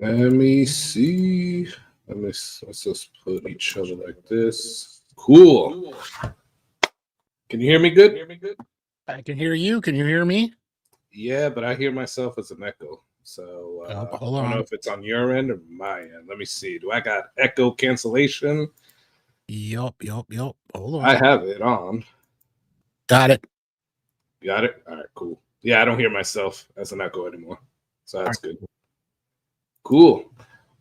Let me see. Let's just put each other like this. Cool. Can you hear me good? I can hear you. Can you hear me? Yeah, but I hear myself as an echo. So Hold I don't know on. if it's on your end or my end. Let me see. Do I got echo cancellation? Yup. Hold on. I have it on. Got it. Got it? All right, cool. Yeah, I don't hear myself as an echo anymore. So that's good. Cool.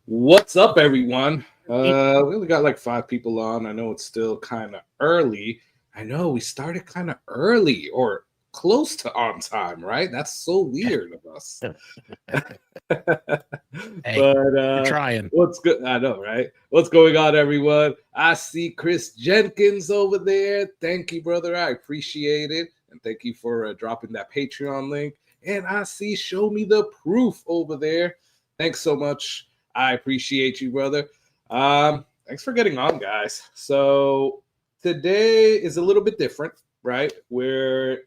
What's up, everyone? We only got like 5 people on. I know it's still kind of early. I know we started kind of early or close to on time, right? That's so weird of us. Hey, But trying. what's good? I know, right? What's going on, everyone? I see Chris Jenkins over there. Thank you, brother. I appreciate it. And thank you for dropping that Patreon link. And I see Show Me the Proof over there. Thanks so much. I appreciate you, brother. Thanks for getting on, guys. So today is a little bit different, right? Where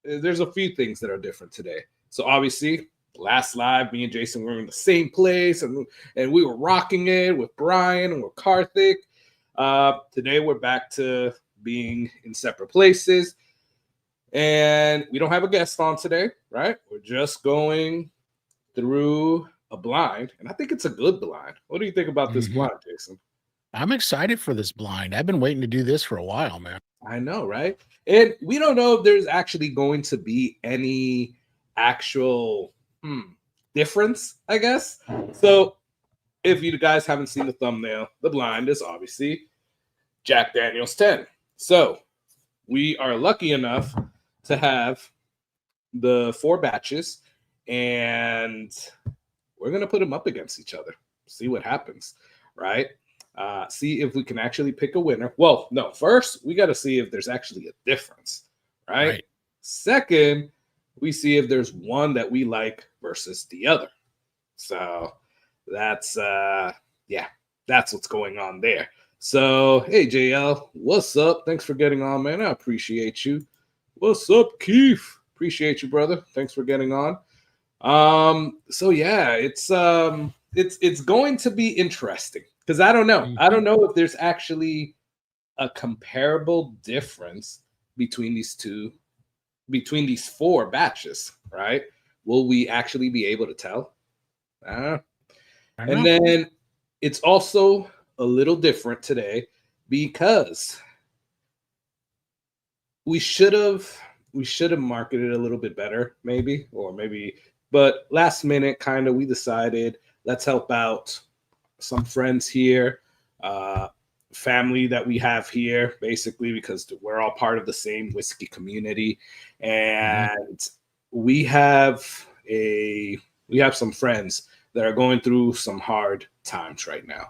there's a few things that are different today. So obviously, last live, me and Jason were in the same place, and we were rocking it with Brian and with Karthik. Today we're back to being in separate places, and we don't have a guest on today, right? We're just going through a blind, and I think it's a good blind. What do you think about this blind, Jason? I'm excited for this blind. I've been waiting to do this for a while, man. I know, right? And we don't know if there's actually going to be any actual difference, I guess. So if you guys haven't seen the thumbnail, the blind is obviously Jack Daniel's 10. So we are lucky enough to have the 4 batches, and we're going to put them up against each other, see what happens, right? See if we can actually pick a winner. Well, no, first we got to see if there's actually a difference, right? Second, we see if there's one that we like versus the other. So that's that's what's going on there. So hey JL, what's up? Thanks for getting on, man. I appreciate you. What's up, Keith? Appreciate you, brother. Thanks for getting on. So yeah, it's going to be interesting because I don't know. I don't know if there's actually a comparable difference between these 4 batches, right? Will we actually be able to tell? And then it's also a little different today because we should have marketed a little bit better, maybe, but last minute, kind of, we decided let's help out some friends here, family that we have here, basically, because we're all part of the same whiskey community, and we have some friends that are going through some hard times right now,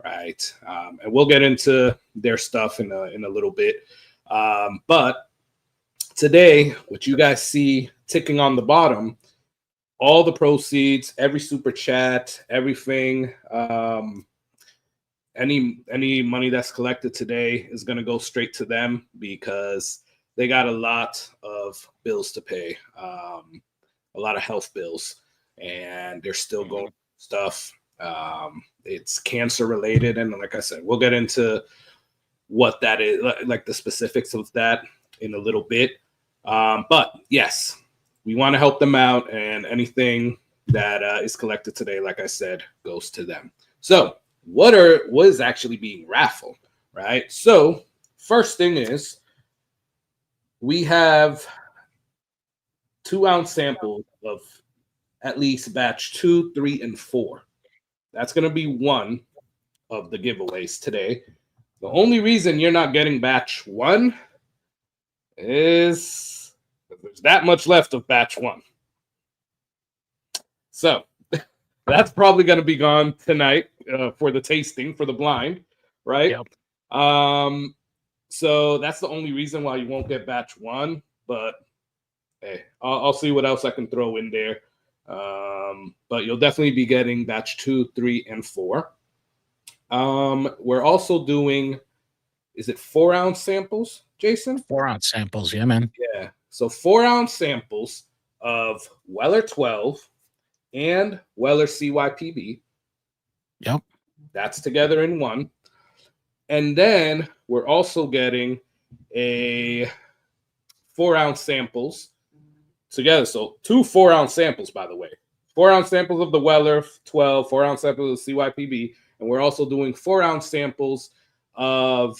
right? And we'll get into their stuff in a little bit, but today, what you guys see ticking on the bottom, all the proceeds, every super chat, everything, any money that's collected today is going to go straight to them because they got a lot of bills to pay, a lot of health bills, and they're still going through stuff. It's cancer related, and like I said, we'll get into what that is, like the specifics of that in a little bit. But yes, we want to help them out, and anything that is collected today, like I said, goes to them. So what is actually being raffled, right? So first thing is we have 2-ounce samples of at least batch 2, 3, and 4. That's going to be one of the giveaways today. The only reason you're not getting batch 1 is there's that much left of batch 1. So that's probably going to be gone tonight for the tasting, for the blind, right? Yep. So that's the only reason why you won't get batch 1. But hey, I'll see what else I can throw in there. But you'll definitely be getting batch 2, 3, and 4. We're also doing, is it 4-ounce samples, Jason? 4-ounce samples, yeah, man. Yeah. So 4-ounce samples of Weller 12, and Weller CYPB. Yep. That's together in one. And then we're also getting a 4-ounce samples together. So 2 4-ounce samples, by the way. 4-ounce samples of the Weller 12, 4-ounce samples of CYPB. And we're also doing 4-ounce samples of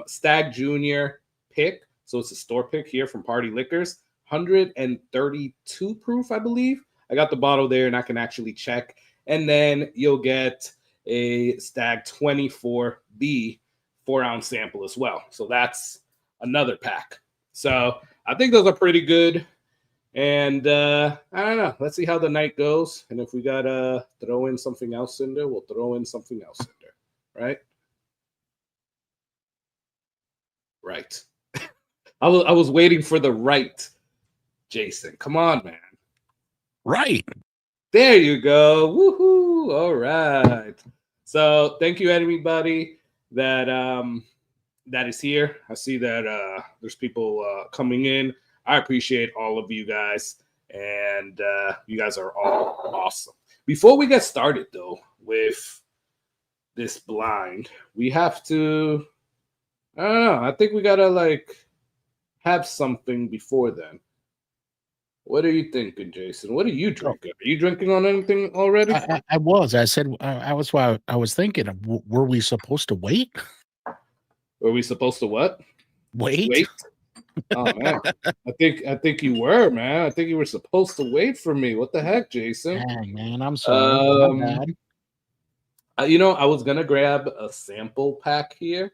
Stag Junior pick. So it's a store pick here from Party Liquors. 132 proof, I believe. I got the bottle there and I can actually check. And then you'll get a Stag 24B 4-ounce sample as well. So that's another pack. So I think those are pretty good. And I don't know. Let's see how the night goes. And if we got to throw in something else in there, we'll throw in something else in there. Right? Right. I was waiting for the right, Jason. Come on, man. Right. There you go. Woohoo. All right. So thank you, everybody that that is here. I see that there's people coming in. I appreciate all of you guys, and you guys are all awesome. Before we get started, though, with this blind, we have to, I don't know, I think we got to, like, have something before then. What are you thinking, Jason? What are you drinking? Are you drinking on anything already? I was. I said I was thinking. Were we supposed to wait? Were we supposed to what? Wait. Oh man, I think you were, man. I think you were supposed to wait for me. What the heck, Jason? Dang, man, I'm sorry. My bad. You know, I was gonna grab a sample pack here.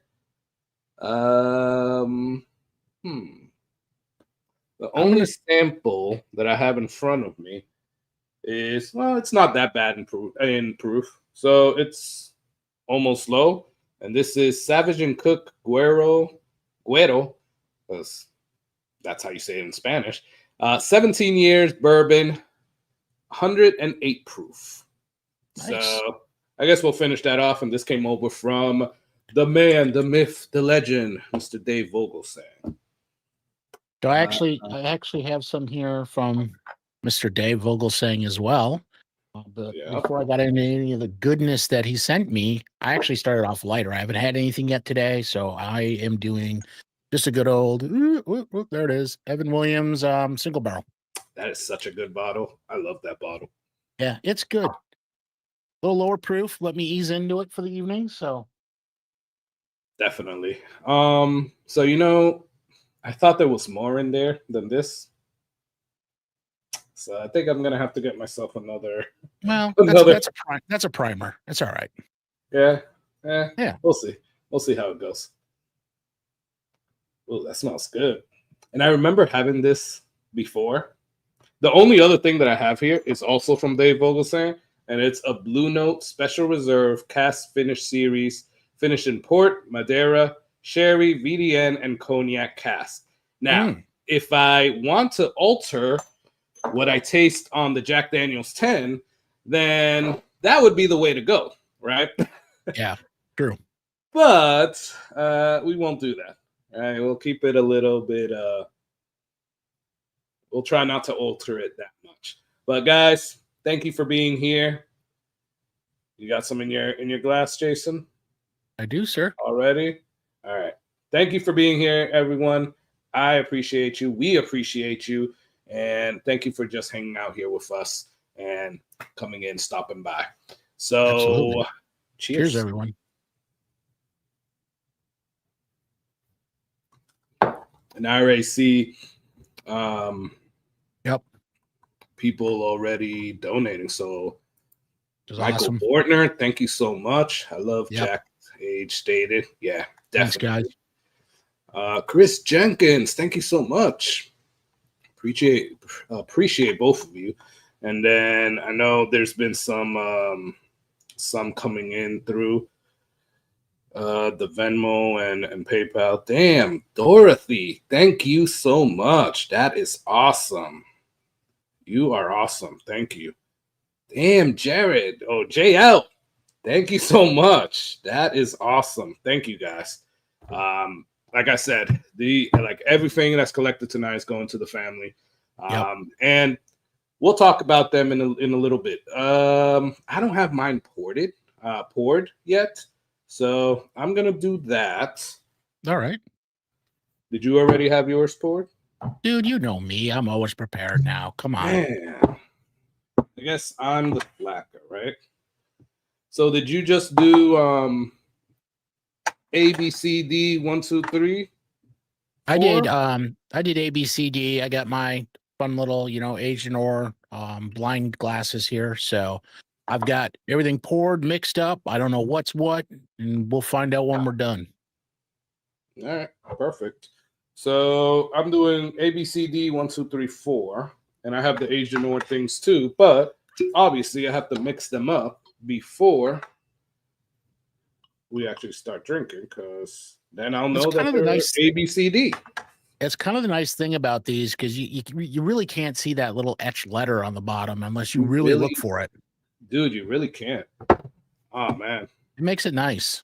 The only sample that I have in front of me is, well, it's not that bad in proof. So it's almost low. And this is Savage and Cook Guero, because that's how you say it in Spanish. 17 years bourbon, 108 proof. Nice. So I guess we'll finish that off. And this came over from the man, the myth, the legend, Mr. Dave Vogelsang. So I actually have some here from Mr. Dave Vogelsang as well. But before I got into any of the goodness that he sent me, I actually started off lighter. I haven't had anything yet today, so I am doing just a good old, there it is, Evan Williams single barrel. That is such a good bottle. I love that bottle. Yeah, it's good. A little lower proof. Let me ease into it for the evening. So definitely. So you know, I thought there was more in there than this. So I think I'm gonna have to get myself another. Well, that's a primer. That's all right. Yeah. Yeah. We'll see. We'll see how it goes. Oh, that smells good. And I remember having this before. The only other thing that I have here is also from Dave Vogelsang, and it's a Blue Note Special Reserve Cask Finish Series, finished in port, Madeira, sherry, VDN, and cognac cask. Now, if I want to alter what I taste on the Jack Daniel's 10, then that would be the way to go, right? Yeah, true. But we won't do that. All right, we'll keep it a little bit. We'll try not to alter it that much. But guys, thank you for being here. You got some in your glass, Jason? I do, sir. Already? All right. Thank you for being here, everyone. I appreciate you. We appreciate you. And thank you for just hanging out here with us and coming in, stopping by. So, absolutely. Cheers, everyone. And I already see people already donating. So, Michael Bortner, thank you so much. I love Jack Age Stated. Yeah, definitely. Thanks, guys. Chris Jenkins, thank you so much. Appreciate both of you. And then I know there's been some coming in through the Venmo and PayPal. Damn, Dorothy, thank you so much. That is awesome. You are awesome. Thank you. Damn, Jared. Oh, JL. Thank you so much. That is awesome. Thank you, guys. Like I said, everything that's collected tonight is going to the family. And we'll talk about them in a little bit. I don't have mine poured yet, so I'm gonna do that. All right. Did you already have yours poured? Dude, you know me. I'm always prepared now. Come on. Man, I guess I'm the slacker, right? So did you just do A, B, C, D, 1, 2, 3? I did A, B, C, D. I got my fun little, Asian or blind glasses here. So I've got everything poured, mixed up. I don't know what's what, and we'll find out when we're done. All right, perfect. So I'm doing A, B, C, D, 1, 2, 3, 4. And I have the Asian or things too, but obviously I have to mix them up before we actually start drinking, because then I'll know that they're A, B, C, D. It's kind of the nice thing about these, because you really can't see that little etched letter on the bottom unless you really look for it. Dude, you really can't. Oh, man. It makes it nice.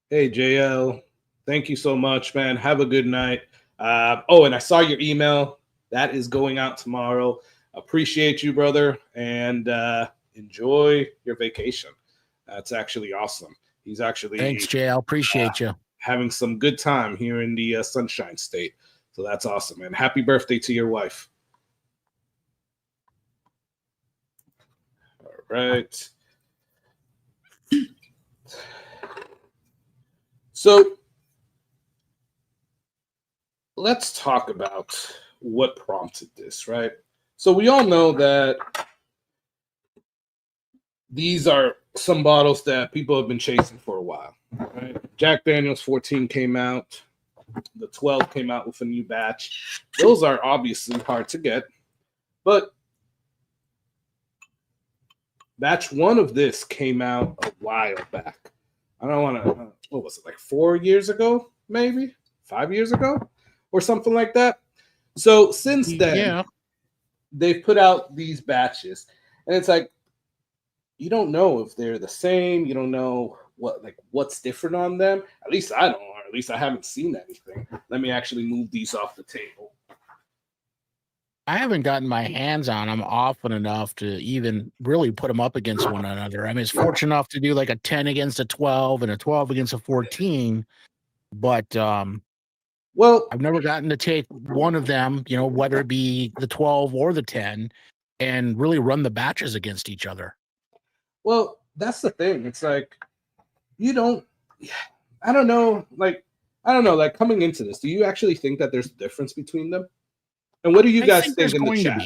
Hey, JL. Thank you so much, man. Have a good night. And I saw your email. That is going out tomorrow. Appreciate you, brother. And enjoy your vacation. That's actually awesome. He's actually... Thanks, JL. Appreciate you. Having some good time here in the Sunshine State. So that's awesome, man. Happy birthday to your wife. All right. So let's talk about what prompted this, right? So we all know that these are some bottles that people have been chasing for a while, right? Jack Daniel's 14 came out. The 12 came out with a new batch. Those are obviously hard to get, but batch 1 of this came out a while back. I don't want to, what was it, like 4 years ago, maybe 5 years ago or something like that. So since then, they've put out these batches, and it's like, you don't know if they're the same. You don't know what's different on them. At least I don't, or at least I haven't seen anything. Let me actually move these off the table. I haven't gotten my hands on them often enough to even really put them up against one another. I mean, it's fortunate enough to do like a 10 against a 12 and a 12 against a 14, but well, I've never gotten to take one of them, whether it be the 12 or the 10, and really run the batches against each other. Well, that's the thing. It's like, I don't know, like coming into this, do you actually think that there's a difference between them? And what do you guys think in the chat?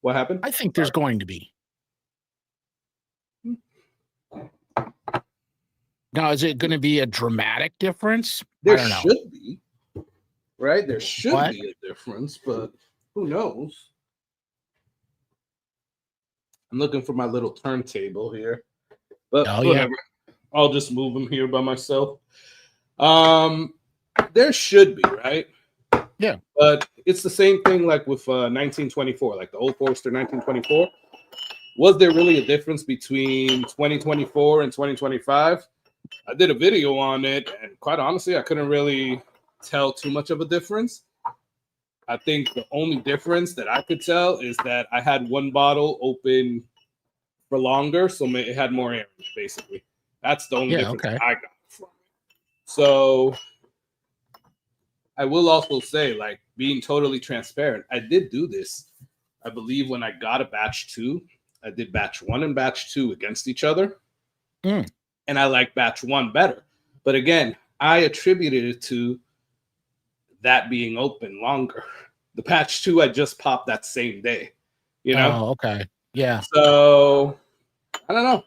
What happened? I think there's going to be. Now, is it going to be a dramatic difference? There should be, right? There should be a difference, but who knows? I'm looking for my little turntable here, but whatever. Yeah. I'll just move them here by myself. There should be, right? Yeah. But it's the same thing like with 1924, like the Old Forester 1924. Was there really a difference between 2024 and 2025? I did a video on it, and quite honestly, I couldn't really tell too much of a difference. I think the only difference that I could tell is that I had one bottle open for longer, so it had more air in it, basically. That's the only difference I got from it. So I will also say, like, being totally transparent, I did do this. I believe when I got a batch 2, I did batch 1 and batch 2 against each other. And I like batch 1 better. But again, I attributed it to that being open longer. The batch 2 I just popped that same day, Oh, okay. Yeah. So I don't know.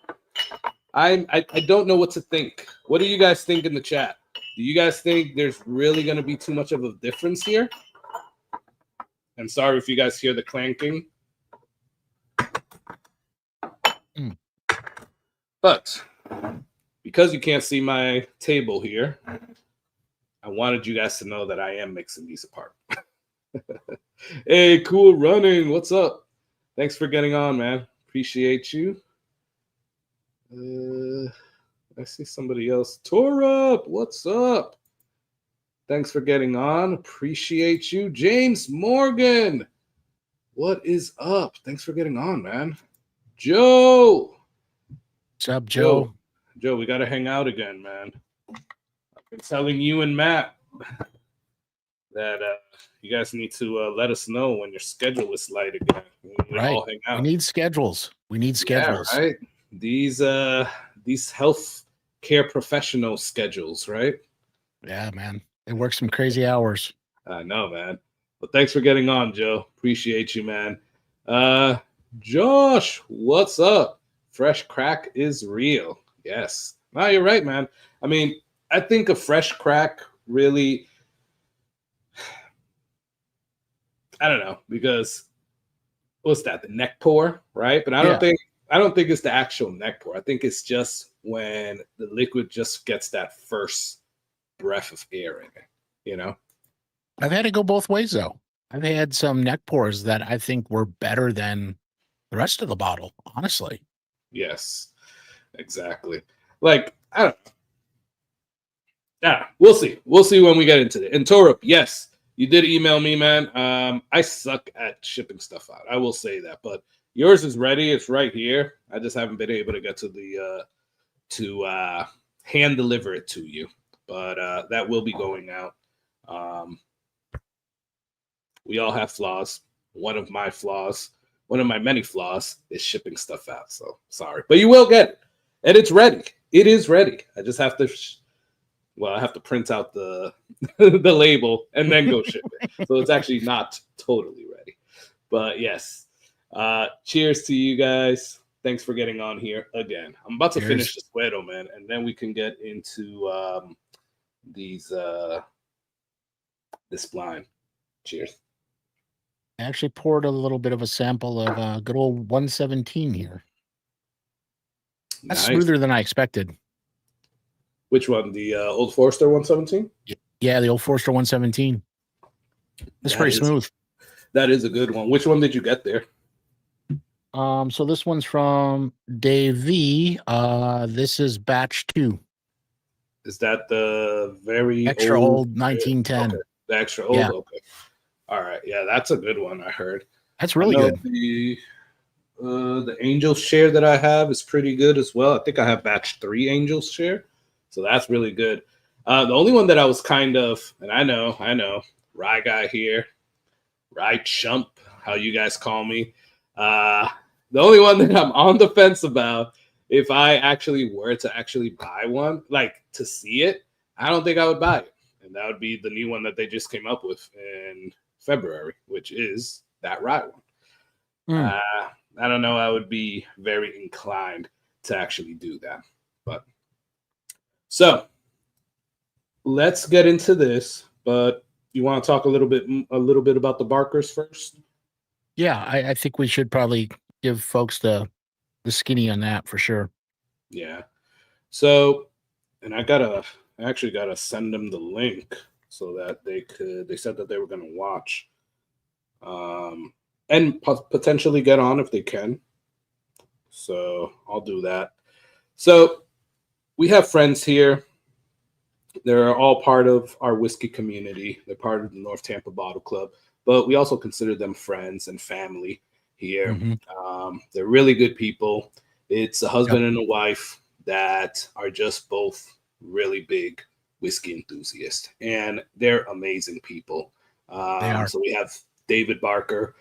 I don't know what to think. What do you guys think in the chat? Do you guys think there's really going to be too much of a difference here? And sorry if you guys hear the clanking. But because you can't see my table here, I wanted you guys to know that I am mixing these apart. Hey, Cool Running. What's up? Thanks for getting on, man. Appreciate you. I see somebody else. Tore Up. What's up? thanks for getting on. Appreciate you. James Morgan, what is up? Thanks for getting on, man. Joe. What's up, Joe? Joe, we got to hang out again, man. I've been telling you and Matt that you guys need to let us know when your schedule is light again. We all hang out. We need schedules. Yeah, right. These health care professional schedules, right? Yeah, man. They work some crazy hours. I know, man. Well, thanks for getting on, Joe. Appreciate you, man. Josh, what's up? Fresh crack is real. Yes. No, you're right, man. I mean, I think a fresh crack really, I don't know, because what's that? The neck pour, right? But I don't think it's the actual neck pour. I think it's just when the liquid just gets that first breath of air in it, you know? I've had to go both ways, though. I've had some neck pours that I think were better than the rest of the bottle, honestly. Yes, exactly. Like, I don't know. Yeah, we'll see. We'll see when we get into it. And Torup, yes, you did email me, man. I suck at shipping stuff out. I will say that. But yours is ready. It's right here. I just haven't been able to get to the hand deliver it to you. But that will be going out. We all have flaws. One of my many flaws is shipping stuff out. So sorry, but you will get it, and it's ready. It is ready. I just have to. I have to print out the the label and then go ship it. So it's actually not totally ready. But yes, cheers to you guys. Thanks for getting on here again. I'm about to finish the Squero, man, and then we can get into this blind. Cheers. I actually poured a little bit of a sample of good old 117 here. That's smoother than I expected. Which one? The Old Forester 117? Yeah, the Old Forester 117. That's pretty smooth. That is a good one. Which one did you get there? So this one's from Dave V. This is batch 2. Is that the very extra old 1910? Okay. The extra old? Yeah. Okay. All right. Yeah, that's a good one, I heard. That's really good. The Angels share that I have is pretty good as well. I think I have batch 3 Angels share. So that's really good. The only one that I was kind of, and I know, Rye guy here, Rye chump, how you guys call me. The only one that I'm on the fence about, if I actually were to actually buy one, like to see it, I don't think I would buy it. And that would be the new one that they just came up with in February, which is that Rye one. I don't know. I would be very inclined to actually do that. But so let's get into this. But you want to talk a little bit about the Barkers first? Yeah, I think we should probably give folks the skinny on that for sure. Yeah. So, and I actually gotta send them the link so that they said that they were going to watch and potentially get on if they can. So I'll do that. So we have friends here. They're all part of our whiskey community. They're part of the North Tampa Bottle Club, but we also consider them friends and family here. Mm-hmm. They're really good people. It's a husband and a wife that are just both really big whiskey enthusiasts, and they're amazing people. They are. So we have David Barker,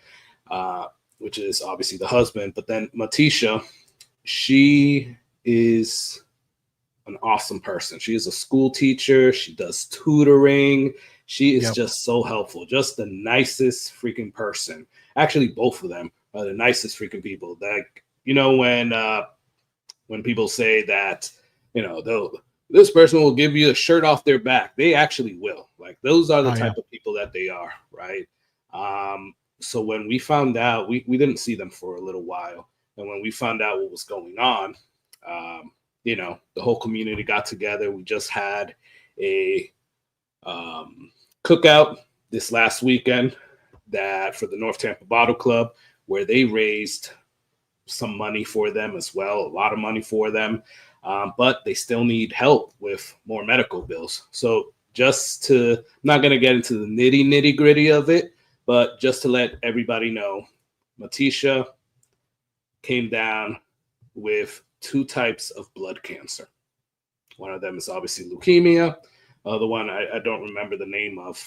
which is obviously the husband, but then Matisha, she is an awesome person. She is a school teacher. She does tutoring. She is just so helpful. Just the nicest freaking person. Actually, both of them are the nicest freaking people. Like, you know, when people say that, you know, this person will give you a shirt off their back, they actually will. Like, those are the type of people that they are, right? So when we found out, we didn't see them for a little while. And when we found out what was going on, you know, the whole community got together. We just had a cookout this last weekend for the North Tampa Bottle Club, where they raised some money for them as well, a lot of money for them. But they still need help with more medical bills. So just to, I'm not going to get into the nitty gritty of it, but just to let everybody know, Matisha came down with 2 types of blood cancer. One of them is obviously leukemia. The one I don't remember the name of.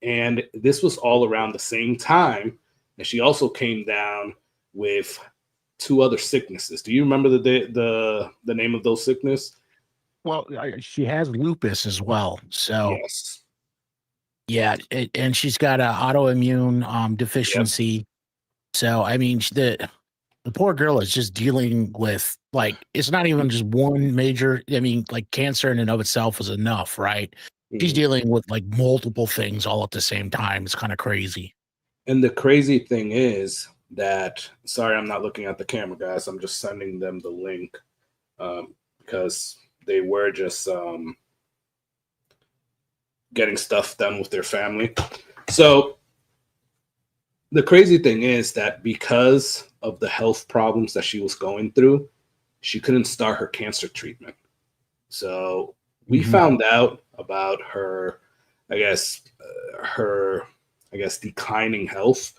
And this was all around the same time. And she also came down with 2 other sicknesses. Do you remember the name of those sicknesses? Well, she has lupus as well. So yes. Yeah, and she's got an autoimmune deficiency. Yep. So I mean, the poor girl is just dealing with, like, it's not even just one major. I mean, like, cancer in and of itself is enough, right? Mm-hmm. She's dealing with like multiple things all at the same time. It's kind of crazy. And the crazy thing is that, sorry, I'm not looking at the camera, guys. I'm just sending them the link because they were just getting stuff done with their family. So the crazy thing is that because of the health problems that she was going through, she couldn't start her cancer treatment. So we found out about her, declining health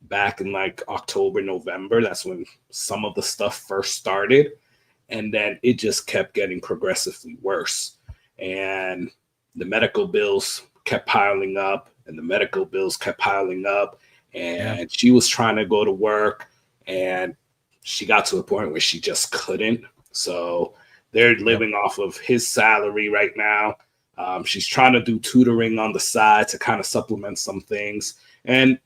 back in like October, November. That's when some of the stuff first started. And then it just kept getting progressively worse. And the medical bills kept piling up, and the medical bills kept piling up. And she was trying to go to work, and she got to a point where she just couldn't. So they're living off of his salary right now. She's trying to do tutoring on the side to kind of supplement some things. And,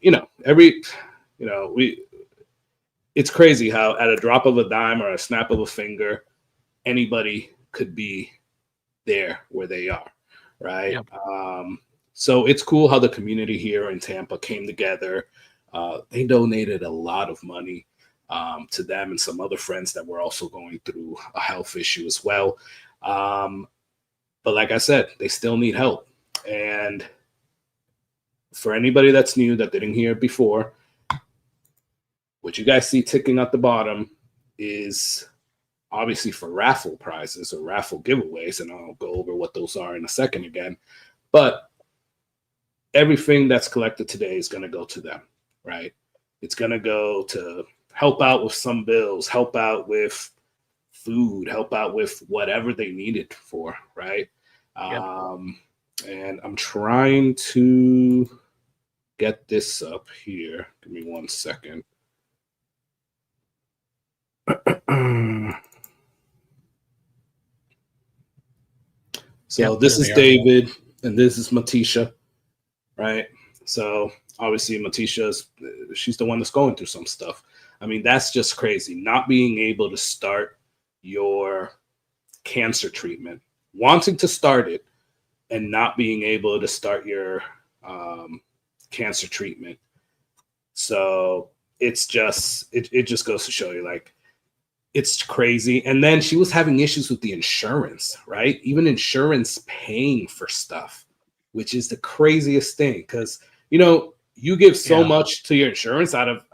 it's crazy how at a drop of a dime or a snap of a finger, anybody could be there where they are. Right. Yep. So it's cool how the community here in Tampa came together. They donated a lot of money to them and some other friends that were also going through a health issue as well. But like I said, they still need help. And for anybody that's new that didn't hear it before, what you guys see ticking at the bottom is obviously for raffle prizes or raffle giveaways, and I'll go over what those are in a second again. But everything that's collected today is going to go to them, right? It's going to go to help out with some bills, help out with food, help out with whatever they need it for, right? Yep. And I'm trying to get this up here. Give me 1 second. So this is David, and this is Matisha, right? So obviously she's the one that's going through some stuff. I mean, that's just crazy. Not being able to start your cancer treatment, wanting to start it, and not being able to start your cancer treatment. So it's just, it just goes to show you, like, it's crazy. And then she was having issues with the insurance, right? Even insurance paying for stuff, which is the craziest thing. Because, you give so much to your insurance out of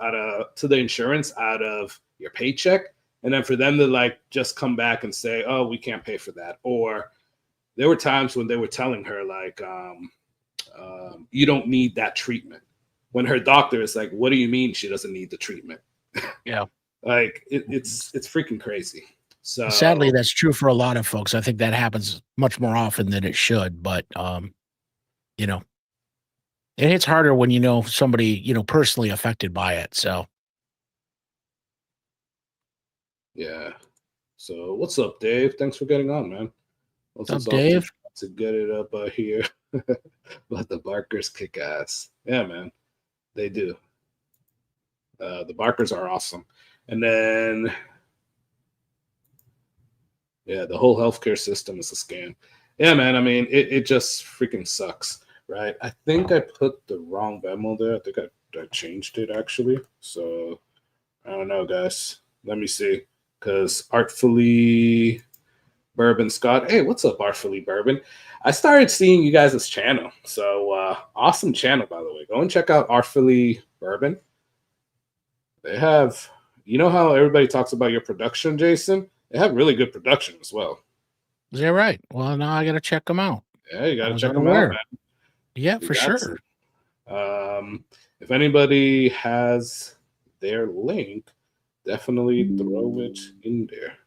your paycheck. And then for them to like just come back and say, oh, we can't pay for that. Or there were times when they were telling her like, you don't need that treatment. When her doctor is like, what do you mean she doesn't need the treatment? Yeah. Like it's freaking crazy. So sadly, that's true for a lot of folks. I think that happens much more often than it should, but it hits harder when somebody personally affected by it. So yeah. So what's up, Dave? Thanks for getting on, man. What's up, Dave? To get it up here. But the Barkers kick ass. Yeah, man. They do. The Barkers are awesome. And then, the whole healthcare system is a scam. Yeah, man. I mean, it just freaking sucks, right? I think I put the wrong Venmo there. I think I changed it, actually. So, I don't know, guys. Let me see. Because Artfully Bourbon Scott. Hey, what's up, Artfully Bourbon? I started seeing you guys' channel. So, awesome channel, by the way. Go and check out Artfully Bourbon. They have... You know how everybody talks about your production, Jason? They have really good production as well. Is that right? Well, now I got to check them out. Yeah, you got to was check them out, unaware. man. Yeah, You for got sure. to. If anybody has their link, definitely throw it in there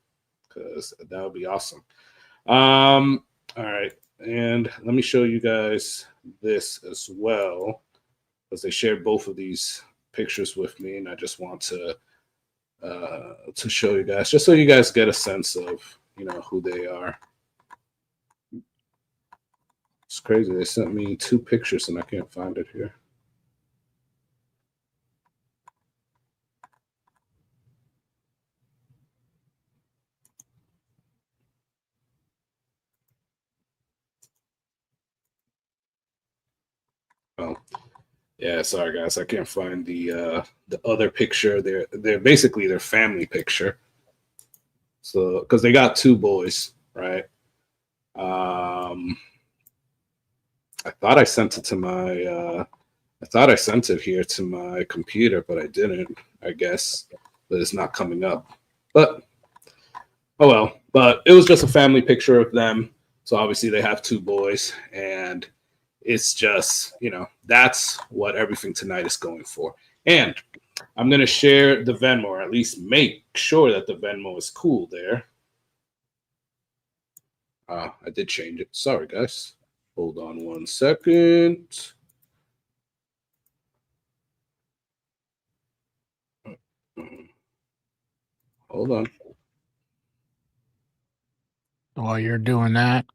because that would be awesome. All right, and let me show you guys this as well because they shared both of these pictures with me, and I just want to show you guys, just so you guys get a sense of who they are. It's crazy. They sent me 2 pictures and I can't find it here. Oh, yeah. Sorry, guys. I can't find the other picture. They're basically their family picture. So because they got 2 boys, right? I thought I sent it to my. I thought I sent it here to my computer, but I didn't. I guess, but it's not coming up. But oh well. But it was just a family picture of them. So obviously they have 2 boys, and it's just that's what everything tonight is going for. And I'm gonna share the Venmo, or at least make sure that the Venmo is cool there. I did change it. Sorry, guys. Hold on 1 second. Hold on. While you're doing that,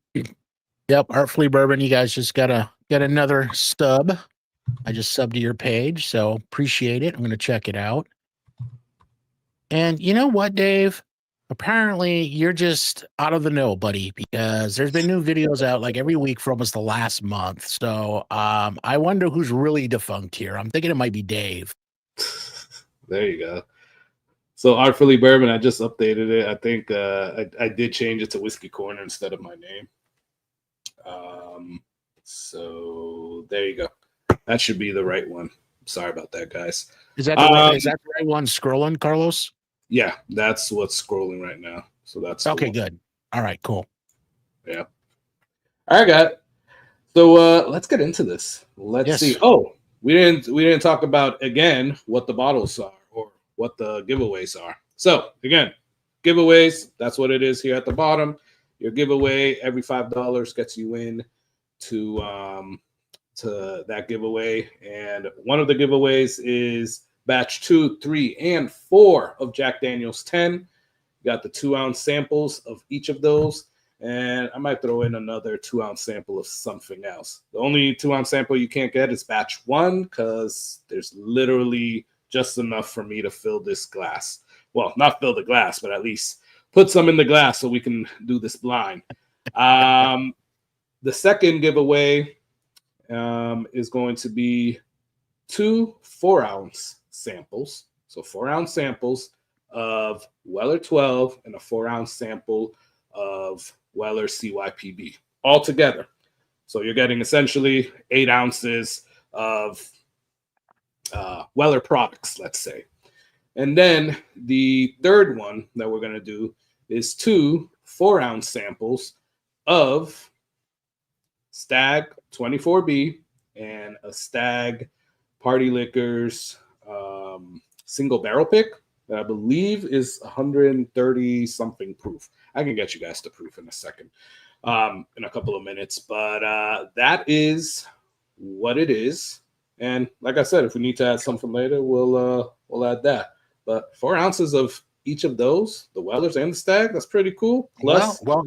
yep, Artfully Bourbon, you guys just gotta get another sub. I just subbed to your page, so appreciate it. I'm gonna check it out. And you know what, Dave? Apparently, you're just out of the know, buddy, because there's been new videos out like every week for almost the last month. So I wonder who's really defunct here. I'm thinking it might be Dave. There you go. So Artfully Bourbon, I just updated it. I think I did change it to Whiskey Corner instead of my name. So there you go. That should be the right one. Sorry about that, guys. Is that the right one scrolling, Carlos? Yeah, that's what's scrolling right now. So that's okay. Good. All right, cool. Yeah. All right, guys. So let's get into this. Let's see. Oh, we didn't talk about again what the bottles are or what the giveaways are. So again, giveaways. That's what it is here at the bottom. Your giveaway every $5 gets you in to that giveaway, and one of the giveaways is batch 2, 3, and 4 of Jack Daniel's 10. You got the 2-ounce samples of each of those. And I might throw in another 2-ounce sample of something else. The only 2-ounce sample you can't get is batch 1 because there's literally just enough for me to fill this glass. Well, not fill the glass, but at least put some in the glass so we can do this blind. The second giveaway is going to be 2 4-ounce samples. So 4-ounce samples of Weller 12 and a 4-ounce sample of Weller CYPB all together. So you're getting essentially 8 ounces of Weller products, let's say. And then the third one that we're going to do is 2 4-ounce samples of Stag 24B and a Stag Party Liquors single barrel pick that I believe is 130 something proof. I can get you guys the proof in a second, in a couple of minutes. But that is what it is. And like I said, if we need to add something later, we'll add that. But 4 ounces of each of those, the Wellers and the Stag, that's pretty cool. Plus, well,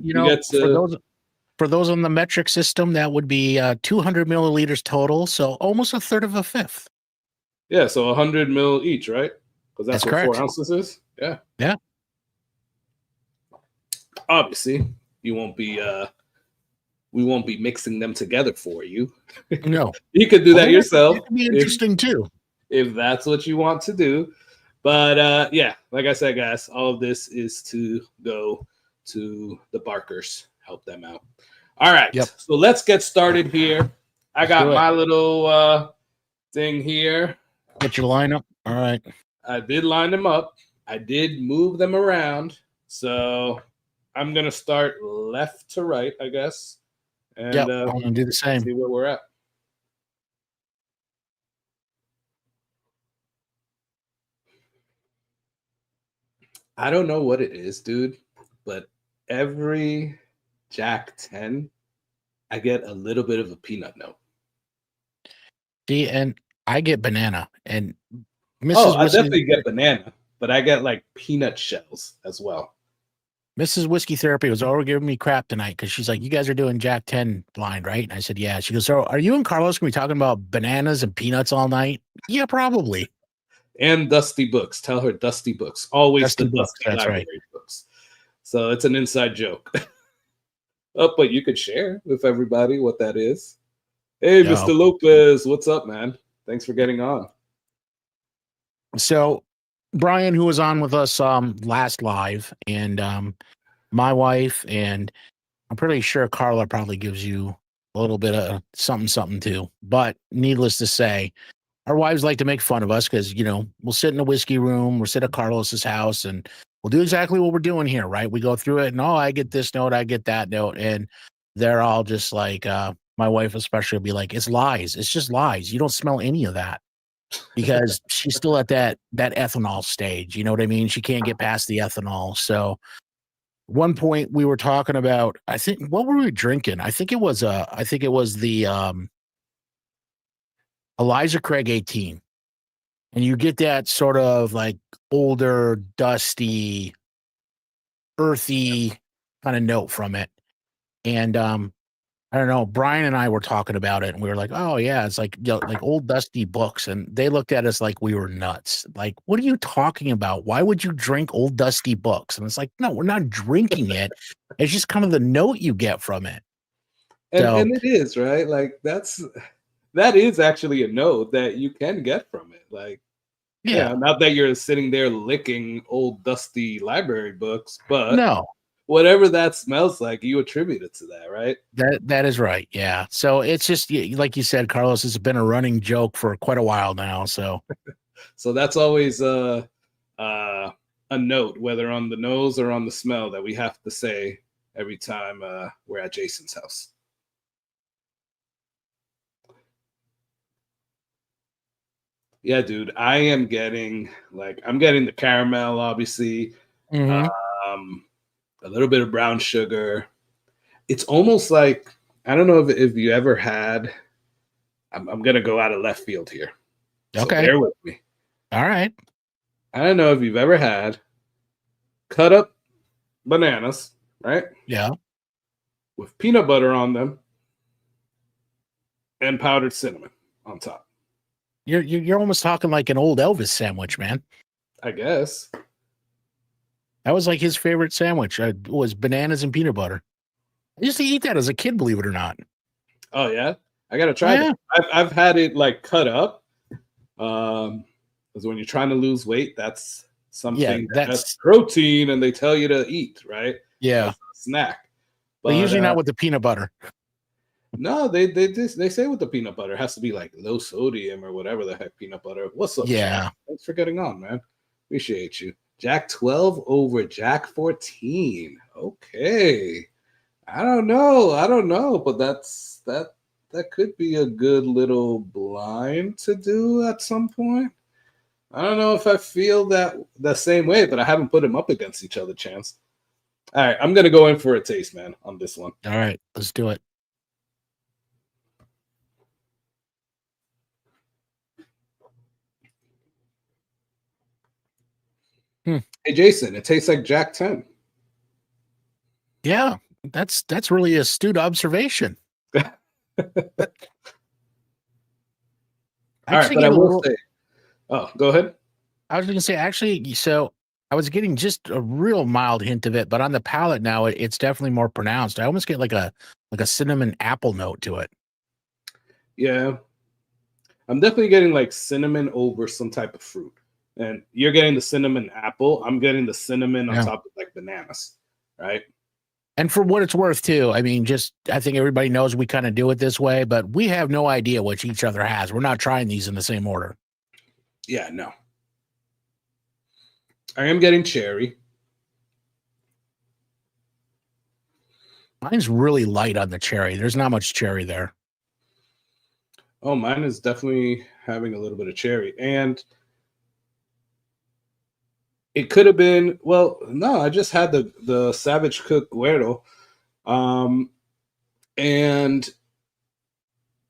for those on the metric system, that would be 200 milliliters total, so almost a third of a fifth. Yeah, so 100 mil each, right? Because that's what correct. 4 ounces is. Yeah. Yeah. Obviously, we won't be mixing them together for you. No. You could do that yourself. That could be interesting too. If that's what you want to do. But yeah, like I said, guys, all of this is to go to the Barkers, help them out. All right. Yep. So let's get started here. I got my little thing here. Get your lineup. All right. I did line them up. I did move them around. So I'm gonna start left to right, I guess, and Yep, I'm gonna do the same. see where we're at. I don't know what it is, dude, but every Jack 10, I get a little bit of a peanut note. See, and I get banana, and Oh, Mrs. I Whiskey, definitely get banana, but I get like peanut shells as well. Mrs. Whiskey Therapy was already giving me crap tonight because she's like, "You guys are doing Jack 10 blind, right?" And I said, "Yeah." She goes, "So are you and Carlos gonna be talking about bananas and peanuts all night?" Yeah, probably. And Dusty Books. Tell her Dusty Books. Always Dusty the Books, Dusty that's Library right. books. So it's an inside joke. Oh, but you could share with everybody what that is. Hey, Yeah. Mr. Lopez, what's up, man? Thanks for getting on. So Brian, who was on with us last live, and my wife, and I'm pretty sure Carla probably gives you a little bit of something too. But needless to say, our wives like to make fun of us because, we'll sit in a whiskey room, we'll sit at Carlos's house, and we'll do exactly what we're doing here, right? We go through it, and I get this note, I get that note, and they're all just like, my wife especially will be like, "It's lies. It's just lies. You don't smell any of that." Because she's still at that ethanol stage. You know what I mean? She can't get past the ethanol. So one point we were talking about, I think, what were we drinking? I think it was the Eliza Craig 18. And you get that sort of like older, dusty, earthy kind of note from it. And I don't know. Brian and I were talking about it, and we were like, "Oh yeah, it's like like old dusty books." And they looked at us like we were nuts. Like, what are you talking about? Why would you drink old dusty books? And it's like, no, we're not drinking it. It's just kind of the note you get from it. So And it is, right? Like that is actually a note that you can get from it. Like, yeah, not that you're sitting there licking old dusty library books, but no, whatever that smells like, you attribute it to that, right? that is right. Yeah. So it's just like you said, Carlos. It's been a running joke for quite a while now. So So that's always a note, whether on the nose or on the smell, that we have to say every time we're at Jason's house. Yeah, dude, I'm getting the caramel, obviously, mhm. a little bit of brown sugar. It's almost like, I don't know if you ever had. I'm gonna go out of left field here, so Okay. bear with me. All right. I don't know if you've ever had cut up bananas, right, Yeah. with peanut butter on them and powdered cinnamon on top. You're almost talking like an old Elvis sandwich, man. I guess. That was like his favorite sandwich. Was bananas and peanut butter. I used to eat that as a kid, believe it or not. Oh yeah, I gotta Oh, try yeah. that. I've had it like cut up. Because when you're trying to lose weight, that's Yeah, something that has that's protein, and they tell you to eat, right? yeah. As a snack. But But usually not with the peanut butter. no, they say with the peanut butter, it has to be like low sodium or whatever the heck peanut butter. What's up, Yeah. Jack? Thanks for getting on, man. Appreciate you. Jack 12 over Jack 14. Okay. I don't know, but that could be a good little blind to do at some point. I don't know if I feel that the same way, but I haven't put them up against each other, Chance. All right, I'm gonna go in for a taste, man, on this one. All right, let's do it. Hey, Jason, it tastes like Jack 10. Yeah, that's really astute observation. All right, Actually but I get a will little. say, oh, go ahead. I was going to say actually. So I was getting just a real mild hint of it, but on the palate now, it's definitely more pronounced. I almost get like a cinnamon apple note to it. Yeah, I'm definitely getting like cinnamon over some type of fruit. And you're getting the cinnamon apple. I'm getting the cinnamon on Yeah. top of like bananas, right? And for what it's worth, too, I mean, I think everybody knows we kind of do it this way, but we have no idea what each other has. We're not trying these in the same order. Yeah, no. I am getting cherry. Mine's really light on the cherry. There's not much cherry there. Oh, mine is definitely having a little bit of cherry. And it could have been, well, no, I just had the Savage Cook Guero. And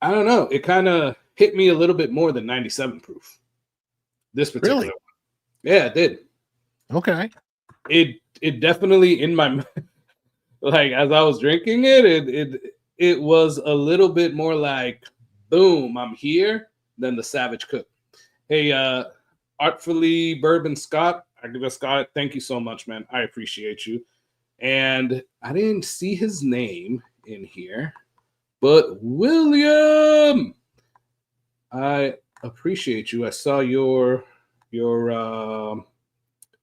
I don't know, it kind of hit me a little bit more than 97 proof. This particular Really? one. Yeah, it did. Okay. It definitely in my like as I was drinking it was a little bit more like boom, I'm here than the Savage Cook. Hey, Artfully Bourbon Scott, Scott, thank you so much, man. I appreciate you. And I didn't see his name in here, but William, I appreciate you. I saw your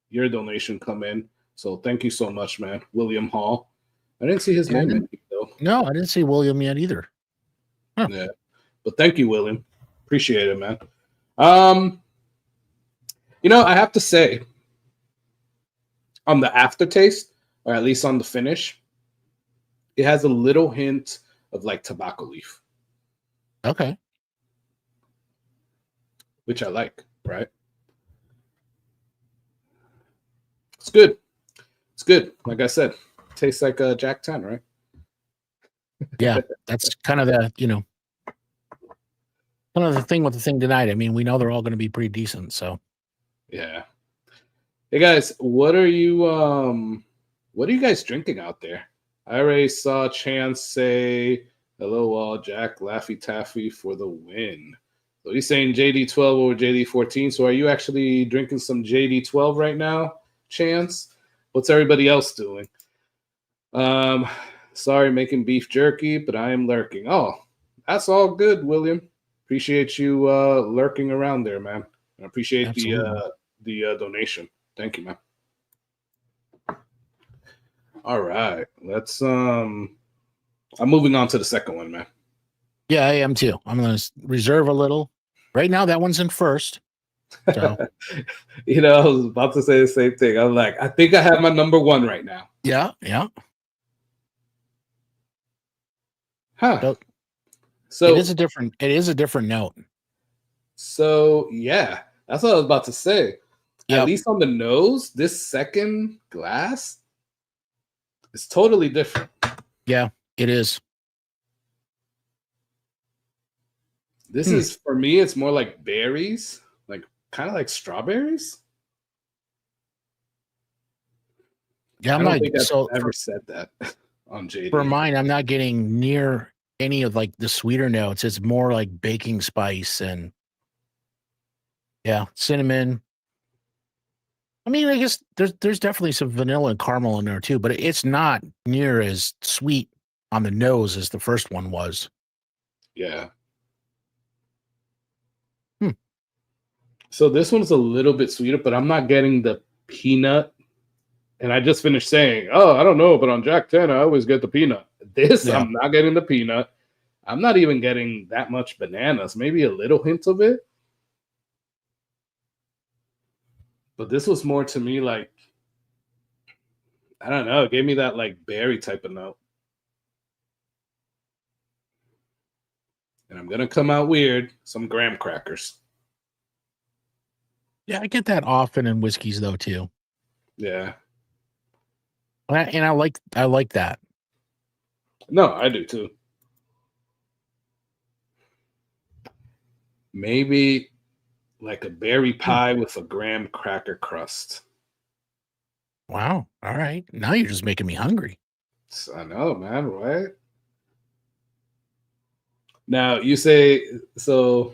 donation come in, so thank you so much, man. William Hall. I didn't see his name in here, though. No, I didn't see William yet either. Huh. Yeah, but thank you, William. Appreciate it, man. I have to say, on the aftertaste, or at least on the finish, it has a little hint of like tobacco leaf. Okay. Which I like, right? It's good. It's good. Like I said, tastes like a Jack 10, right? Yeah, that's kind of the, kind of the thing with the thing tonight. I mean, we know they're all going to be pretty decent, so. Yeah. Hey guys, what are you guys drinking out there? I already saw Chance say hello all, Jack Laffy Taffy for the win. So he's saying JD12 over JD14. So are you actually drinking some JD12 right now, Chance? What's everybody else doing? Sorry, making beef jerky, but I am lurking. Oh, that's all good, William. Appreciate you lurking around there, man. I appreciate the donation. Thank you, man. All right, let's I'm moving on to the second one, man. Yeah, I am too. I'm going to reserve a little. Right now, that one's in first. So. I was about to say the same thing. I'm like, I think I have my number one right now. Yeah, yeah. Huh. So it is a different note. So yeah, that's what I was about to say. Yep. At least on the nose, this second glass is totally different. Yeah, it is. This is, for me, it's more like berries, like kind of like strawberries. Yeah, I don't think I've ever said that on JD. For mine, I'm not getting near any of like the sweeter notes. It's more like baking spice and cinnamon. I mean, I guess there's definitely some vanilla and caramel in there too, but it's not near as sweet on the nose as the first one was. Yeah. So this one's a little bit sweeter, but I'm not getting the peanut. And I just finished saying, oh, I don't know, but on Jack 10, I always get the peanut. I'm not getting the peanut. I'm not even getting that much bananas, maybe a little hint of it. But this was more to me like, I don't know, it gave me that like berry type of note. And I'm going to come out weird, some graham crackers. Yeah, I get that often in whiskeys though too. Yeah. And I like that. No, I do too. Maybe like a berry pie with a graham cracker crust. Wow. All right. Now you're just making me hungry. I know, man, right? Now you say, so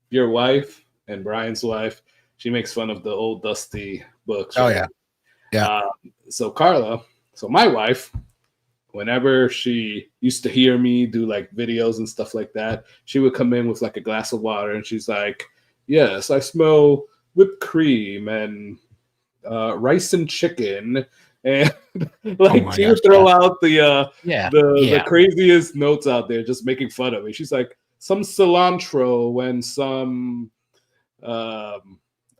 your wife and Brian's wife, she makes fun of the old dusty books. Oh, right? yeah. Yeah. So Carla, so my wife, whenever she used to hear me do like videos and stuff like that, she would come in with like a glass of water and she's like, yes, I smell whipped cream and rice and chicken. And like she would throw out the craziest notes out there, just making fun of me. She's like, some cilantro and some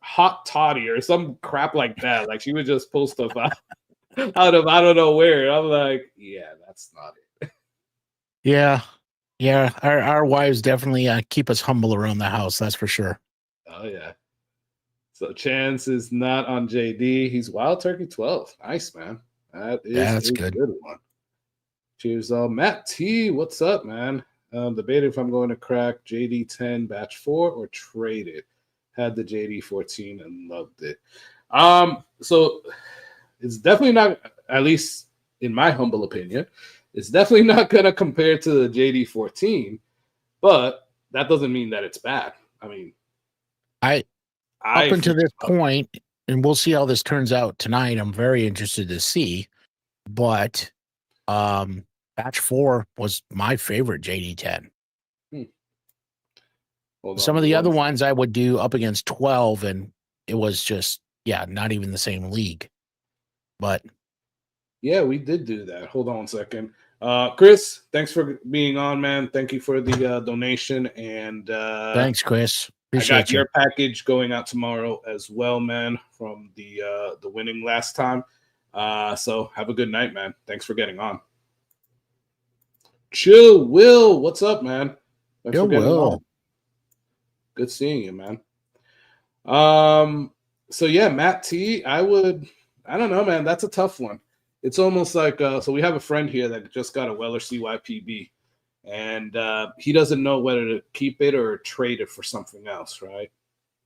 hot toddy or some crap like that. Like she would just pull stuff out. out of I don't know where. I'm like, yeah, that's not it. Yeah. Yeah. Our wives definitely keep us humble around the house. That's for sure. Oh yeah. So Chance is not on JD. He's Wild Turkey 12. Nice, man. That Yeah, is that's a good. good one. Cheers, Matt T. What's up, man? Debated if I'm going to crack JD 10 batch 4 or trade it. Had the JD 14 and loved it. So it's definitely not, at least in my humble opinion, it's definitely not gonna compare to the JD 14, but that doesn't mean that it's bad. I mean, Up until this point, and we'll see how this turns out tonight. I'm very interested to see, but batch 4 was my favorite JD 10. Some of the other ones I would do up against 12, and it was just, not even the same league. But yeah, we did do that. Hold on 1 second. Chris, thanks for being on, man. Thank you for the donation. And thanks, Chris. Appreciate I got your package going out tomorrow as well, man, from the winning last time. So have a good night, man. Thanks for getting on. Chill Will, what's up, man? Thanks for getting on. Good seeing you, man. So yeah, Matt T, I don't know, man. That's a tough one. It's almost like so we have a friend here that just got a Weller CYPB, and he doesn't know whether to keep it or trade it for something else, right?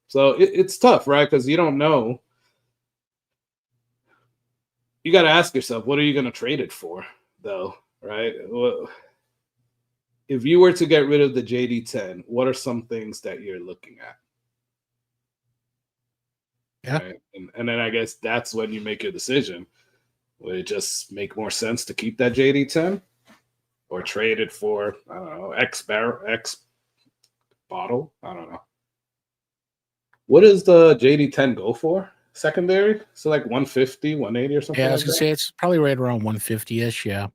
So it's tough, right? Because you don't know. You got to ask yourself, what are you going to trade it for, though, right? Well, if you were to get rid of the JD10, what are some things that you're looking at? Yeah. Right? And then I guess that's when you make your decision. Would it just make more sense to keep that JD10 or trade it for, I don't know, X bottle? I don't know. What does the JD10 go for? Secondary? So like 150, 180 or something? Yeah, I was going to say it's probably right around 150-ish, yeah.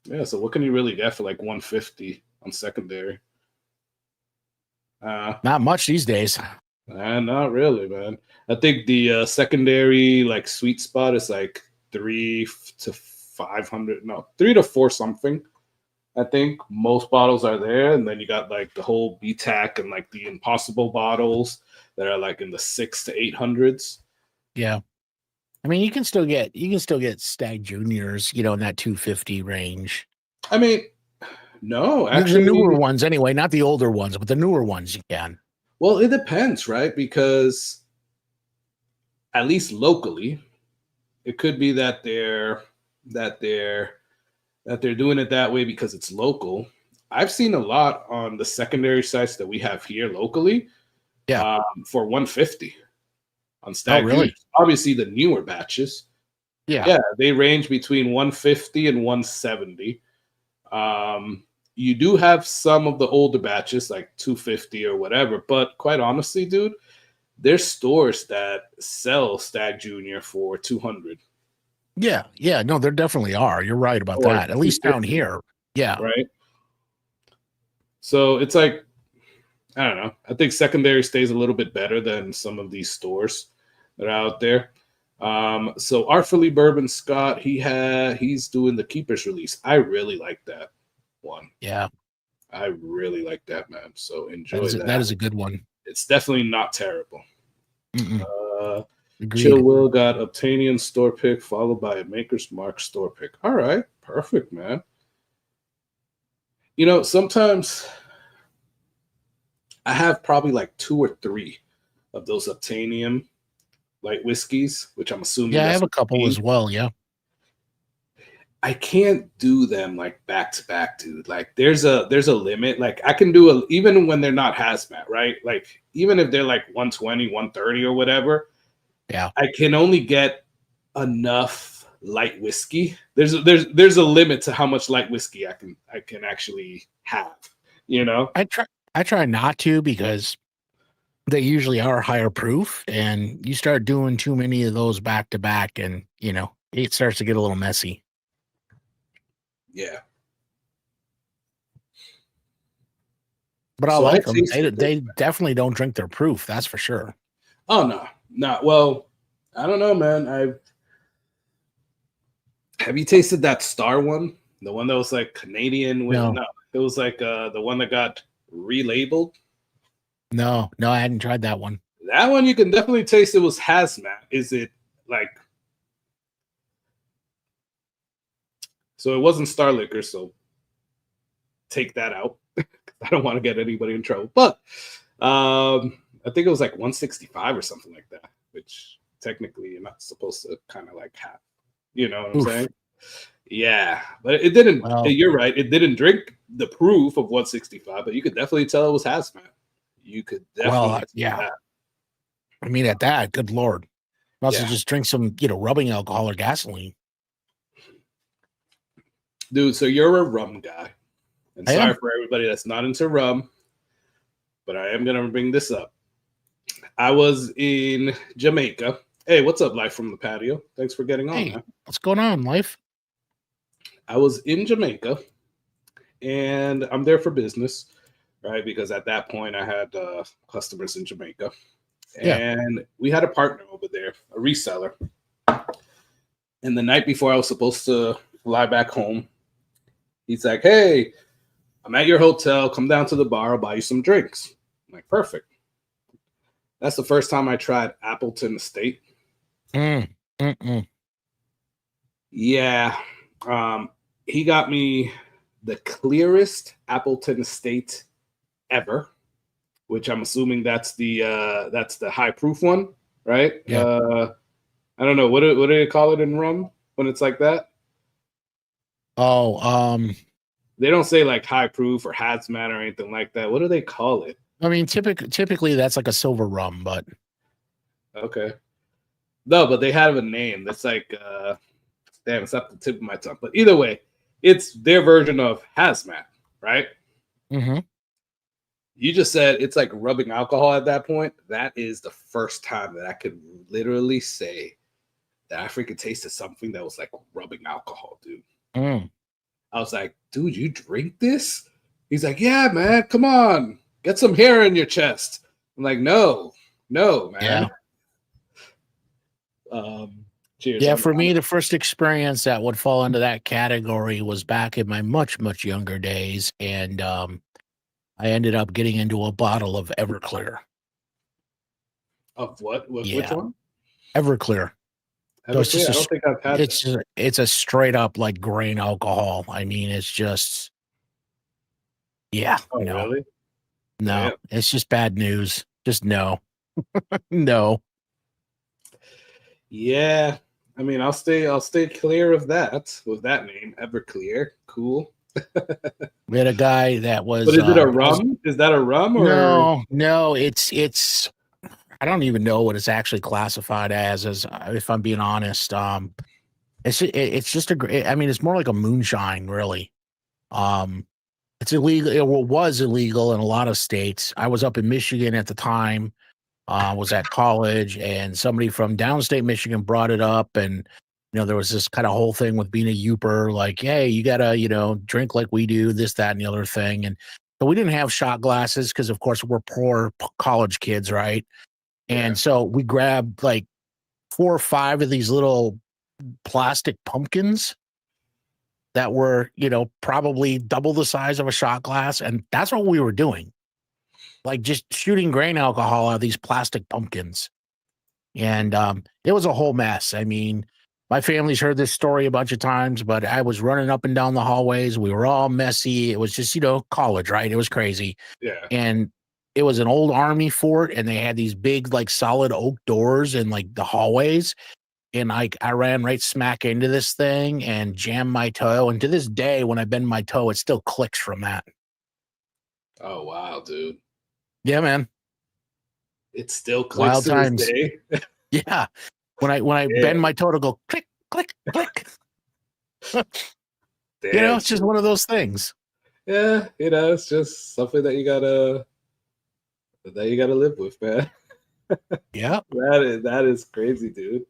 Yeah, so what can you really get for like 150 on secondary? Not much these days. Not really, man. I think the secondary like sweet spot is like 3 to 500, no, 3 to 4 something. I think most bottles are there, and then you got like the whole BTAC and like the impossible bottles that are like in the 6 to 800s. Yeah. I mean, you can still get Stag Juniors, in that 250 range. I mean, no, actually, the newer ones anyway, not the older ones, but the newer ones you can. Well, it depends, right? Because at least locally, it could be that they're doing it that way because it's local. I've seen a lot on the secondary sites that we have here locally. Yeah, for 150 on Stag. Oh, really? Obviously, the newer batches. Yeah, they range between 150 and 170. You do have some of the older batches, like 250 or whatever. But quite honestly, dude, there's stores that sell Stag Junior for 200. Yeah. No, there definitely are. You're right about that. At least down here. Yeah. Right. So it's like, I don't know. I think secondary stays a little bit better than some of these stores that are out there. So Artfully Bourbon Scott, he's doing the Keepers release. I really like that one. Yeah. I really like that, man. So enjoy that. That is a good one. It's definitely not terrible. Agreed. Chill Will got Obtainian store pick followed by a Maker's Mark store pick. All right. Perfect, man. Sometimes I have probably like 2 or 3 of those Obtainian light whiskeys, which I'm assuming. Yeah, I have a couple as well. Yeah. I can't do them like back to back, dude. Like there's a limit. Like I can do even when they're not hazmat, right? Like even if they're like 120, 130 or whatever. Yeah. I can only get enough light whiskey. There's a limit to how much light whiskey I can actually have, I try not to because they usually are higher proof, and you start doing too many of those back to back, and it starts to get a little messy. Yeah. But I like them. They definitely don't drink their proof. That's for sure. Oh no, not well. I don't know, man. Have you tasted that Star one? The one that was like Canadian with No. it was like the one that got relabeled. No, I hadn't tried that one. That one you can definitely taste. It was hazmat. Is it like? So it wasn't Star Liquor. So take that out. I don't want to get anybody in trouble. But I think it was like 165 or something like that, which technically you're not supposed to kind of like have. You know what I'm saying? Yeah, but it didn't. Well, you're right. It didn't drink the proof of 165, but you could definitely tell it was hazmat. You could definitely yeah. that. I mean, at that, good Lord. Must Yeah. just drink some, rubbing alcohol or gasoline. Dude, so you're a rum guy. And I sorry am. for everybody that's not into rum, but I am going to bring this up. I was in Jamaica. Hey, what's up, Life from the Patio? Thanks for getting on. Hey, man. what's going on, Life? I was in Jamaica, and I'm there for business, right? Because at that point, I had customers in Jamaica. And we had a partner over there, a reseller. And the night before I was supposed to fly back home, he's like, hey, I'm at your hotel. Come down to the bar. I'll buy you some drinks. I'm like, perfect. That's the first time I tried Appleton Estate. Yeah. He got me the clearest Appleton Estate ever, which I'm assuming that's the high proof one, right? Yeah. I don't know. What do they call it in rum when it's like that? Oh, they don't say like high proof or hazmat or anything like that. What do they call it? I mean, typically that's like a silver rum, but okay. No, but they have a name that's like damn, it's up the tip of my tongue. But either way, it's their version of hazmat, right? Mm-hmm. You just said it's like rubbing alcohol at that point. That is the first time that I could literally say that I freaking tasted something that was like rubbing alcohol, dude. I was like, dude, you drink this? He's like, yeah, man, come on. Get some hair in your chest. I'm like, no, man. Cheers. Yeah, for me, the first experience that would fall into that category was back in my much, much younger days. And I ended up getting into a bottle of Everclear. Of what? Which one? Everclear. So it's just I don't think I've had it's a straight up like grain alcohol. I mean, it's just Oh, no. really? No, it's just bad news. Just no. No. Yeah. I mean, I'll stay clear of that with that name, Everclear. Cool. We had a guy that was But is it a rum? Is that a rum or no, it's I don't even know what it's actually classified as if I'm being honest. It's just I mean, it's more like a moonshine, really. It's illegal. It was illegal in a lot of states. I was up in Michigan at the time, was at college, and somebody from downstate Michigan brought it up, and there was this kind of whole thing with being a Youper, like, hey, you gotta, drink like we do, this, that, and the other thing. And so we didn't have shot glasses because, of course, we're poor college kids, right? And so we grabbed like 4 or 5 of these little plastic pumpkins that were, probably double the size of a shot glass. And that's what we were doing. Like just shooting grain alcohol out of these plastic pumpkins. And it was a whole mess. I mean, my family's heard this story a bunch of times, but I was running up and down the hallways. We were all messy. It was just, college, right? It was crazy. Yeah. And it was an old army fort, and they had these big, like, solid oak doors in like the hallways. And I ran right smack into this thing and jammed my toe. And to this day, when I bend my toe, it still clicks from that. Oh wow, dude. Yeah, man. It still clicks Wild to times. this day. Yeah. When I bend my toe to go click, click, click. It's just one of those things. Yeah, it's just something that you gotta live with, man. Yeah. That is crazy, dude.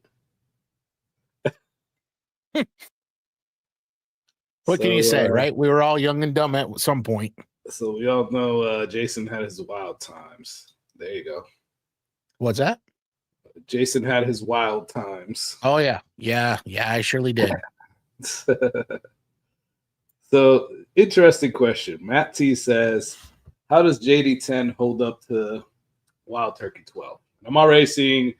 What can you say, right? We were all young and dumb at some point. So we all know Jason had his wild times. There you go. What's that? Jason had his wild times. Oh, yeah. Yeah, I surely did. So, interesting question. Matt T says, how does JD10 hold up to Wild Turkey 12? I'm already seeing,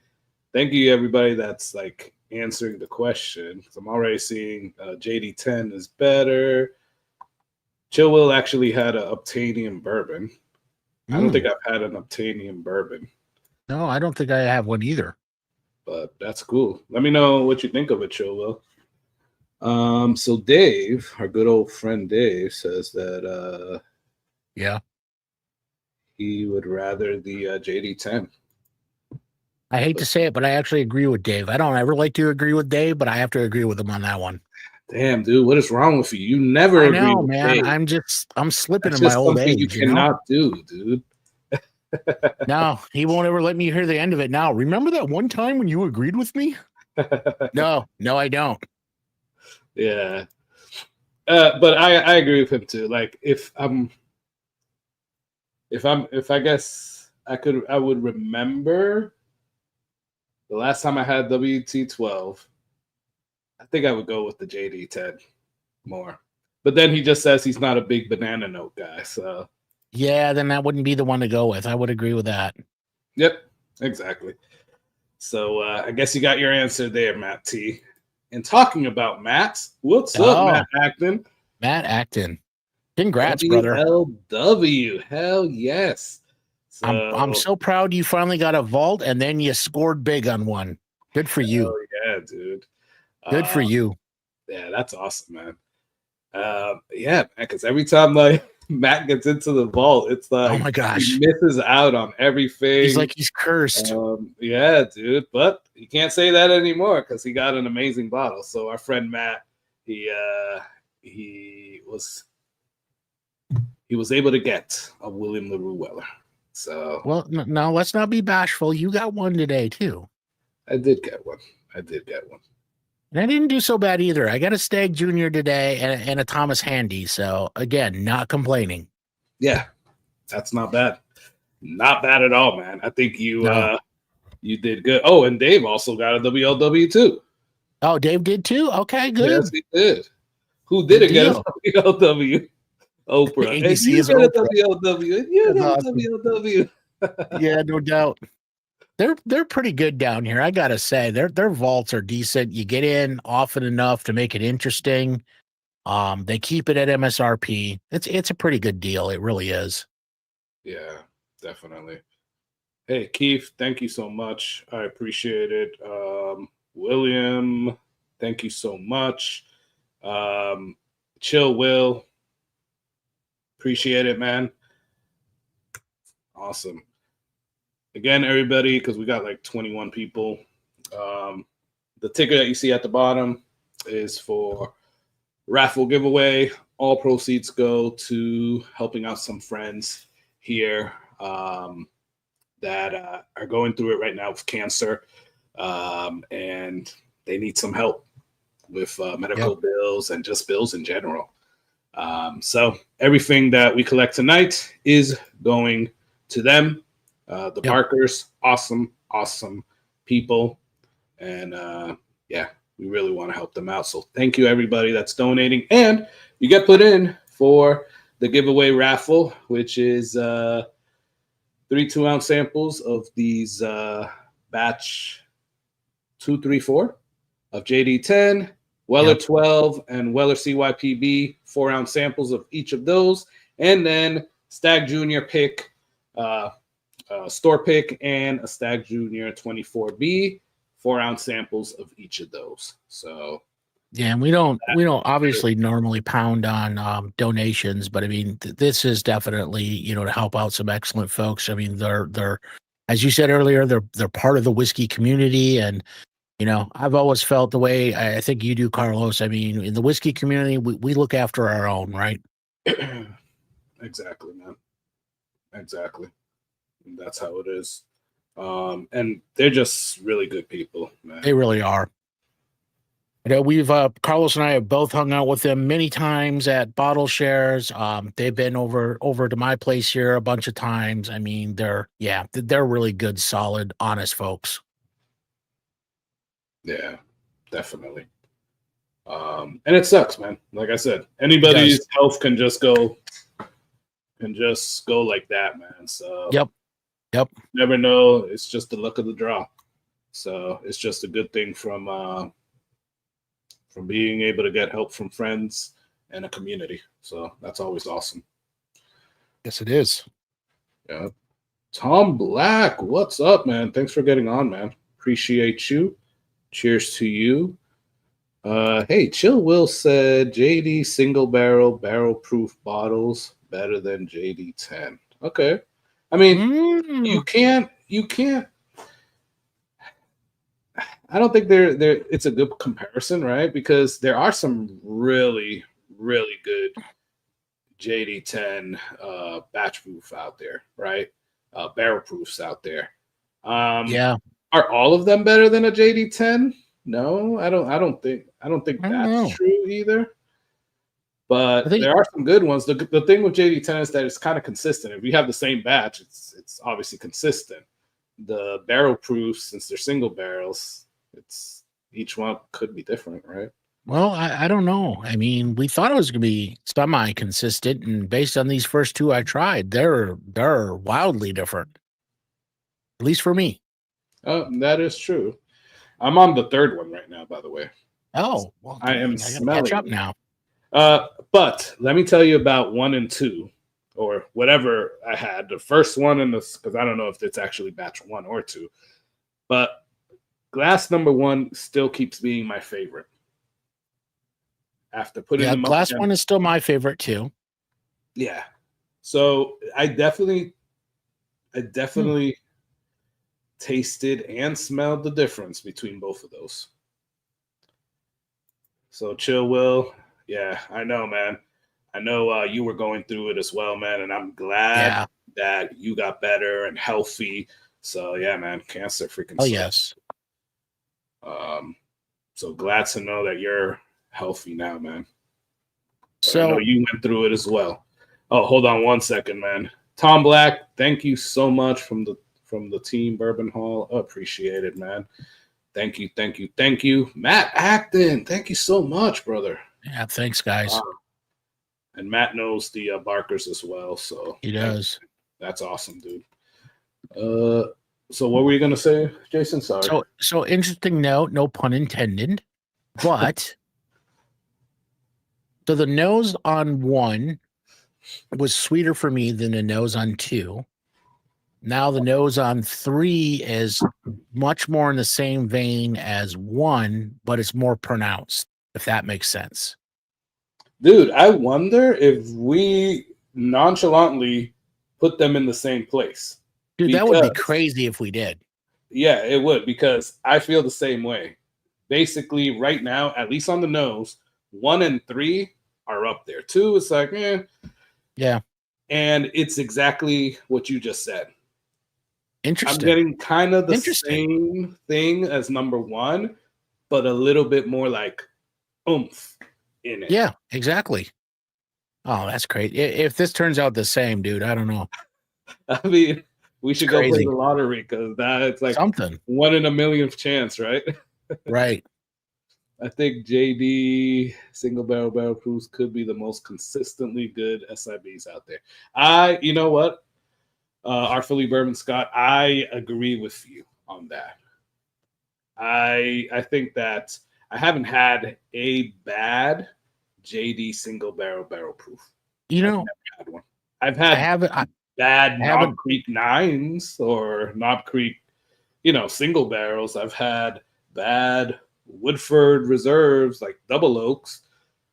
thank you everybody that's like answering the question. I'm already seeing JD10 is better. Chill Will actually had an Obtanian bourbon. I don't think I've had an Obtanian bourbon. No, I don't think I have one either. But that's cool. Let me know what you think of it, Chill Will. So Dave, our good old friend Dave, says that yeah, he would rather the JD10. I hate to say it, but I actually agree with Dave. I don't ever like to agree with Dave, but I have to agree with him on that one. Damn, dude, what is wrong with you? You never I agree know, with man. Dave. I'm slipping That's in my just old something age. you cannot do, dude. No, he won't ever let me hear the end of it. Now, remember that one time when you agreed with me? No, I don't. Yeah. But I agree with him too. Like if I guess I would remember the last time I had WT12, I think I would go with the JD10 more. But then he just says he's not a big banana note guy. So yeah, then that wouldn't be the one to go with. I would agree with that. Yep, exactly. So I guess you got your answer there, Matt T. And talking about Matt, what's up, Matt Acton? Matt Acton. Congrats, WLW. Hell yes. So, I'm so proud you finally got a vault and then you scored big on one. Good for you. Oh yeah, dude. Good for you. Yeah, that's awesome, man. Yeah, man, because every time like Matt gets into the vault, it's like, oh my gosh, he misses out on everything. He's like he's cursed. Yeah, dude. But you can't say that anymore because he got an amazing bottle. So our friend Matt, he was able to get a William LaRue Weller. So well, now let's not be bashful. You got one today too. I did get one. And I didn't do so bad either. I got a Stag Junior today and a Thomas Handy. So again, not complaining. Yeah, that's not bad. Not bad at all, man. I think you did good. Oh, and Dave also got a WLW too. Oh, Dave did too? Okay, good. Yes, he did. Who didn't get a WLW? Oprah. And you get a WLW. And you get a WLW. Yeah, no doubt. They're pretty good down here. I gotta say, their vaults are decent. You get in often enough to make it interesting. They keep it at MSRP. It's a pretty good deal. It really is. Yeah, definitely. Hey, Keith, thank you so much. I appreciate it. William, thank you so much. Chill Will, appreciate it, man. Awesome. Again, everybody, because we got like 21 people. The ticker that you see at the bottom is for raffle giveaway. All proceeds go to helping out some friends here that are going through it right now with cancer, and they need some help with medical bills and just bills in general. So everything that we collect tonight is going to them. The Barkers, awesome people. And yeah, we really want to help them out. So thank you, everybody that's donating. And you get put in for the giveaway raffle, which is 3 2-ounce samples of these batch 2, 3, 4 of JD10, Weller 12, and Weller CYPB, 4-ounce samples of each of those. And then Stag Junior pick, store pick, and a Stag Junior 24B, 4-ounce samples of each of those. So yeah, and we don't obviously normally pound on donations, but I mean this is definitely to help out some excellent folks. I mean they're as you said earlier, they're part of the whiskey community, and I've always felt the way I think you do, Carlos. I mean, in the whiskey community, we look after our own, right? Exactly, man. Exactly. And that's how it is. And they're just really good people, man. They really are. We've Carlos and I have both hung out with them many times at bottle shares. They've been over to my place here a bunch of times. I mean, they're really good, solid, honest folks. Yeah, definitely. And it sucks, man. Like I said, anybody's health can just go like that, man. So Yep. Never know. It's just the luck of the draw. So it's just a good thing from being able to get help from friends and a community. So that's always awesome. Yes, it is. Yeah. Tom Black, what's up, man? Thanks for getting on, man. Appreciate you. Cheers to you. Hey, Chill Will said JD single barrel proof bottles better than JD 10. Okay. I mean, you can't I don't think it's a good comparison, right? Because there are some really, really good JD 10 batch proof out there, right? Barrel proofs out there. Yeah. Are all of them better than a JD 10? No, I don't think that's true either. But there are some good ones. The thing with JD 10 is that it's kind of consistent. If you have the same batch, it's obviously consistent. The barrel proofs, since they're single barrels, it's each one could be different, right? Well, I don't know. I mean, we thought it was going to be semi-consistent, and based on these first two I tried, they're wildly different. At least for me. That is true. I'm on the third one right now, by the way. Oh, well, I am smelling. Catch up now. But let me tell you about 1 and 2, or whatever I had. The first one and because I don't know if it's actually batch 1 or 2, but glass number 1 still keeps being my favorite. After putting them glass one is still my favorite too. Yeah. So I definitely tasted and smelled the difference between both of those. So Chill Will, yeah, I know, man. I know you were going through it as well, man, and I'm glad that you got better and healthy. So yeah, man, cancer freaking sucks. Yes. So glad to know that you're healthy now, man. So I know you went through it as well. Oh, hold on 1 second, man. Tom Black, thank you so much from the team Bourbon Hall. Appreciate it, man. Thank you. Matt Acton, thank you so much, brother. Yeah, thanks, guys. And Matt knows the Barkers as well, so he does. That's awesome, dude. So what were you gonna say, Jason? Sorry. So interesting note, no pun intended, but so the nose on 1 was sweeter for me than the nose on 2. Now the nose on 3 is much more in the same vein as 1, but it's more pronounced, if that makes sense. Dude, I wonder if we nonchalantly put them in the same place. Dude, that would be crazy if we did. Yeah, it would, because I feel the same way. Basically, right now, at least on the nose, 1 and 3 are up there. 2 is like, yeah. And it's exactly what you just said. Interesting. I'm getting kind of the same thing as number 1, but a little bit more like oomph in it. Yeah, exactly. Oh, that's great. If this turns out the same, dude, I don't know. I mean, we should go play the lottery, because that's like something 1 in a millionth chance, right? Right. I think JD single barrel proofs could be the most consistently good SIBs out there. You know what? Our Philly Bourbon Scott, I agree with you on that. I think that I haven't had a bad JD single barrel proof. You know, I've never had one. I haven't bad Knob Creek 9s or Knob Creek, single barrels. I've had bad Woodford Reserves, like double oaks,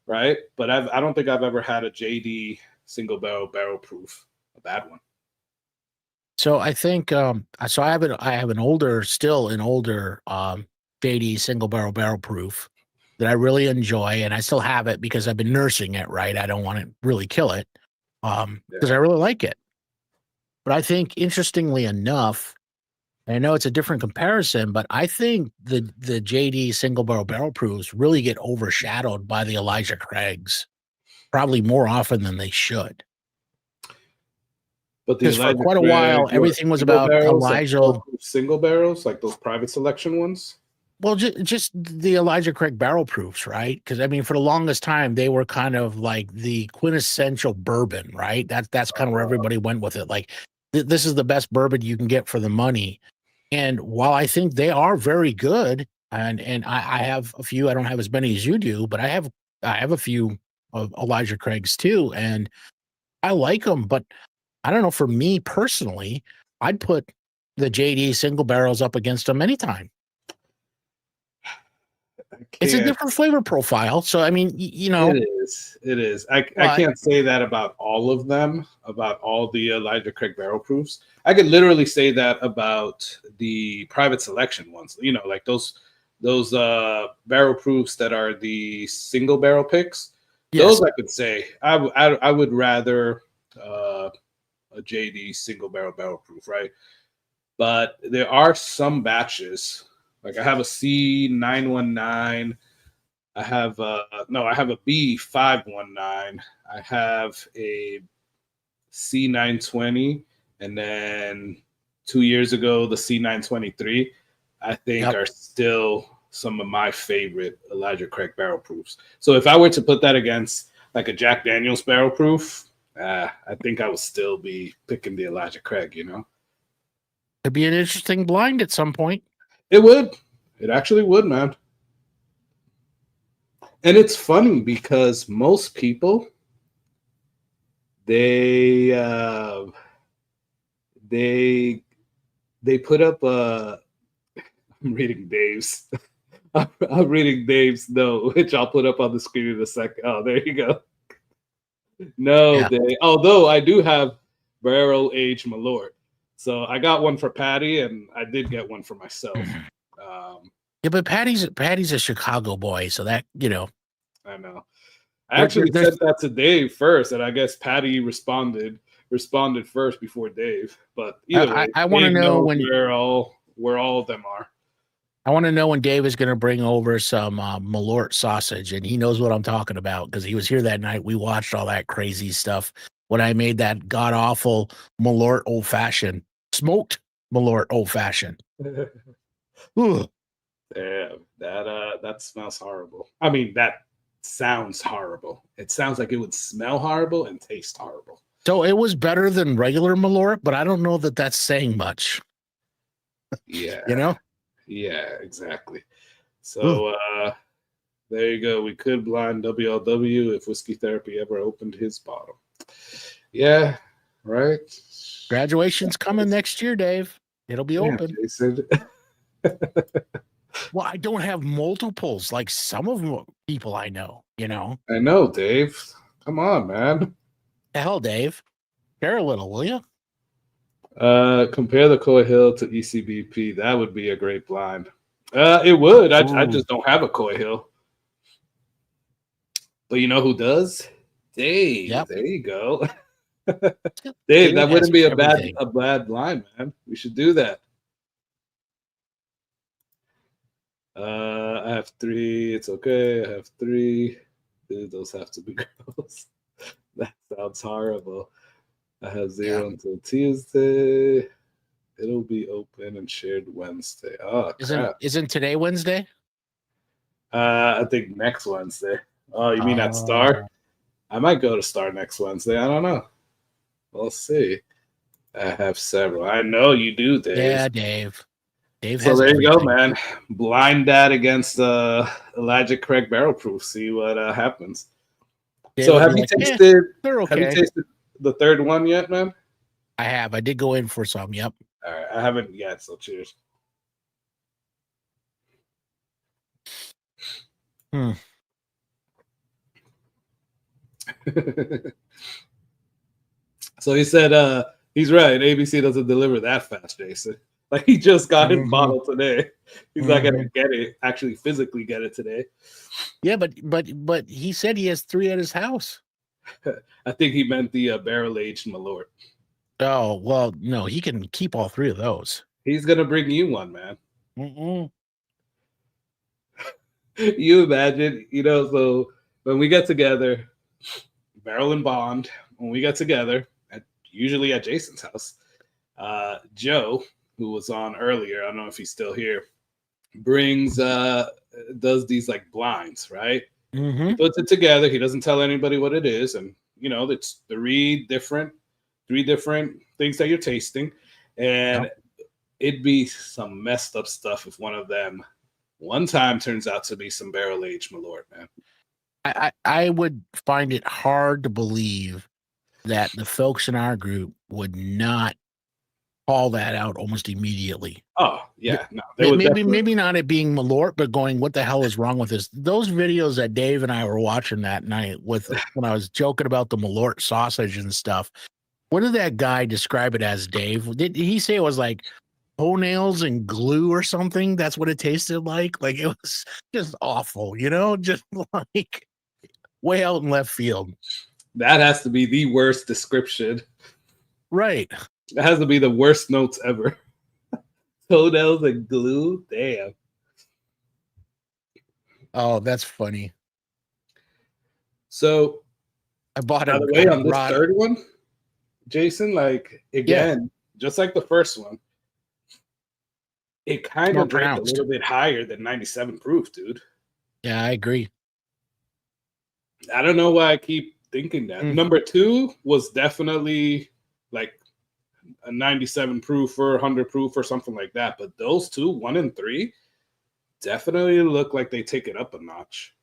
right? But I don't think I've ever had a JD single barrel proof, a bad one. So I think so I have an older JD single barrel proof that I really enjoy, and I still have it because I've been nursing it, right? I don't want to really kill it because I really like it. But I think, interestingly enough, I know it's a different comparison, but I think the JD single barrel proofs really get overshadowed by the Elijah Craigs, probably more often than they should. But because for quite a while, everything was about Elijah. Single barrels, like those private selection ones. Well, just the Elijah Craig barrel proofs, right? Because I mean, for the longest time, they were kind of like the quintessential bourbon, right? That's kind of where everybody went with it. Like, this is the best bourbon you can get for the money. And while I think they are very good, and I have a few, I don't have as many as you do, but I have a few of Elijah Craig's too, and I like them. But I don't know. For me personally, I'd put the JD single barrels up against them anytime. It's a different flavor profile. So, I mean, you know. It is. It is. I can't say that about all of them, about all the Elijah Craig barrel proofs. I could literally say that about the private selection ones, you know, like those barrel proofs that are the single barrel picks. Yes. Those I could say. I would rather a JD single barrel proof, right? But there are some batches, like I have a C919. I have a B519. I have a C920, and then 2 years ago the C923. I think are still some of my favorite Elijah Craig barrel proofs. So if I were to put that against like a Jack Daniel's barrel proof, I think I would still be picking the Elijah Craig. You know, it'd be an interesting blind at some point. It would. It actually would, man. And it's funny because most people they put up I'm reading Dave's I'm reading Dave's note, which I'll put up on the screen in a second. Oh, there you go. No, Dave. Although I do have barrel aged Malort. So I got one for Patty and I did get one for myself. Yeah, but Patty's a Chicago boy, so that, you know. I know. I actually sent that to Dave first, and I guess Patty responded first before Dave. But either way, I want to know where all of them are. I want to know when Dave is going to bring over some Malort sausage, and he knows what I'm talking about because he was here that night. We watched all that crazy stuff when I made that god awful Malort old fashioned, smoked Malort old fashioned. Damn, that smells horrible. I mean, that sounds horrible. It sounds like it would smell horrible and taste horrible. So it was better than regular Malort, but I don't know that that's saying much. Yeah. You know? Yeah, exactly. So there you go. We could blind WLW if Whiskey Therapy ever opened his bottle. Yeah, right. Graduation's coming next year, Dave. It'll be open. Jason. Well, I don't have multiples like some of the people I know, you know. I know, Dave. Come on, man. The hell, Dave. Share a little, will you? Compare the Coy Hill to ECBP. That would be a great blind. It would. I just don't have a Coy Hill. But you know who does? Dave. Yep. There you go. Dave, that wouldn't be a bad blind, man. We should do that. I have 3. It's okay. I have 3. Those have to be girls. That sounds horrible. I have 0 until Tuesday. It'll be open and shared Wednesday. Oh, crap. Isn't today Wednesday? I think next Wednesday. Oh, you mean at Star? I might go to Star next Wednesday. I don't know. We'll see. I have several. I know you do, Dave. Yeah, Dave. So there you go, man. Blind that against Elijah Craig barrel proof. See what happens. Dave, so have you tasted? Have you tasted the third one yet, man? I have. I did go in for some. Yep. All right. I haven't yet. So cheers. So he said he's right. ABC doesn't deliver that fast, Jason. Like he just got his bottle today. He's not gonna get it, actually physically get it today. Yeah, but he said he has 3 at his house. I think he meant the barrel aged Malort. Oh, well, no, he can keep all 3 of those. He's gonna bring you one, man. You imagine, you know, so when we get together, Barrel and Bond, when we get together, usually at Jason's house, Joe, who was on earlier, I don't know if he's still here, brings does these like blinds, right? Mm-hmm. He puts it together. He doesn't tell anybody what it is, and it's three different things that you're tasting, and it'd be some messed up stuff if one of them one time turns out to be some barrel aged Malort, man. I would find it hard to believe that the folks in our group would not call that out almost immediately. Oh yeah, no, maybe not it being Malort, but going, what the hell is wrong with this? Those videos that Dave and I were watching that night when I was joking about the Malort sausage and stuff. What did that guy describe it as, Dave? Did he say it was like toenails and glue or something? That's what it tasted like. Like it was just awful, just like way out in left field. That has to be the worst description. Right. It has to be the worst notes ever. Toenails and glue? Damn. Oh, that's funny. So, I bought by the way, on this third one, Jason, like, again, just like the first one, it kind of drank a little bit higher than 97 proof, dude. Yeah, I agree. I don't know why I keep thinking that. Number 2 was definitely like a 97 proof or 100 proof or something like that. But those two, 1 and 3, definitely look like they take it up a notch.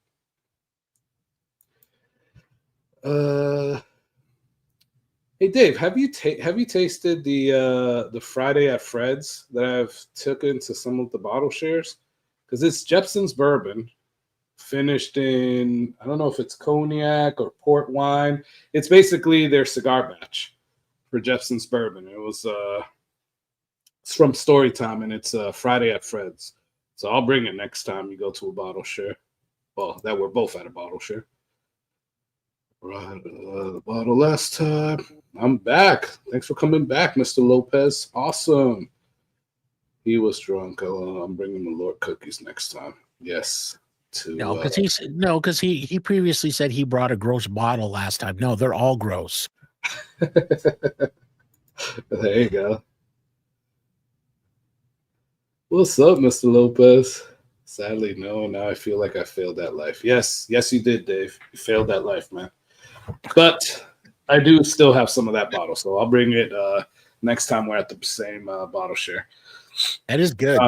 Hey Dave, have you tasted the Friday at Fred's that I've taken to some of the bottle shares? Because it's Jeppson's bourbon, finished in, I don't know if it's cognac or port wine. It's basically their cigar batch for Jeppson's bourbon. It was it's from Storytime, and it's Friday at Fred's. So I'll bring it next time you go to a bottle share. Well, that we're both at a bottle share. Right, the bottle last time. I'm back. Thanks for coming back, Mr. Lopez. Awesome. He was drunk. I'm bringing Malort cookies next time. Yes. Because he previously said he brought a gross bottle last time. No, they're all gross. There you go. What's up, Mr. Lopez? Sadly, no. Now I feel like I failed that life. Yes, you did, Dave. You failed that life, man. But I do still have some of that bottle, so I'll bring it next time we're at the same bottle share. That is good.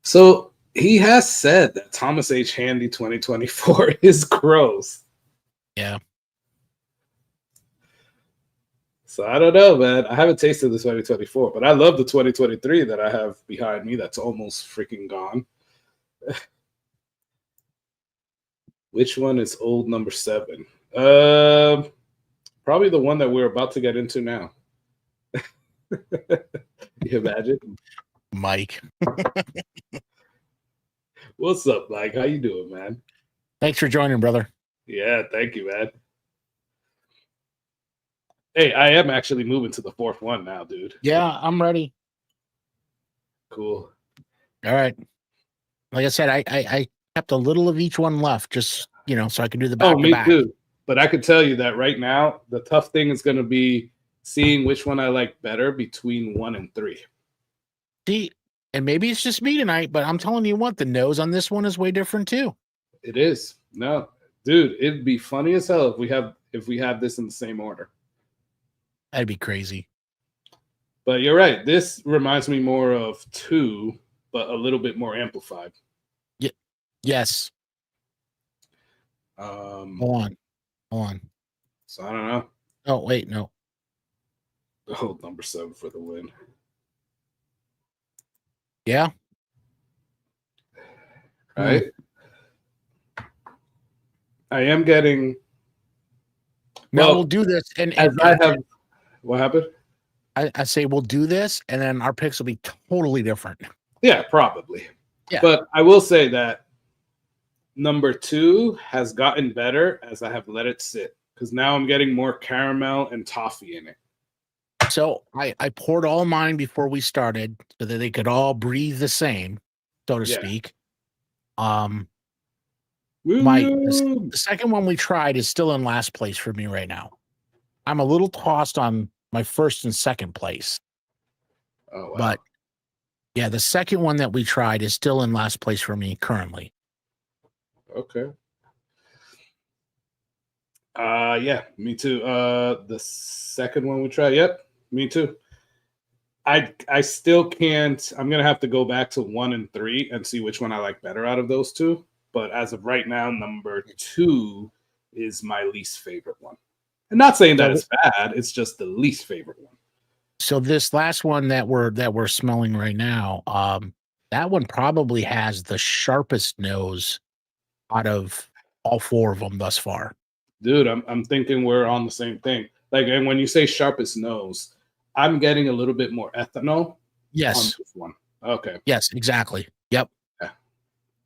So he has said that Thomas H. Handy 2024 is gross. Yeah. So I don't know, man. I haven't tasted the 2024, but I love the 2023 that I have behind me that's almost freaking gone. Which one is old number 7? Probably the one that we're about to get into now. You imagine? Mike. What's up, Mike? How you doing, man? Thanks for joining, brother. Yeah, thank you, man. Hey, I am actually moving to the 4th one now, dude. Yeah, I'm ready. Cool. All right. Like I said, I kept a little of each one left, just so I can do the back. Oh, me too. But I could tell you that right now, the tough thing is going to be seeing which one I like better between 1 and 3. See, and maybe it's just me tonight, but I'm telling you what, the nose on this one is way different too. It is. No, dude, it'd be funny as hell if we have this in the same order. That'd be crazy. But you're right. This reminds me more of 2, but a little bit more amplified. Yes. Hold on. So I don't know. Oh, wait, no. Oh, number 7 for the win. Yeah. Right. I am getting. Now we'll do this, and I have. What happened? I say we'll do this, and then our picks will be totally different. Yeah, probably. Yeah. But I will say that number 2 has gotten better as I have let it sit, because now I'm getting more caramel and toffee in it. So I poured all mine before we started so that they could all breathe the same, so to speak. The second one we tried is still in last place for me right now. I'm a little tossed on my first and second place. Oh, wow. But Yeah, the second one that we tried is still in last place for me currently. Okay. Yeah, me too. The second one we tried, yep, me too. I still can't. I'm gonna have to go back to 1 and 3 and see which one I like better out of those two. But as of right now, number 2 is my least favorite one. I'm not saying that it's bad. It's just the least favorite one. So this last one that we're smelling right now, that one probably has the sharpest nose out of all 4 of them thus far. Dude, I'm thinking we're on the same thing. Like, and when you say sharpest nose, I'm getting a little bit more ethanol on Yes. this one. Okay. Yes, exactly. Yep. Yeah.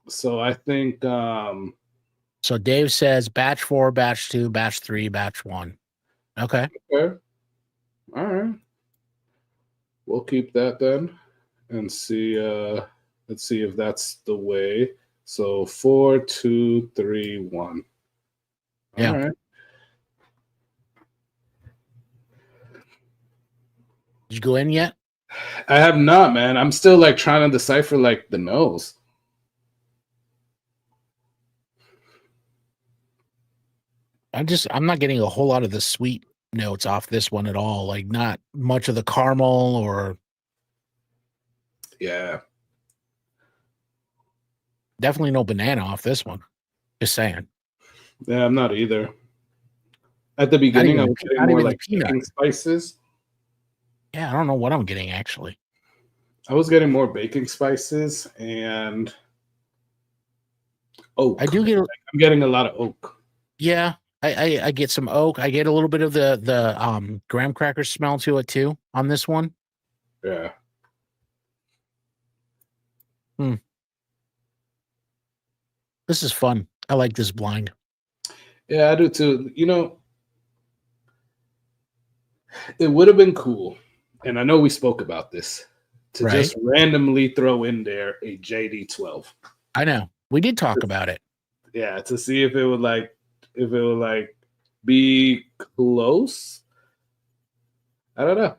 So I think So Dave says batch 4, batch 2, batch 3, batch 1. Okay. all right. We'll keep that then and see let's see if that's the way. So 4, 2, 3, 1. Yeah. All right. Did you go in yet? I have not, man. I'm still like trying to decipher like the nose. I'm not getting a whole lot of the sweet notes off this one at all. Like not much of the caramel or Yeah. definitely no banana off this one. Just saying. Yeah, I'm not either. At the beginning, I was getting more like baking spices. Yeah, I don't know what I'm getting actually. I was getting more baking spices and oak. I do get. I'm getting a lot of oak. Yeah, I get some oak. I get a little bit of the graham cracker smell to it too on this one. Yeah. This is fun. I like this blind. Yeah, I do too. You know, it would have been cool, and I know we spoke about this, to just randomly throw in there a JD12. I know. We did talk about it. Yeah, to see if it would be close. I don't know.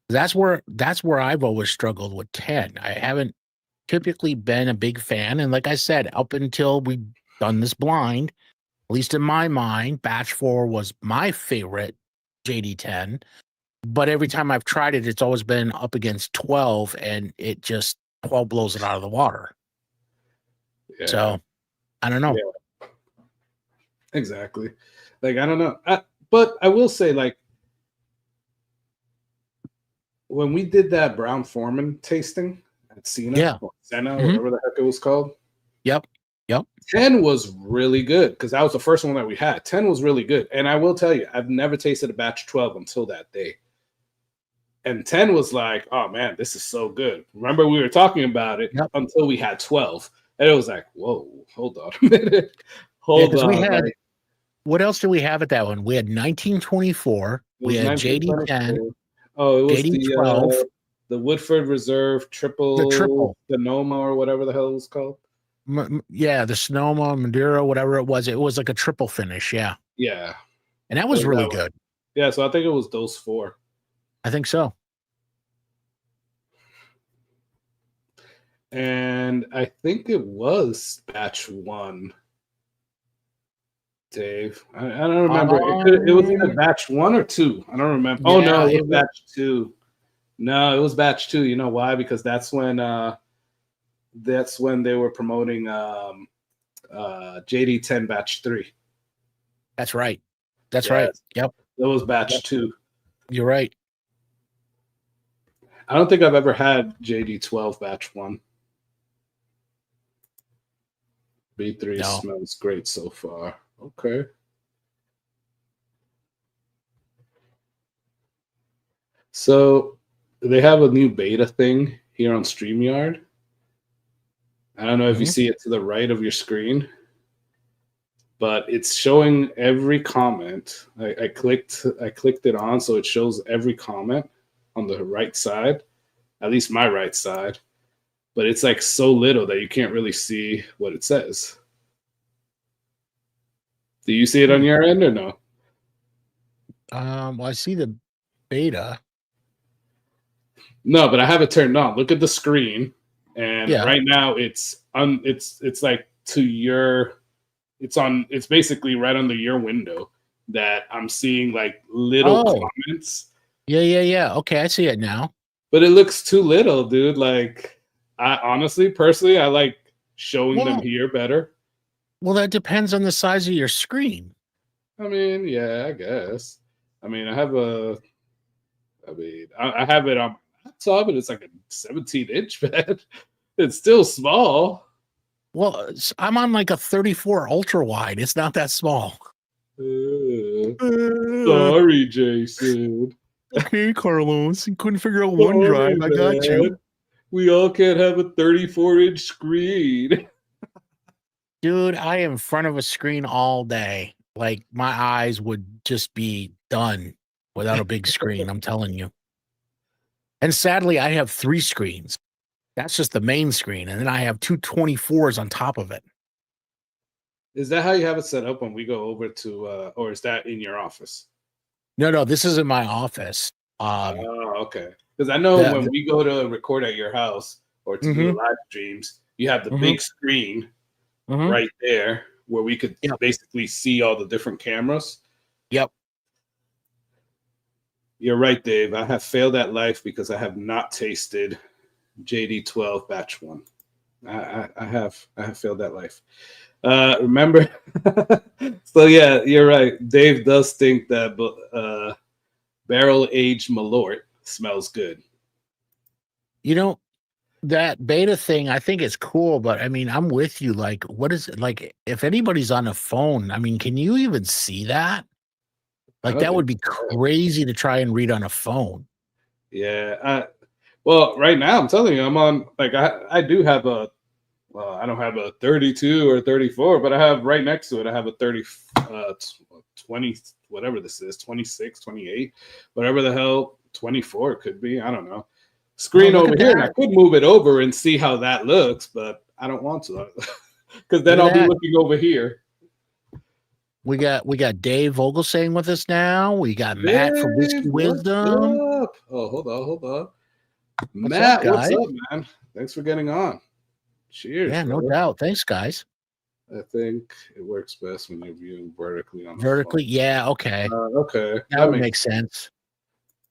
That's where I've always struggled with 10. I haven't typically been a big fan. And like I said, up until we done this blind, at least in my mind, batch 4 was my favorite JD10. But every time I've tried it, it's always been up against 12, and it just 12 blows it out of the water. Yeah. So I don't know. Yeah. Exactly. Like, I don't know. But I will say, like, when we did that Brown Foreman tasting at Senna, or whatever the heck it was called. Yep. 10 was really good because that was the first one that we had. 10 was really good. And I will tell you, I've never tasted a batch 12 until that day. And 10 was like, oh man, this is so good. Remember, we were talking about it until we had 12. And it was like, whoa, hold on a minute. Hold on. We had, what else did we have at that one? We had 1924. We had JD10. Oh, it was JD12. The Woodford Reserve triple Sonoma or whatever the hell it was called. Yeah, the Sonoma, Madeira, whatever it was. It was like a triple finish. Yeah. Yeah. And that was really good. Yeah, so I think it was those 4. I think so. And I think it was batch 1, Dave. I don't remember. It was either batch 1 or 2. I don't remember. Yeah, oh no, it was batch 2. No, it was batch 2. You know why? Because that's when they were promoting JD10 batch 3. That's right. That's right. Yep. That was batch 2. You're right. I don't think I've ever had JD12 batch 1. B3 smells great so far. Okay. So they have a new beta thing here on StreamYard. I don't know if you see it to the right of your screen, but it's showing every comment. I clicked it on, so it shows every comment on the right side, at least my right side. But it's like so little that you can't really see what it says. Do you see it on your end or no? Well, I see the beta. No, but I have it turned on. Look at the screen, and Yeah. right now it's like to your. It's basically right under your window that I'm seeing like little comments. Yeah. Okay, I see it now. But it looks too little, dude. Like, I honestly, personally, I like showing them here better. Well, that depends on the size of your screen. I mean, yeah, I guess. I mean, I have it on my laptop, but it's like a 17-inch bed. It's still small. Well, I'm on like a 34 ultra wide. It's not that small. Sorry, Jason. Okay, Carlos. You couldn't figure out OneDrive. I got you. We all can't have a 34-inch screen. Dude, I am in front of a screen all day. Like, my eyes would just be done without a big screen, I'm telling you. And sadly, I have 3 screens. That's just the main screen. And then I have 2 24s on top of it. Is that how you have it set up when we go over to, or is that in your office? No, this is in my office. Okay. Because I know when we go to record at your house or to do live streams, you have the big screen right there where we could basically see all the different cameras. Yep. You're right, Dave. I have failed at life because I have not tasted JD12 batch 1. I have failed at life. Remember? So yeah, you're right. Dave does think that barrel aged Malort smells good. You know, that beta thing, I think it's cool, but I mean, I'm with you. Like, what is it like? If anybody's on a phone, I mean, can you even see that? Like, that would be crazy to try and read on a phone. Yeah. Well, right now I'm telling you, I'm on. Like, I do have a. Well, I don't have a 32 or 34, but I have right next to it. I have a 20, whatever this is, 26, 28, whatever the hell 24 could be. I don't know. Screen over here, and I could move it over and see how that looks, but I don't want to because then I'll be looking over here. We got Dave Vogelsang with us now. We got Matt from Whiskey Wisdom. Oh, hold on. Matt, what's up, man? Thanks for getting on. Cheers. Yeah, no doubt. Thanks, guys. I think it works best when you're viewing vertically on the vertically. phone. Yeah, okay. Okay. That would make sense.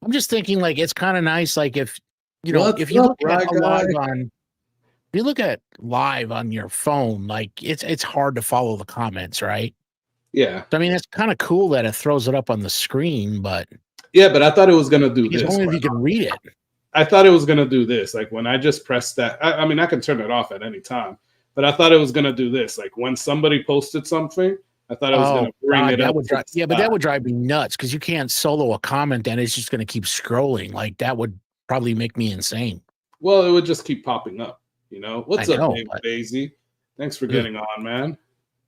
I'm just thinking, like, it's kind of nice, like, if you know, if you look at live on your phone, like it's hard to follow the comments, right? Yeah. So, I mean, it's kind of cool that it throws it up on the screen, but yeah, but I thought it was gonna do this. Only if you can read it. I thought it was gonna do this. Like when I just pressed that. I mean, I can turn it off at any time, but I thought it was gonna do this. Like when somebody posted something, I thought it was gonna bring it up. But that would drive me nuts because you can't solo a comment and it's just gonna keep scrolling. Like that would probably make me insane. Well, it would just keep popping up. You know what's up, Dave Basie? Thanks for getting on, man.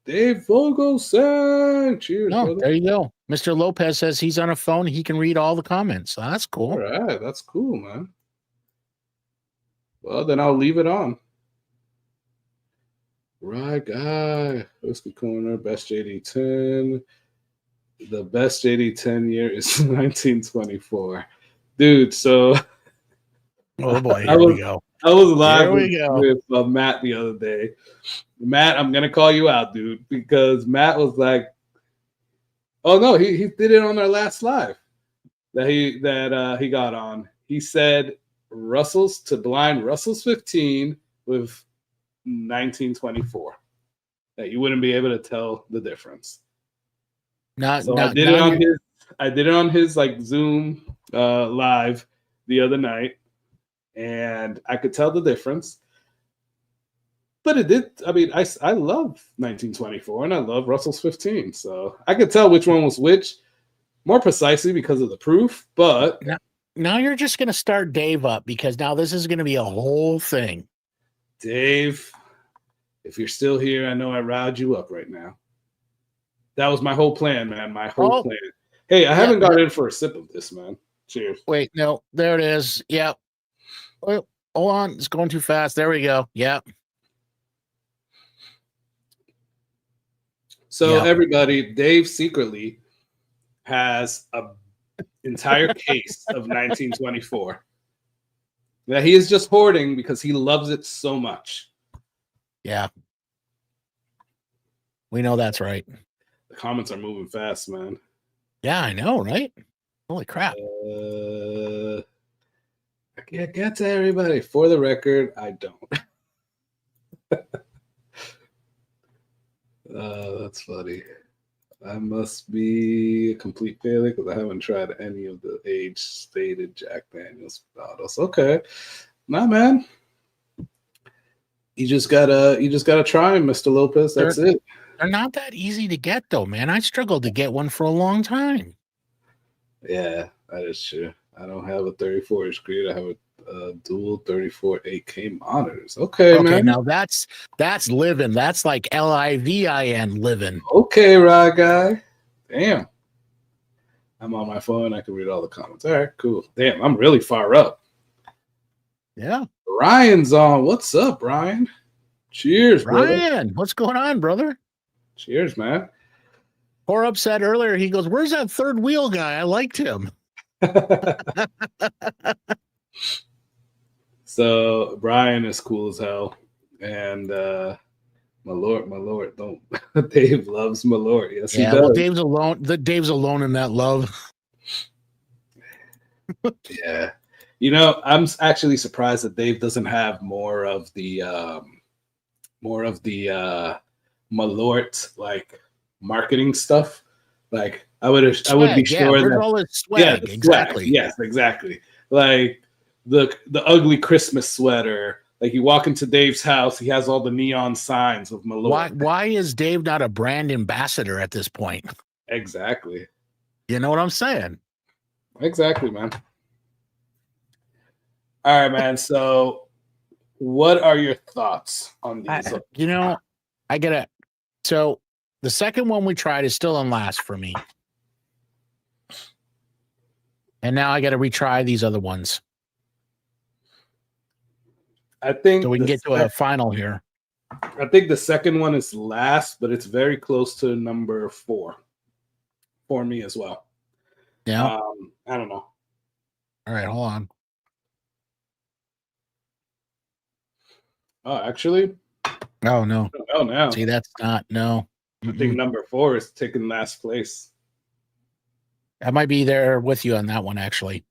Dave Vogelsang. Cheers. No, brother. there you go. Mr. Lopez says he's on a phone. He can read all the comments. So that's cool. All right. That's cool, man. Well, then I'll leave it on. Right guy. Whiskey Corner. Best JD10. The best JD10 year is 1924. Dude, so. Oh, boy. Here we go. I was live with Matt the other day. Matt, I'm gonna call you out, dude, because Matt was like, "Oh no, he did it on our last live that he got on." He said Russell's to blind Russell's 15 with 1924 that you wouldn't be able to tell the difference. I did it on his like Zoom live the other night. And I could tell the difference. But it did. I mean, I love 1924 and I love Russell's 15. So I could tell which one was which more precisely because of the proof. But now you're just going to start Dave up because now this is going to be a whole thing. Dave, if you're still here, I know I riled you up right now. That was my whole plan, man. My whole plan. Hey, I haven't got in for a sip of this, man. Cheers. Wait, no, there it is. Yep. Well, hold on, it's going too fast. There we go. Yeah. So everybody, Dave secretly has an entire case of 1924. that he is just hoarding because he loves it so much. Yeah. We know that's right. The comments are moving fast, man. Yeah, I know, right? Holy crap. I can't get to everybody. For the record, I don't. That's funny. I must be a complete failure because I haven't tried any of the age-stated Jack Daniels bottles. Okay, nah, man. You just gotta try them, Mr. Lopez. That's it. They're not that easy to get, though, man. I struggled to get one for a long time. Yeah, that is true. I don't have a 34-inch grid. I have a dual 34 8K monitors. Okay, man. Now that's living. That's like LIVIN living. Okay, Rod guy. Damn. I'm on my phone. I can read all the comments. All right, cool. Damn, I'm really far up. Yeah. Ryan's on. What's up, Ryan? Cheers, Ryan. brother. What's going on, brother? Cheers, man. Poor said earlier, he goes, "Where's that third wheel guy? I liked him." So Brian is cool as hell, and my lord, don't. Dave loves my lord. Yes, he does. Well, Dave's alone in that love. Yeah, you know, I'm actually surprised that Dave doesn't have more of the Malort like marketing stuff. Like I would be sure that all his swag. the Exactly. Swag. Yes, exactly. Like the ugly Christmas sweater. Like you walk into Dave's house, he has all the neon signs of Malort. Why is Dave not a brand ambassador at this point? Exactly. You know what I'm saying? Exactly, man. All right, man. So what are your thoughts on these? So the second one we tried is still on last for me. And now I got to retry these other ones. I think so we can get to a final here. I think the second one is last, but it's very close to number 4 for me as well. Yeah. I don't know. All right, hold on. Oh, actually. Oh no. Oh no. See, that's not no. I think number 4 is taking last place. I might be there with you on that one, actually.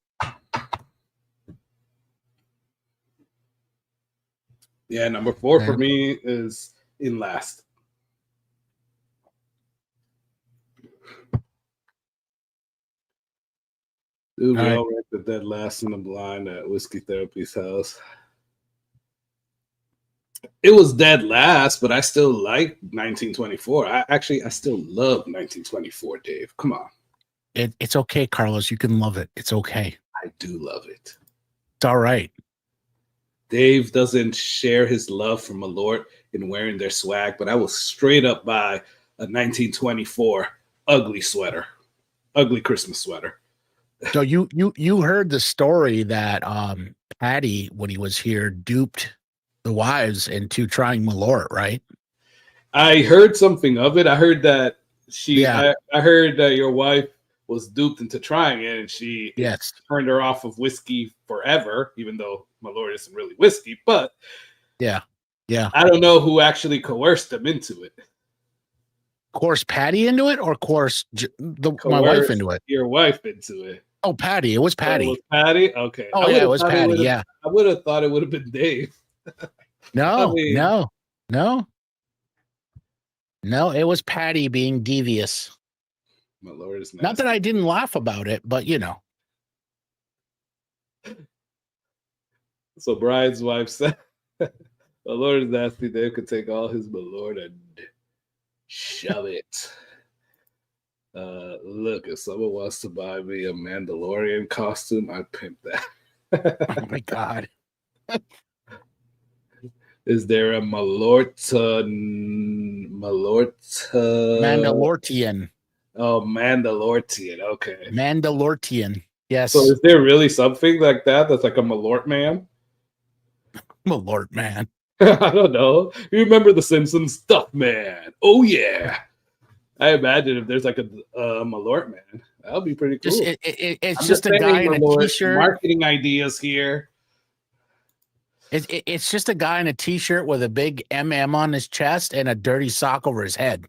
Yeah, number 4 for me is in last. Dude, we all ranked the dead last in the blind at Whiskey Therapy's house. It was dead last, but I still like 1924. I still love 1924, Dave. Come on. It's okay, Carlos. You can love it. It's okay. I do love it. It's all right. Dave doesn't share his love for Malort in wearing their swag, but I will straight up buy a 1924 ugly sweater, ugly Christmas sweater. So you heard the story that Patty, when he was here, duped the wives into trying Malort, right? I heard something of it. I heard that I heard that your wife was duped into trying it, and she turned her off of whiskey forever, even though Malort isn't really whiskey. But yeah, I don't know who actually coerced them into it. Coerce Patty into it, or coerce my wife into it? Your wife into it. Oh, Patty. It was Patty. Oh, it was Patty? Okay. Oh, yeah, it was Patty. Yeah. I would have thought it would have been Dave. No. It was Patty being devious. My Lord is nasty. Not that I didn't laugh about it, but you know. So Brian's wife said, "My Lord is nasty. Dave could take all his my Lord and shove it." Look, if someone wants to buy me a Mandalorian costume, I'd pimp that. Oh my God. Is there a Mandalorian? Oh, Mandalorian. Okay. Mandalorian. Yes. So is there really something like that that's like a Malort man? Malort man. I don't know. You remember The Simpsons? Stuff man. Oh, yeah. I imagine if there's like a Malort man, that would be pretty cool. It's just a guy in a t-shirt. Marketing ideas here. It's just a guy in a t-shirt with a big MM on his chest and a dirty sock over his head.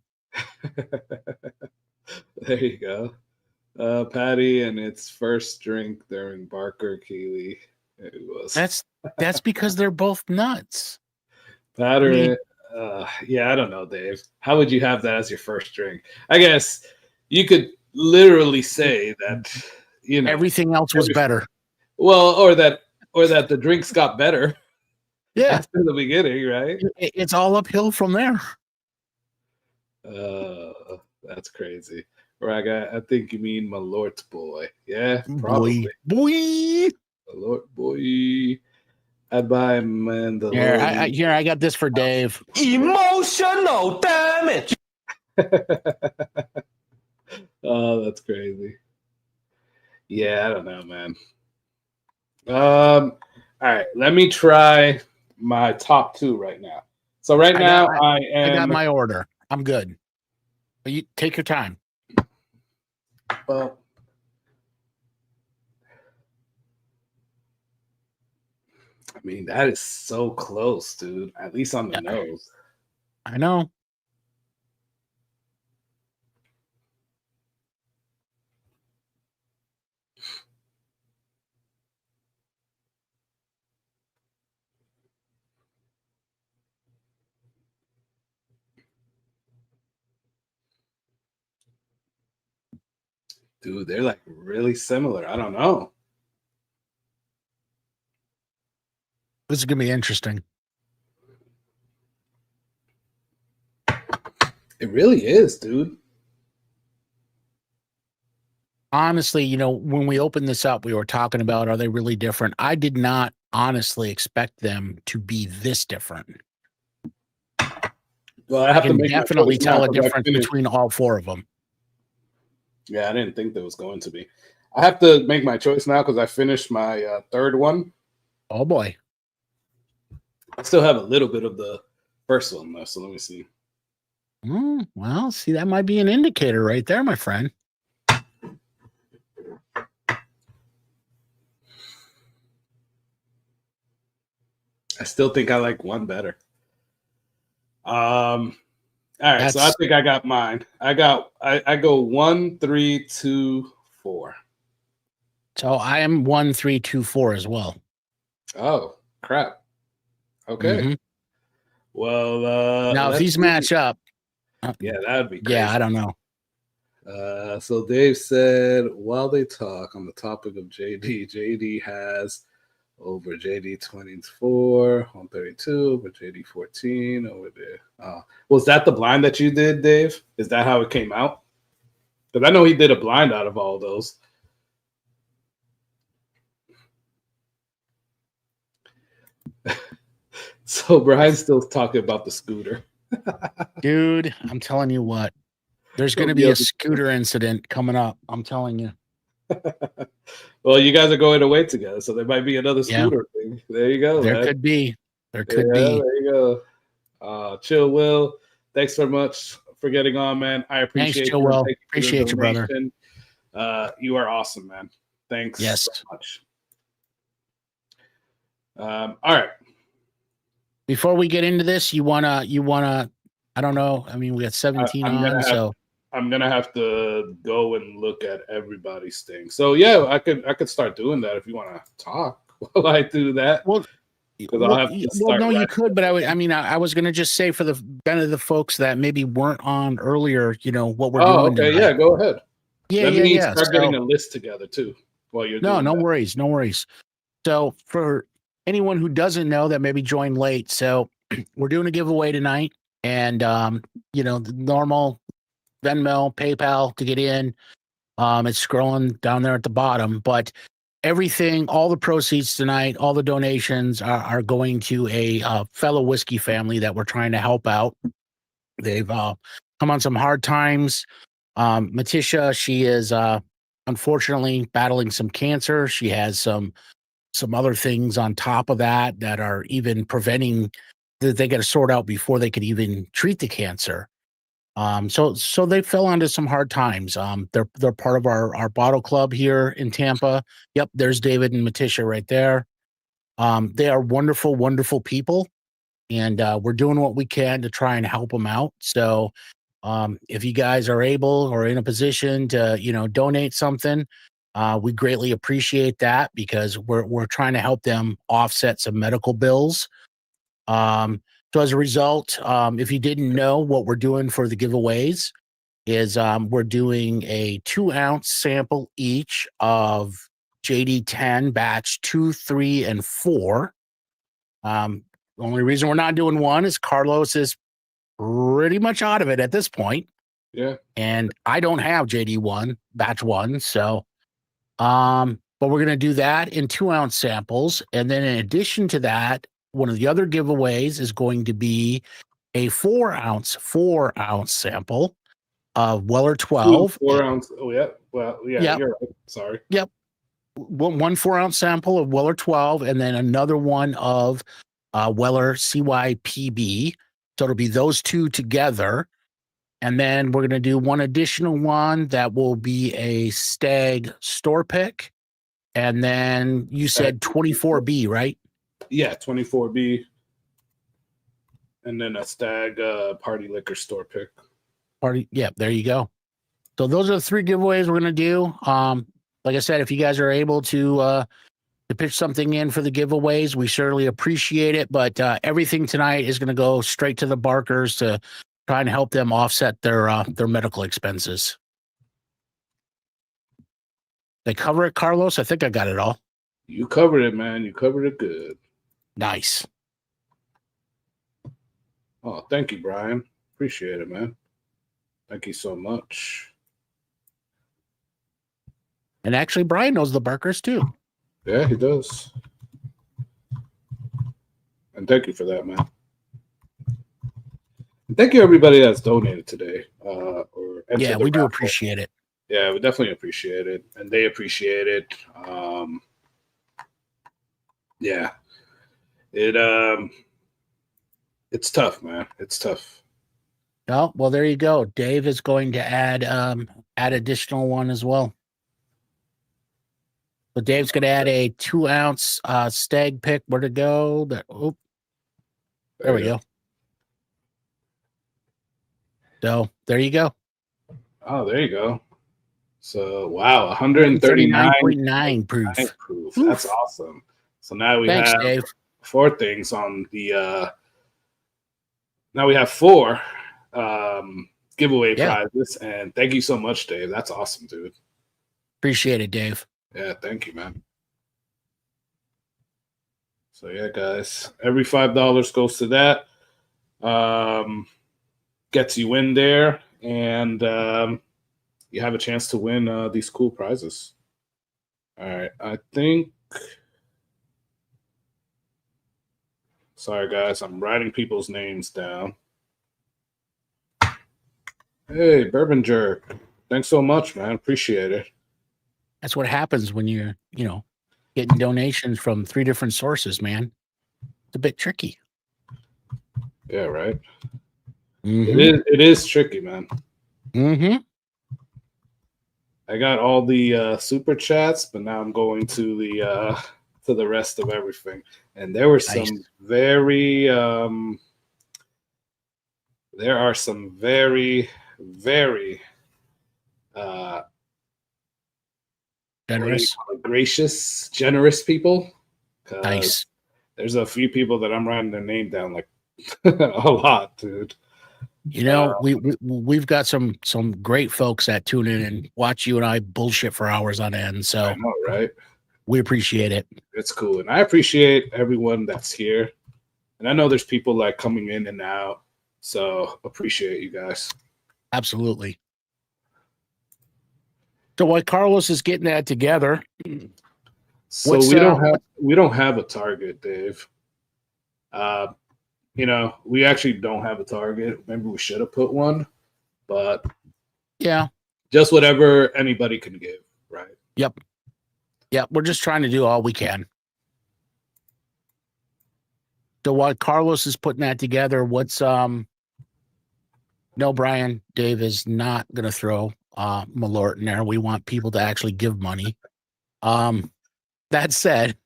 There you go. Patty and its first drink during Barker Keeley. It was. That's because they're both nuts. Pattern. Yeah, I don't know, Dave. How would you have that as your first drink? I guess you could literally say that, you know, everything else was better. Well, or that the drinks got better. Yeah, after the beginning, right? It's all uphill from there. That's crazy. Raga, I think you mean my Lord boy. Yeah, probably. Boy. Lord boy. I'd buy man the Here, I got this for Dave. Emotional damage. Oh, that's crazy. Yeah, I don't know, man. All right, let me try my top two right now. So I got my order. I'm good. But you take your time. Well, I mean, that is so close, dude. At least on the nose. I know. Dude, they're like really similar. I don't know. This is gonna be interesting. It really is, dude. Honestly, you know, when we opened this up, we were talking about, are they really different? I did not honestly expect them to be this different. Well, I have to definitely tell a difference between all four of them. Yeah, I didn't think there was going to be. I have to make my choice now because I finished my third one. Oh, boy. I still have a little bit of the first one though, so let me see. Well, see, that might be an indicator right there, my friend. I still think I like one better. All right, so I think I got mine. I go 1, 3, 2, 4. So I am 1, 3, 2, 4 as well. Oh crap! Okay. Mm-hmm. Well, now if these match up, yeah, that'd be crazy. Yeah, I don't know. So Dave said while they talk on the topic of JD has over JD 24, 132, over JD 14 over there. Was that the blind that you did, Dave? Is that how it came out? Because I know he did a blind out of all those. So Brian's still talking about the scooter. Dude, I'm telling you what. There's going to be a scooter incident coming up. I'm telling you. Well, you guys are going away together, so there might be another scooter thing. There you go. There could be. There could be. There you go. Chill, Will. Thanks so much for getting on, man. I appreciate Thanks, Chill, Will. Appreciate you, brother. You are awesome, man. Thanks so much. All right. Before we get into this, you wanna, I don't know. I mean, we got 17 on, I'm gonna have to go and look at everybody's thing. So yeah, I could start doing that if you want to talk while I do that. Well, no, you could, but I was gonna just say for the benefit of the folks that maybe weren't on earlier, you know what we're doing. Okay, tonight. Yeah, go ahead. Yeah, Let me start getting a list together too while you're doing no worries. So for anyone who doesn't know that maybe joined late, so we're doing a giveaway tonight, and you know, the normal Venmo, PayPal to get in. It's scrolling down there at the bottom, but everything, all the proceeds tonight, all the donations are going to a fellow whiskey family that we're trying to help out. They've come on some hard times. Matisha, she is unfortunately battling some cancer. She has some other things on top of that are even preventing that they got to sort out before they could even treat the cancer. So they fell onto some hard times. They're part of our bottle club here in Tampa. Yep, there's David and Matisha right there. They are wonderful, wonderful people, and we're doing what we can to try and help them out. So if you guys are able or in a position to, donate something, we greatly appreciate that because we're trying to help them offset some medical bills. So as a result, if you didn't know, what we're doing for the giveaways is we're doing a 2-ounce sample each of JD10 batch 2, 3, and 4. The only reason we're not doing 1 is Carlos is pretty much out of it at this point. Yeah. And I don't have JD1 batch 1. So, but we're going to do that in 2-ounce samples. And then in addition to that, one of the other giveaways is going to be a 4-ounce sample of Weller 12. 4 ounce. Oh, yeah. Well, yeah, Yep. You're right. Sorry. Yep. One 4-ounce sample of Weller 12, and then another one of Weller CYPB. So it'll be those two together. And then we're going to do one additional one that will be a Stag store pick. And then you said 24B, right? Yeah, 24B. And then a Stag party liquor store pick. Yeah, there you go. So those are the 3 giveaways we're going to do. Like I said, if you guys are able to pitch something in for the giveaways, we certainly appreciate it. But everything tonight is going to go straight to the Barkers to try and help them offset their medical expenses. They cover it, Carlos? I think I got it all. You covered it, man. You covered it good. Nice. Oh, thank you, Brian. Appreciate it, man. Thank you so much. And actually, Brian knows the Barkers too. Yeah, he does. And thank you for that, man. And thank you, everybody that's donated today. Yeah, we do appreciate it. Yeah, we definitely appreciate it. And they appreciate it. Yeah. It's tough, man. It's tough. Oh, well, there you go. Dave is going to add additional one as well. So Dave's going to add a 2-ounce Stag pick. Where to go? There we go. So there you go. Oh, there you go. So wow, 139.9 proof. That's awesome. So now we have Dave. 4 things on the. Now we have 4 giveaway prizes, and thank you so much, Dave. That's awesome, dude. Appreciate it, Dave. Yeah, thank you, man. So yeah, guys, every $5 goes to that. Gets you in there, and you have a chance to win these cool prizes. All right, I think. Sorry, guys, I'm writing people's names down. Hey, Bourbon Jerk. Thanks so much, man. Appreciate it. That's what happens when you're, getting donations from 3 different sources, man. It's a bit tricky. Yeah, right. Mm-hmm. It is tricky, man. Mm-hmm. I got all the super chats, but now I'm going to the rest of everything. And there were some very there are some very, very generous people. Nice. There's a few people that I'm writing their name down like a lot, dude. We've got some great folks that tune in and watch you and I bullshit for hours on end. So I know, right? We appreciate it. It's cool. And I appreciate everyone that's here. And I know there's people like coming in and out. So appreciate you guys. Absolutely. So while Carlos is getting that together. So we don't have a target, Dave. We actually don't have a target. Maybe we should have put one, but yeah, just whatever anybody can give, right? Yep. We're just trying to do all we can. So while Carlos is putting that together, what's no, Brian, Dave is not going to throw Malort in there. We want people to actually give money. That said,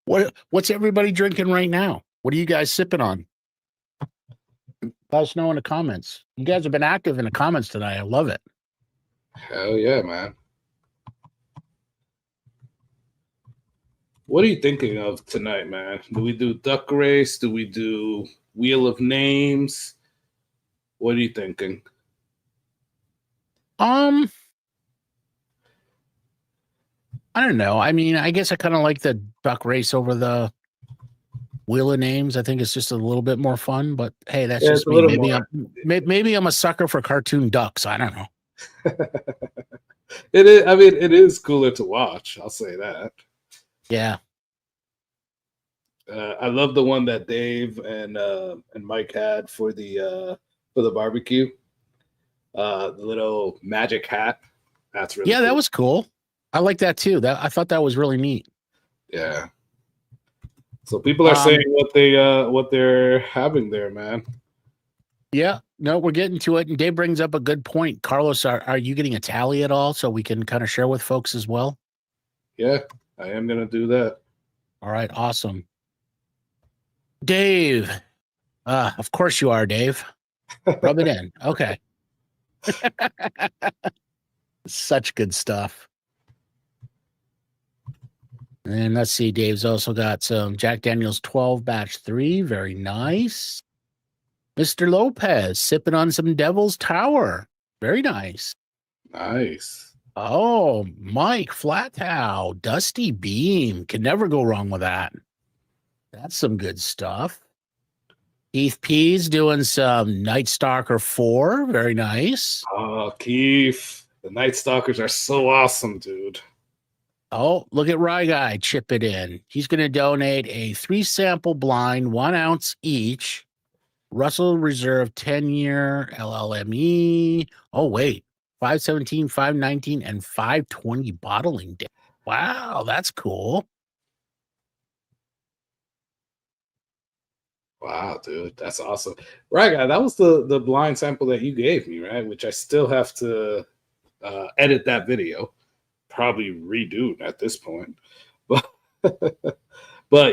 What's everybody drinking right now? What are you guys sipping on? Let us know in the comments. You guys have been active in the comments tonight. I love it. Hell yeah, man. What are you thinking of tonight, man? Do we do Duck Race? Do we do Wheel of Names? What are you thinking? I don't know. I mean, I guess I kind of like the Duck Race over the Wheel of Names. I think it's just a little bit more fun. But hey, that's just me. Maybe I'm a sucker for cartoon ducks. I don't know. It is. I mean, it is cooler to watch. I'll say that. Yeah. I love the one that Dave and Mike had for the barbecue. The little magic hat. That's really cool. That was cool. I like that too. I thought that was really neat. Yeah. So people are saying what they're having there, man. Yeah. No, we're getting to it. And Dave brings up a good point. Carlos, are you getting a tally at all so we can kind of share with folks as well? Yeah, I am gonna do that. All right, awesome. Dave. Of course you are, Dave. Rub it in. Okay. Such good stuff. And let's see, Dave's also got some Jack Daniel's 12 Batch 3. Very nice. Mr. Lopez sipping on some Devil's Tower. Very nice. Nice. Oh, Mike Flatow, Dusty Beam. Can never go wrong with that. That's some good stuff. Keith P's doing some Night Stalker 4. Very nice. Oh, Keith. The Night Stalkers are so awesome, dude. Oh, look at Rye Guy chip it in. He's going to donate a 3-sample blind, 1 ounce each. Russell Reserve 10-year LLME. Oh, wait. 517, 519, and 520 bottling day. Wow, that's cool. Wow, dude. That's awesome. Right, guy. That was the blind sample that you gave me, right? Which I still have to edit that video. Probably redo at this point. But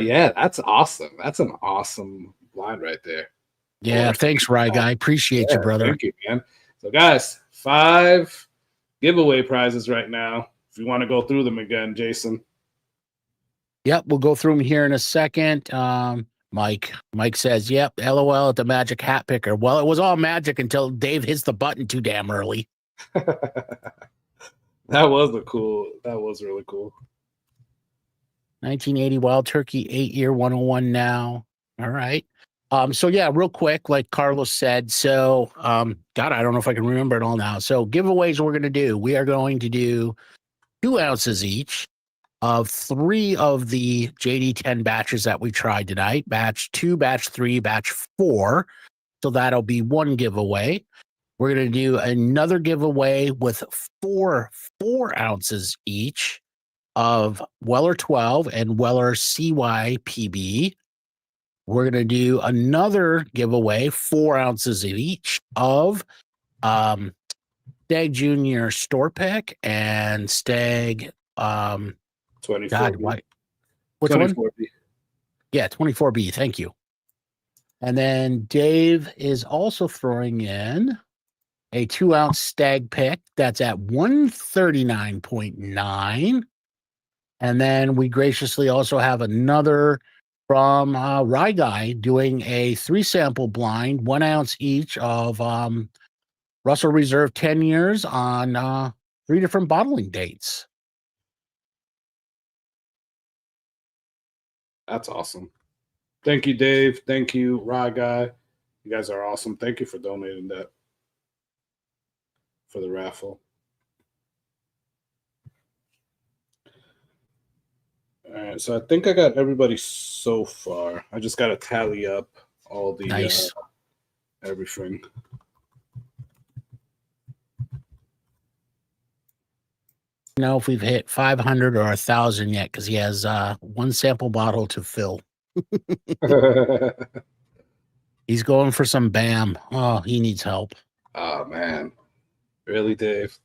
yeah, that's awesome. That's an awesome blind right there. Yeah, thanks, Rye Guy. Appreciate you, brother. Thank you, man. So, guys, 5 giveaway prizes right now. If you want to go through them again, Jason. Yep, we'll go through them here in a second. Mike says, yep, LOL at the magic hat picker. Well, it was all magic until Dave hits the button too damn early. That was really cool. 1980 Wild Turkey, 8-year 101 now. All right. So yeah, real quick, like Carlos said. So, God, I don't know if I can remember it all now. So giveaways we're going to do. We are going to do 2 ounces each of 3 of the JD 10 batches that we tried tonight. Batch 2, batch 3, batch 4. So that'll be 1 giveaway. We're going to do another giveaway with 4 ounces each of Weller 12 and Weller CYPB. We're going to do another giveaway, 4 ounces of each of Stag Junior Store Pick and Stag 24B. God, why? Which 24B. one? Yeah, 24B. Thank you. And then Dave is also throwing in a 2-ounce Stag Pick that's at 139.9. And then we graciously also have another from Rye Guy doing a 3-sample blind, 1 ounce each of Russell Reserve 10 years on 3 different bottling dates. That's awesome. Thank you, Dave. Thank you, Rye Guy. You guys are awesome. Thank you for donating that for the raffle. All right, so I think I got everybody so far. I just got to tally up all the nice. Everything. Know if we've hit 500 or 1,000 yet, because he has 1 sample bottle to fill. He's going for some BAM. Oh, he needs help. Oh man, really, Dave?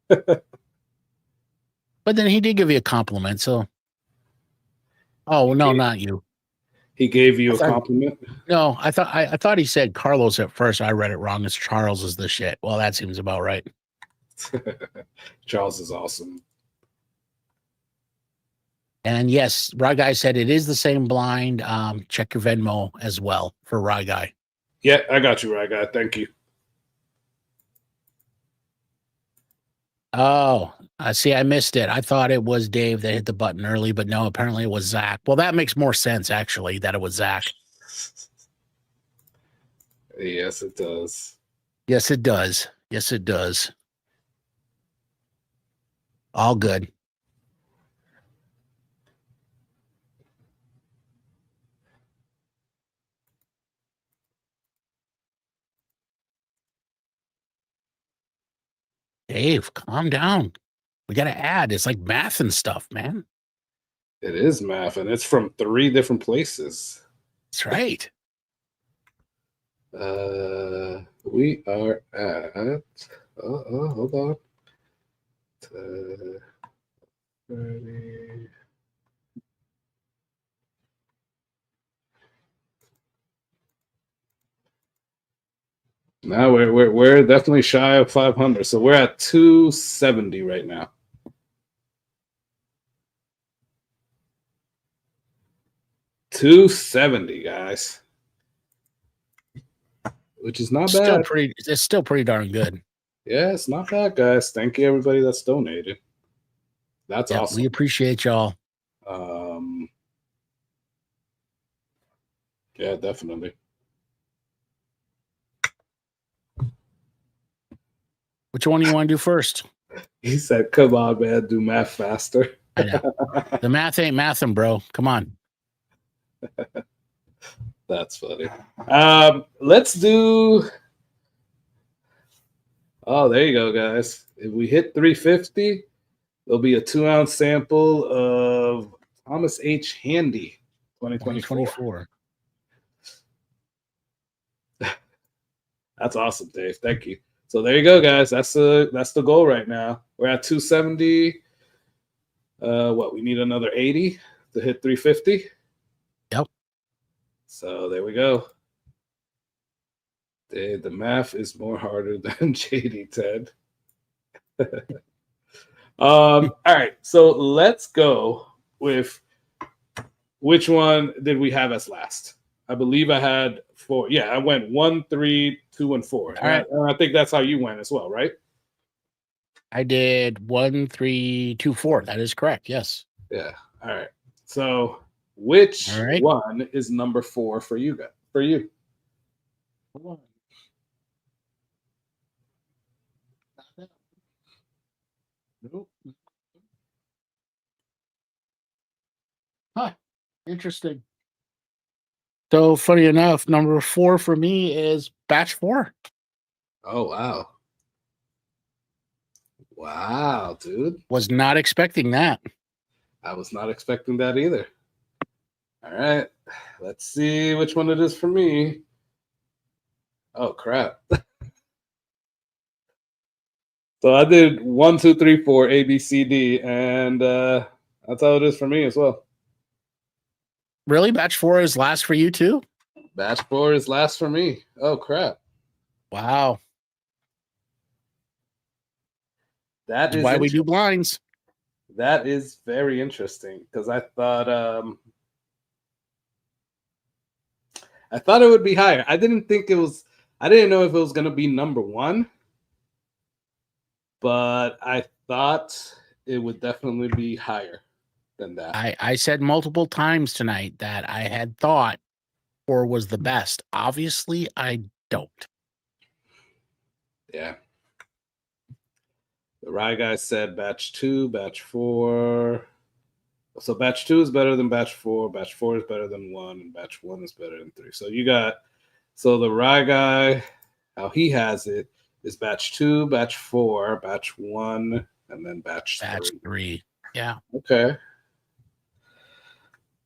But then he did give you a compliment, so Oh no, not you. He gave you a compliment? No, I thought he said Carlos at first. I read it wrong. It's Charles is the shit. Well, that seems about right. Charles is awesome. And yes, Rye Guy said it is the same blind. Check your Venmo as well for Rye Guy. Yeah, I got you, Rye Guy. Thank you. Oh, see, I missed it. I thought it was Dave that hit the button early, but no, apparently it was Zach. Well, that makes more sense, actually, that it was Zach. Yes, it does. Yes, it does. Yes, it does. All good. Dave, calm down. We got to add. It's like math and stuff, man. It is math, and it's from 3 different places. That's right. We are at. Hold on. 30. Now we're definitely shy of 500, so we're at 270 right now. $270, guys, which is not bad. It's still pretty darn good. Yeah, it's not bad, guys. Thank you, everybody that's donated. That's awesome. We appreciate y'all. Yeah, definitely. Which one do you want to do first? He said, "Come on, man, do math faster." I know. The math ain't mathing, bro. Come on. That's funny. Let's do. Oh, there you go, guys. If we hit 350, there'll be a 2-ounce sample of Thomas H. Handy 2024. That's awesome, Dave. Thank you. So there you go, guys. That's the goal right now. We're at 270. We need another 80 to hit 350. Yep. So there we go. Dave, the math is more harder than JD Ted. All right. So let's go with which one did we have as last? I believe I had 4. Yeah, I went 1, 3, 2, and 4. All right. And I think that's how you went as well, right? I did 1, 3, 2, 4. That is correct. Yes. Yeah. All right. So which one is number 4 for you guys? For you? Nope. Huh. Interesting. So funny enough, number 4 for me is batch 4. Oh, wow. Wow, dude. Was not expecting that. I was not expecting that either. All right. Let's see which one it is for me. Oh, crap. So I did 1, 2, 3, 4, A, B, C, D, and that's how it is for me as well. Really? Batch 4 is last for you too? Batch 4 is last for me. Oh, crap. Wow. That is why we do blinds. That is very interesting because I thought it would be higher. I didn't know if it was going to be number 1, but I thought it would definitely be higher than that. I said multiple times tonight that I had thought 4 was the best. Obviously, I don't. Yeah. The Rye Guy said batch 2, batch 4. So batch 2 is better than batch 4. Batch 4 is better than 1, and batch 1 is better than 3. So the Rye Guy, how he has it is batch 2, batch 4, batch 1, and then batch 3. Yeah. Okay.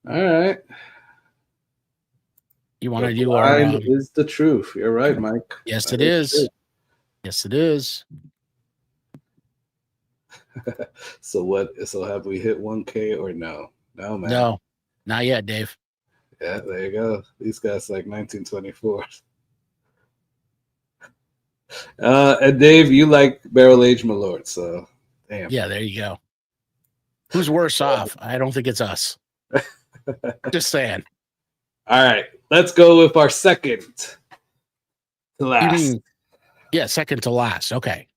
All right. You want to do our is the truth. You're right, Mike. Yes, it is. True. Yes, it is. So have we hit 1K or no? No, man. No. Not yet, Dave. Yeah, there you go. These guys like 1924. And Dave, you like barrel aged Malort, so damn. Yeah, there you go. Who's worse off? I don't think it's us. Just saying. All right, let's go with our second to last. You mean, yeah, second to last. Okay.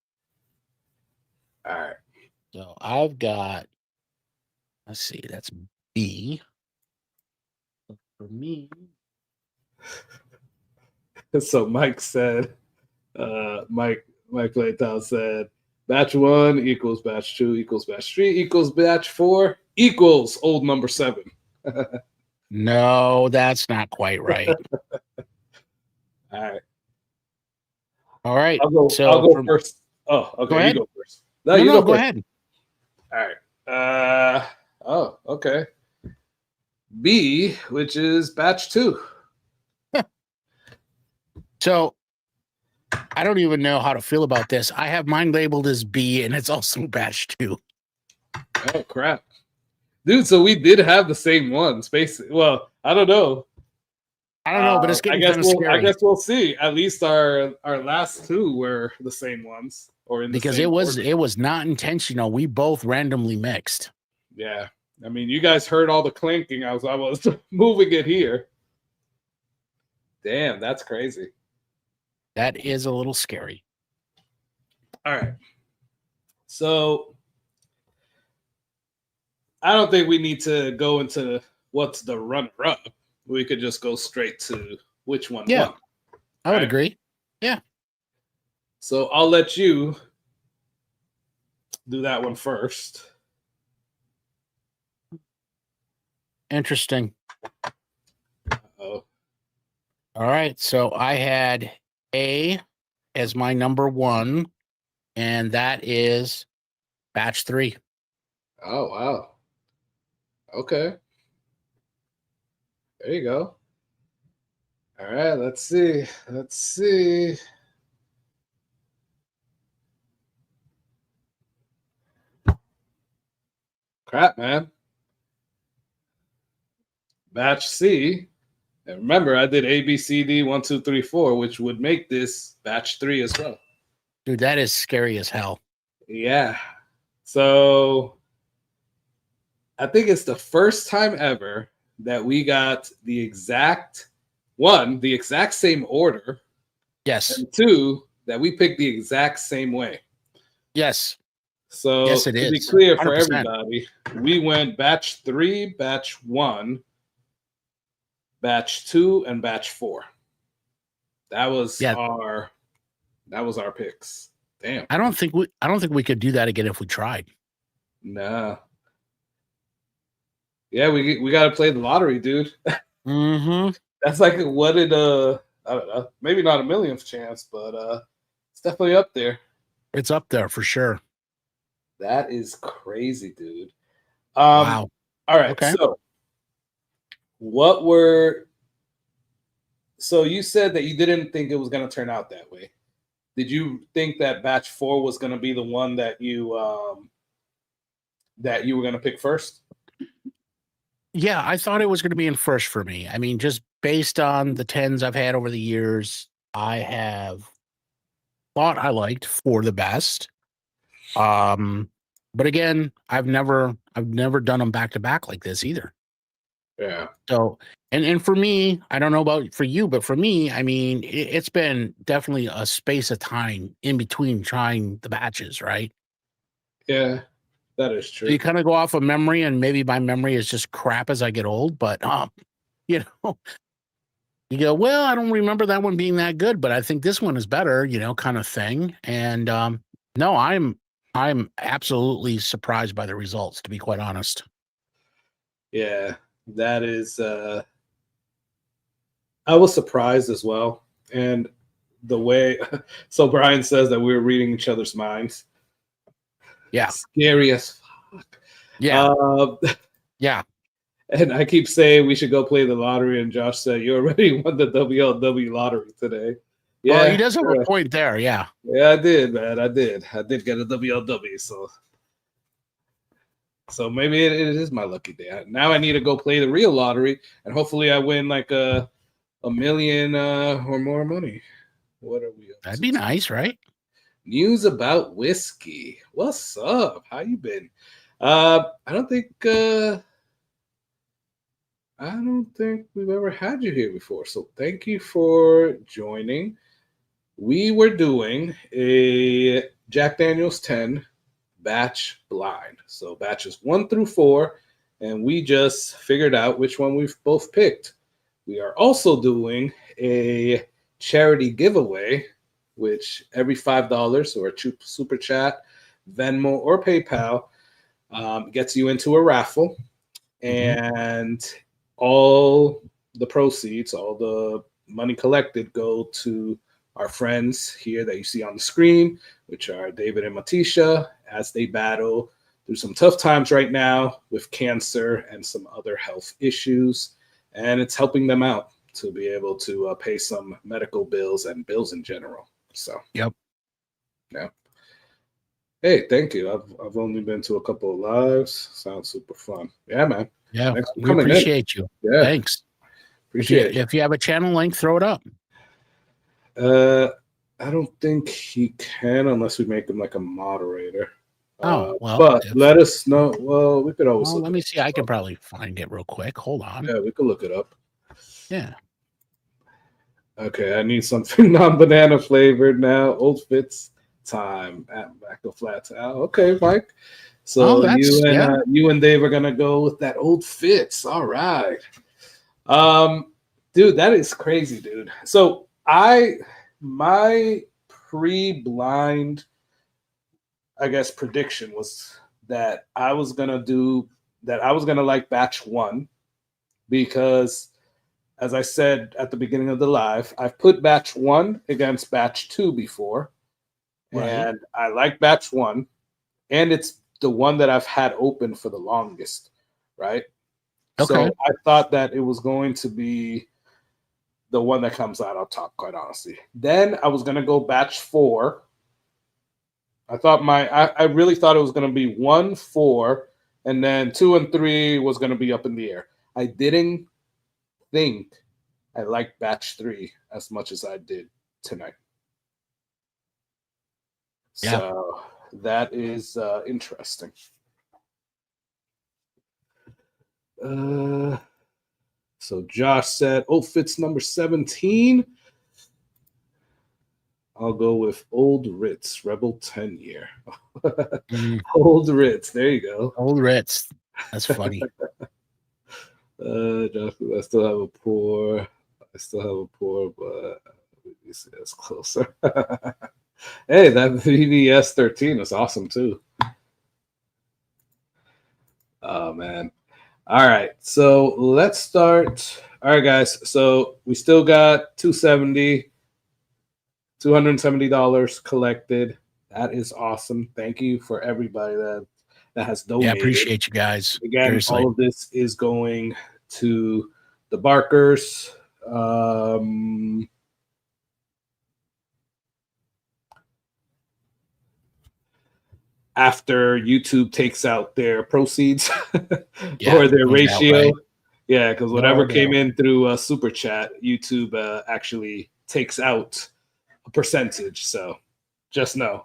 All right. So I've got, let's see, that's B. For me. So Mike said, Mike Playtown said, batch 1 equals batch 2 equals batch 3 equals batch 4 equals old number 7. No, that's not quite right. All right. All right. I'll go first. Oh, okay. Go ahead. You go first. No, go ahead. All right. Oh, okay. B, which is batch 2. So I don't even know how to feel about this. I have mine labeled as B, and it's also batch 2. Oh crap, dude! So we did have the same ones, basically. Well, I don't know. But it's getting kind of scary. I guess we'll see. At least our last 2 were the same ones, or in the because same it was not intentional. We both randomly mixed. Yeah, I mean, you guys heard all the clinking. I was moving it here. Damn, that's crazy. That is a little scary. All right. So I don't think we need to go into what's the runner-up. We could just go straight to which one won. I would agree. Yeah. So I'll let you do that one first. Interesting. Oh. All right. So I had A as my number 1, and that is batch 3. Oh, wow. Okay. There you go. All right, let's see. Crap, man. Batch C. And remember, I did A, B, C, D, 1, 2, 3, 4, which would make this batch 3 as well. Dude, that is scary as hell. Yeah. So I think it's the first time ever that we got the exact same order. Yes. And 2, that we picked the exact same way. Yes. So yes, it to is. be clear 100%. For 100%. everybody, we went batch 3, batch 1, batch 2, and batch 4. That was our picks. Damn. I don't think we could do that again if we tried. No. Yeah, we got to play the lottery, dude. Mm-hmm. That's like what it I don't know, maybe not a millionth chance, but it's definitely up there. It's up there for sure. That is crazy, dude. Wow. All right. Okay. So you said that you didn't think it was going to turn out that way. Did you think that batch 4 was going to be the one that you were going to pick first? Yeah, I thought it was going to be in first for me. I mean, just based on the 10s I've had over the years, I have thought I liked 4 the best. But again, I've never done them back to back like this either. Yeah. So, and for me, I don't know about for you, but for me, I mean, it's been definitely a space of time in between trying the batches, right? Yeah, that is true. So you kind of go off of memory, and maybe my memory is just crap as I get old, but you know, you go, well, I don't remember that one being that good, but I think this one is better, you know, kind of thing. And no, I'm absolutely surprised by the results, to be quite honest. Yeah, that is I was surprised as well. And the way so Brian says that we were reading each other's minds. Yeah. Scary as fuck. Yeah. Yeah. And I keep saying we should go play the lottery, and Josh said you already won the WLW lottery today. Yeah, well, he does have a point there. Yeah. Yeah, I did, man. I did get a WLW. So So maybe it is my lucky day. Now I need to go play the real lottery, and hopefully I win like a million or more money. What are we up That'd to be today? nice, right? News about whiskey. What's up? How you been? I don't think we've ever had you here before. So thank you for joining. We were doing a Jack Daniel's 10 batch blind. So batches 1 through 4, and we just figured out which one we've both picked. We are also doing a charity giveaway, which every $5 or a super chat, Venmo, or PayPal gets you into a raffle. And all the proceeds, all the money collected, go to our friends here that you see on the screen, which are David and Matisha, as they battle through some tough times right now with cancer and some other health issues. And it's helping them out to be able to pay some medical bills and bills in general. So, yep. Hey, thank you. I've only been to a couple of lives. Sounds super fun. Yeah, man. Yeah, Thanks for we coming appreciate you. Yeah. Thanks. Appreciate if you have a channel link, throw it up. I don't think he can unless we make him like a moderator. Oh, well. But let us know. Well, we could always let me see. I can probably find it real quick. Hold on. Yeah, we could look it up. Yeah. Okay, I need something non-banana flavored now. Old Fitz time at Back to Flat. Okay, Mike. So you and Dave are gonna go with that Old Fitz. All right. Dude, that is crazy, dude. So my pre-blind, I guess, prediction was that I was gonna like batch 1 because, as I said at the beginning of the live, I've put batch 1 against batch 2 before, and I like batch 1, and it's the one that I've had open for the longest, right? Okay. So I thought that it was going to be the one that comes out on top, quite honestly. Then I was going to go batch 4. I really thought it was going to be 1, 4, and then 2 and 3 was going to be up in the air. I didn't think I liked batch 3 as much as I did tonight. Yeah. So that is interesting. So Josh said, "Oh, Fitz number 17." I'll go with Old Ritz, Rebel 10 year. Old Ritz. There you go. Old Ritz. That's funny. Josh, I still have a pour, but you see that's closer. Hey, that VVS 13 is awesome too. Oh man. All right, so let's start. All right, guys. So we still got $270 collected. That is awesome. Thank you for everybody that has donated. Yeah, appreciate you guys. Again, Seriously. all of this is going to the Barkers. After YouTube takes out their proceeds or their ratio. Yeah, because whatever came in through Super Chat, YouTube actually takes out a percentage. So just know.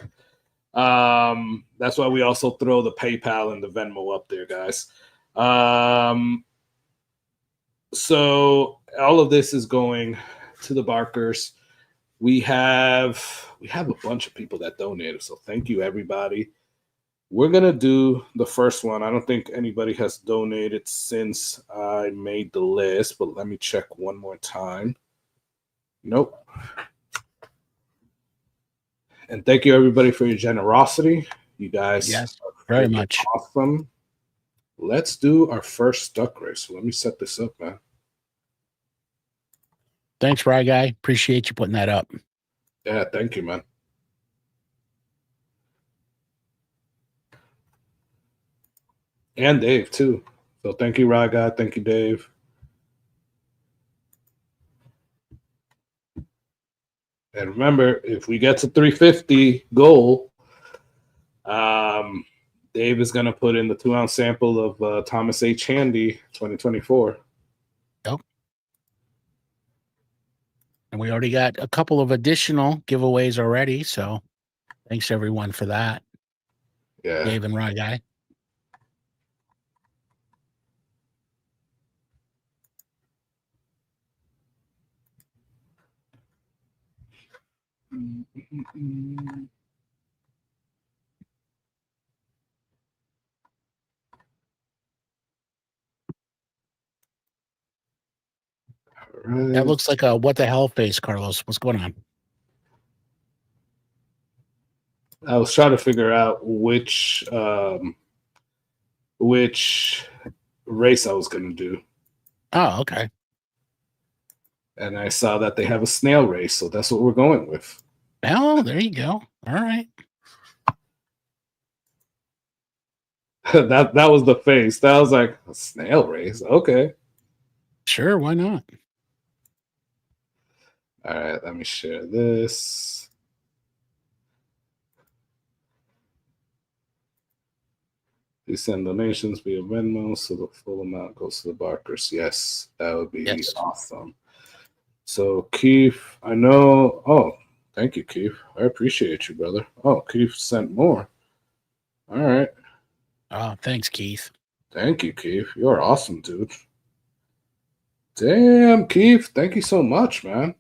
That's why we also throw the PayPal and the Venmo up there, guys. So all of this is going to the Barkers. We have a bunch of people that donated, so thank you, everybody. We're going to do the first one. I don't think anybody has donated since I made the list, but let me check one more time. Nope. And thank you, everybody, for your generosity. You guys are very much awesome. Let's do our first stuck race. So let me set this up, man. Thanks, Rye Guy. Appreciate you putting that up. Yeah, thank you, man. And Dave, too. So thank you, Rye Guy. Thank you, Dave. And remember, if we get to 350 goal, Dave is going to put in the 2-ounce sample of Thomas H. Handy 2024. Yep. And we already got a couple of additional giveaways already. So thanks everyone for that. Yeah. Dave and Rye Guy. Right. That looks like a what the hell face, Carlos. What's going on? I was trying to figure out which race I was going to do. Oh, okay. And I saw that they have a snail race, so that's what we're going with. Oh, there you go. All right. that was the face. That was like a snail race. Okay. Sure, why not? All right, let me share this. You send donations via Venmo, so the full amount goes to the Barkers. Yes, that would be awesome. So Keith, I know. Oh, thank you, Keith. I appreciate you, brother. Oh, Keith sent more. All right. Oh, thanks, Keith. Thank you, Keith. You're awesome, dude. Damn, Keith. Thank you so much, man.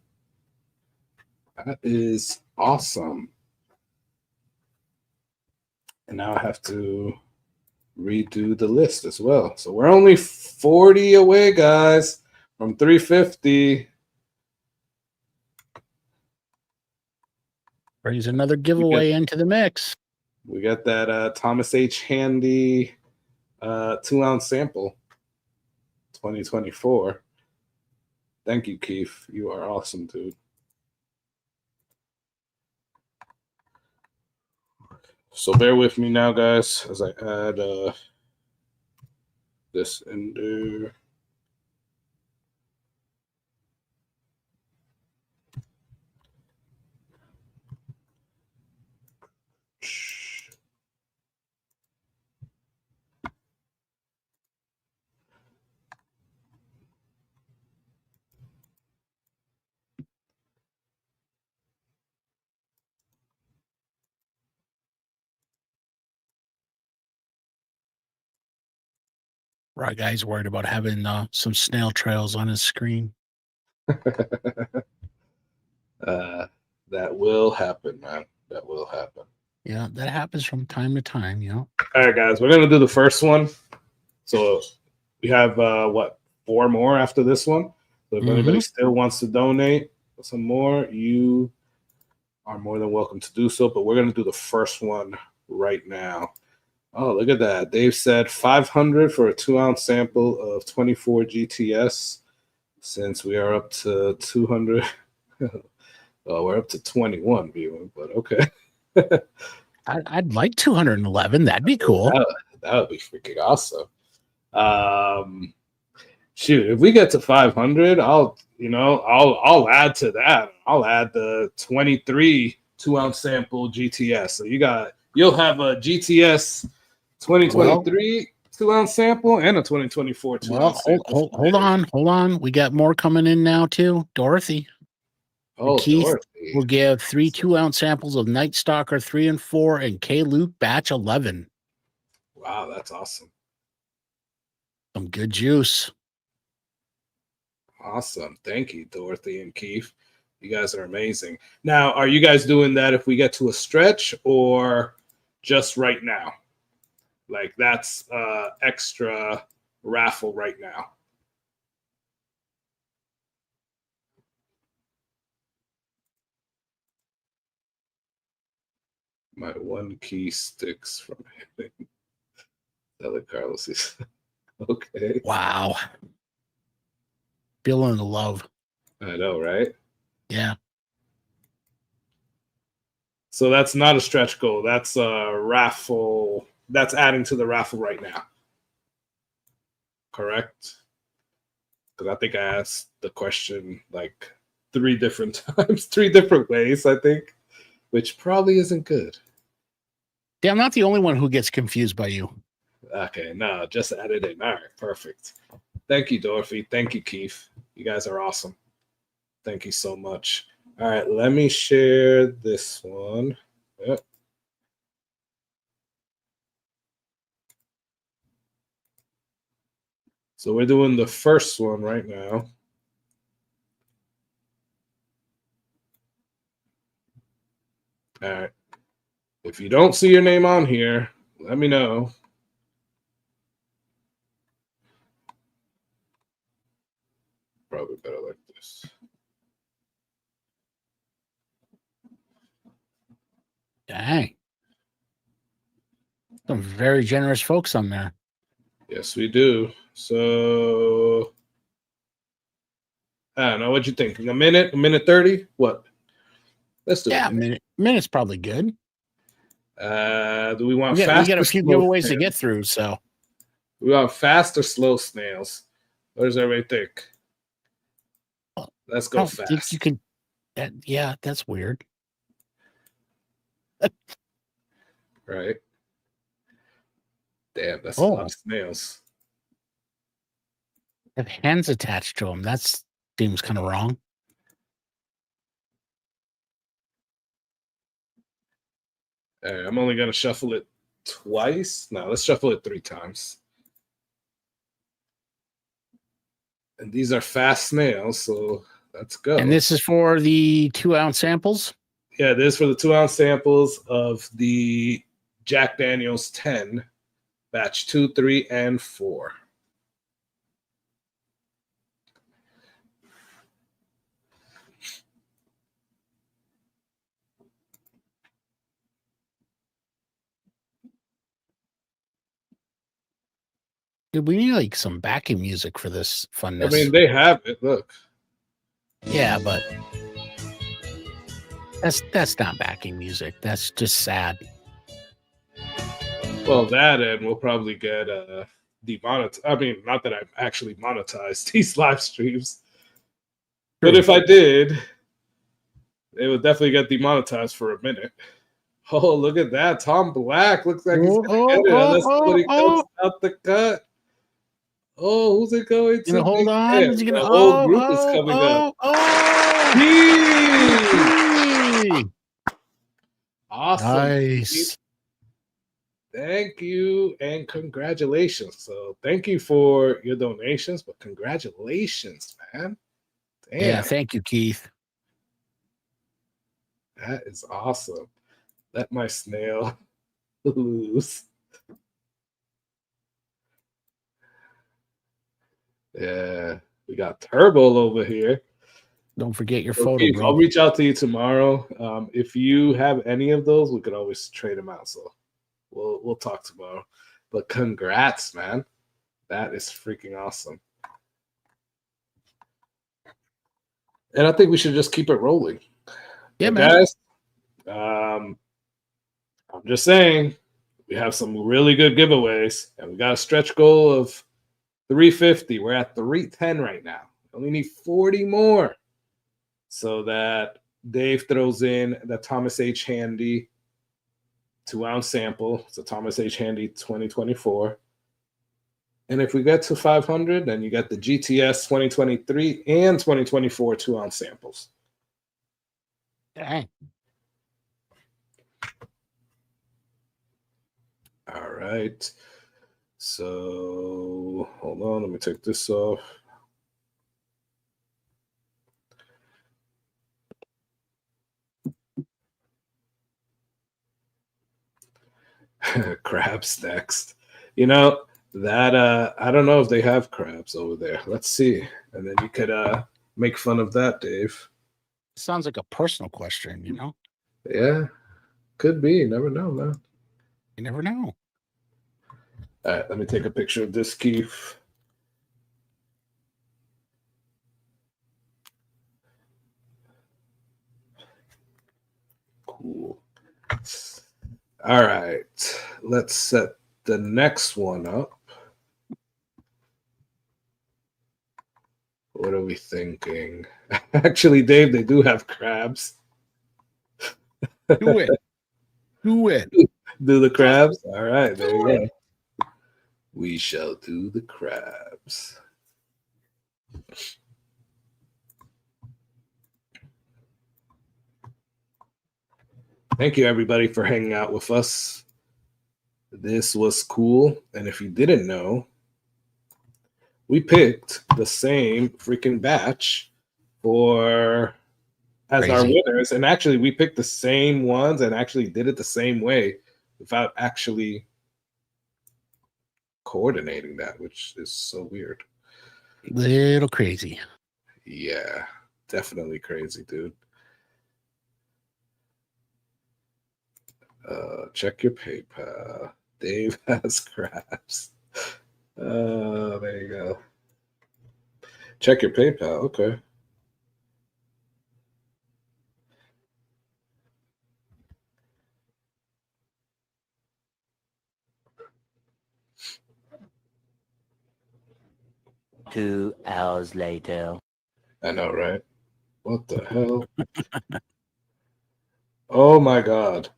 That is awesome. And now I have to redo the list as well. So we're only 40 away, guys, from 350. Brings another giveaway into the mix. We got that Thomas H. Handy 2-ounce sample 2024. Thank you, Keith. You are awesome, dude. So bear with me now, guys, as I add this in there. Right, guy's worried about having some snail trails on his screen. That will happen, man. That will happen. Yeah, that happens from time to time, you know. All right, guys, we're gonna do the first one. So we have 4 more after this one. So if anybody still wants to donate some more, you are more than welcome to do so. But we're gonna do the first one right now. Oh, look at that. Dave said 500 for a 2-ounce sample of 24 GTS. Since we are up to 200, well, we're up to 21 viewing, but okay. I'd like 211. That'd be cool. That would be freaking awesome. Shoot, if we get to 500, I'll add to that. I'll add the 23 2-ounce sample GTS. So you'll have a GTS 2023 2-ounce sample and a 2024 2-ounce sample. Hold on. We got more coming in now too. Dorothy. Oh, Keith Dorothy. will give 3 2-ounce samples of Night Stalker 3 and 4 and K Luke batch 11. Wow, that's awesome. Some good juice. Awesome. Thank you, Dorothy and Keith. You guys are amazing. Now, are you guys doing that if we get to a stretch or just right now? Like that's extra raffle right now. My one key sticks from him. Other Carlos is okay. Wow. Feeling the love. I know, right? Yeah. So that's not a stretch goal. That's a raffle. That's adding to the raffle right now. Correct? Because I think I asked the question like 3 different times, 3 different ways, I think, which probably isn't good. Yeah, I'm not the only one who gets confused by you. Okay, no, just add it in. All right, perfect. Thank you, Dorothy. Thank you, Keith. You guys are awesome. Thank you so much. All right, let me share this one. Yep. So we're doing the first one right now. All right. If you don't see your name on here, let me know. Probably better like this. Dang. Some very generous folks on there. Yes, we do. So I don't know. What you think? A minute 30? What? Let's do it. Yeah, minute's probably good. Do we want We fast? got or a few slow giveaways to snails? get through, so We want fast or slow snails? What does everybody think? Let's I go don't fast. think you can. Yeah, that's weird. Right? Damn, that's a lot of snails. Have hands attached to them. That seems kind of wrong. All right, I'm only gonna shuffle it twice. No, let's shuffle it 3 times. And these are fast snails, so let's go. And this is for the 2-ounce samples. Yeah, this is for the 2-ounce samples of the Jack Daniel's 10, batch 2, 3, and 4. Dude, we need like some backing music for this funness. I mean, they have it. Look. Yeah, but that's not backing music. That's just sad. Well, that and we'll probably get demonetized. I mean, not that I've actually monetized these live streams, but if I did, it would definitely get demonetized for a minute. Oh, look at that. Tom Black looks like he's going to get it unless somebody comes out the cut. Oh, who's it going to? Hold on. Is he gonna, the whole group is coming up. Awesome. Nice. Thank you and congratulations. So thank you for your donations, but congratulations, man. Damn. Yeah, thank you, Keith. That is awesome. Let my snail loose. Yeah, we got Turbo over here. Don't forget your photo, Keith, bro. I'll reach out to you tomorrow. If you have any of those, we could always trade them out. So we'll talk tomorrow. But congrats, man. That is freaking awesome. And I think we should just keep it rolling. Yeah, but man. Guys, I'm just saying, we have some really good giveaways, and we got a stretch goal of 350. We're at 310 right now. We only need 40 more so that Dave throws in the Thomas H. Handy 2-ounce sample. It's a Thomas H. Handy 2024. And if we get to 500, then you get the GTS 2023 and 2024 2-ounce samples. Dang. All right. So hold on, let me take this off. Crabs next. You know, that I don't know if they have crabs over there. Let's see. And then you could make fun of that, Dave. Sounds like a personal question, you know? Yeah. Could be. You never know, man. You never know. All right, let me take a picture of this, Keith. Cool. All right, let's set the next one up. What are we thinking? Actually, Dave, they do have crabs. Do it. Do it. Do the crabs? All right, there you go. We shall do the crabs. Thank you, everybody, for hanging out with us. This was cool. And if you didn't know, we picked the same freaking batch for as our winners. And actually, we picked the same ones and actually did it the same way without actually coordinating that, which is so weird. Little crazy. Yeah, definitely crazy, dude. Check your PayPal. Dave has crabs. There you go. Check your PayPal. Okay. Two hours later. I know, right? What the hell? Oh my God.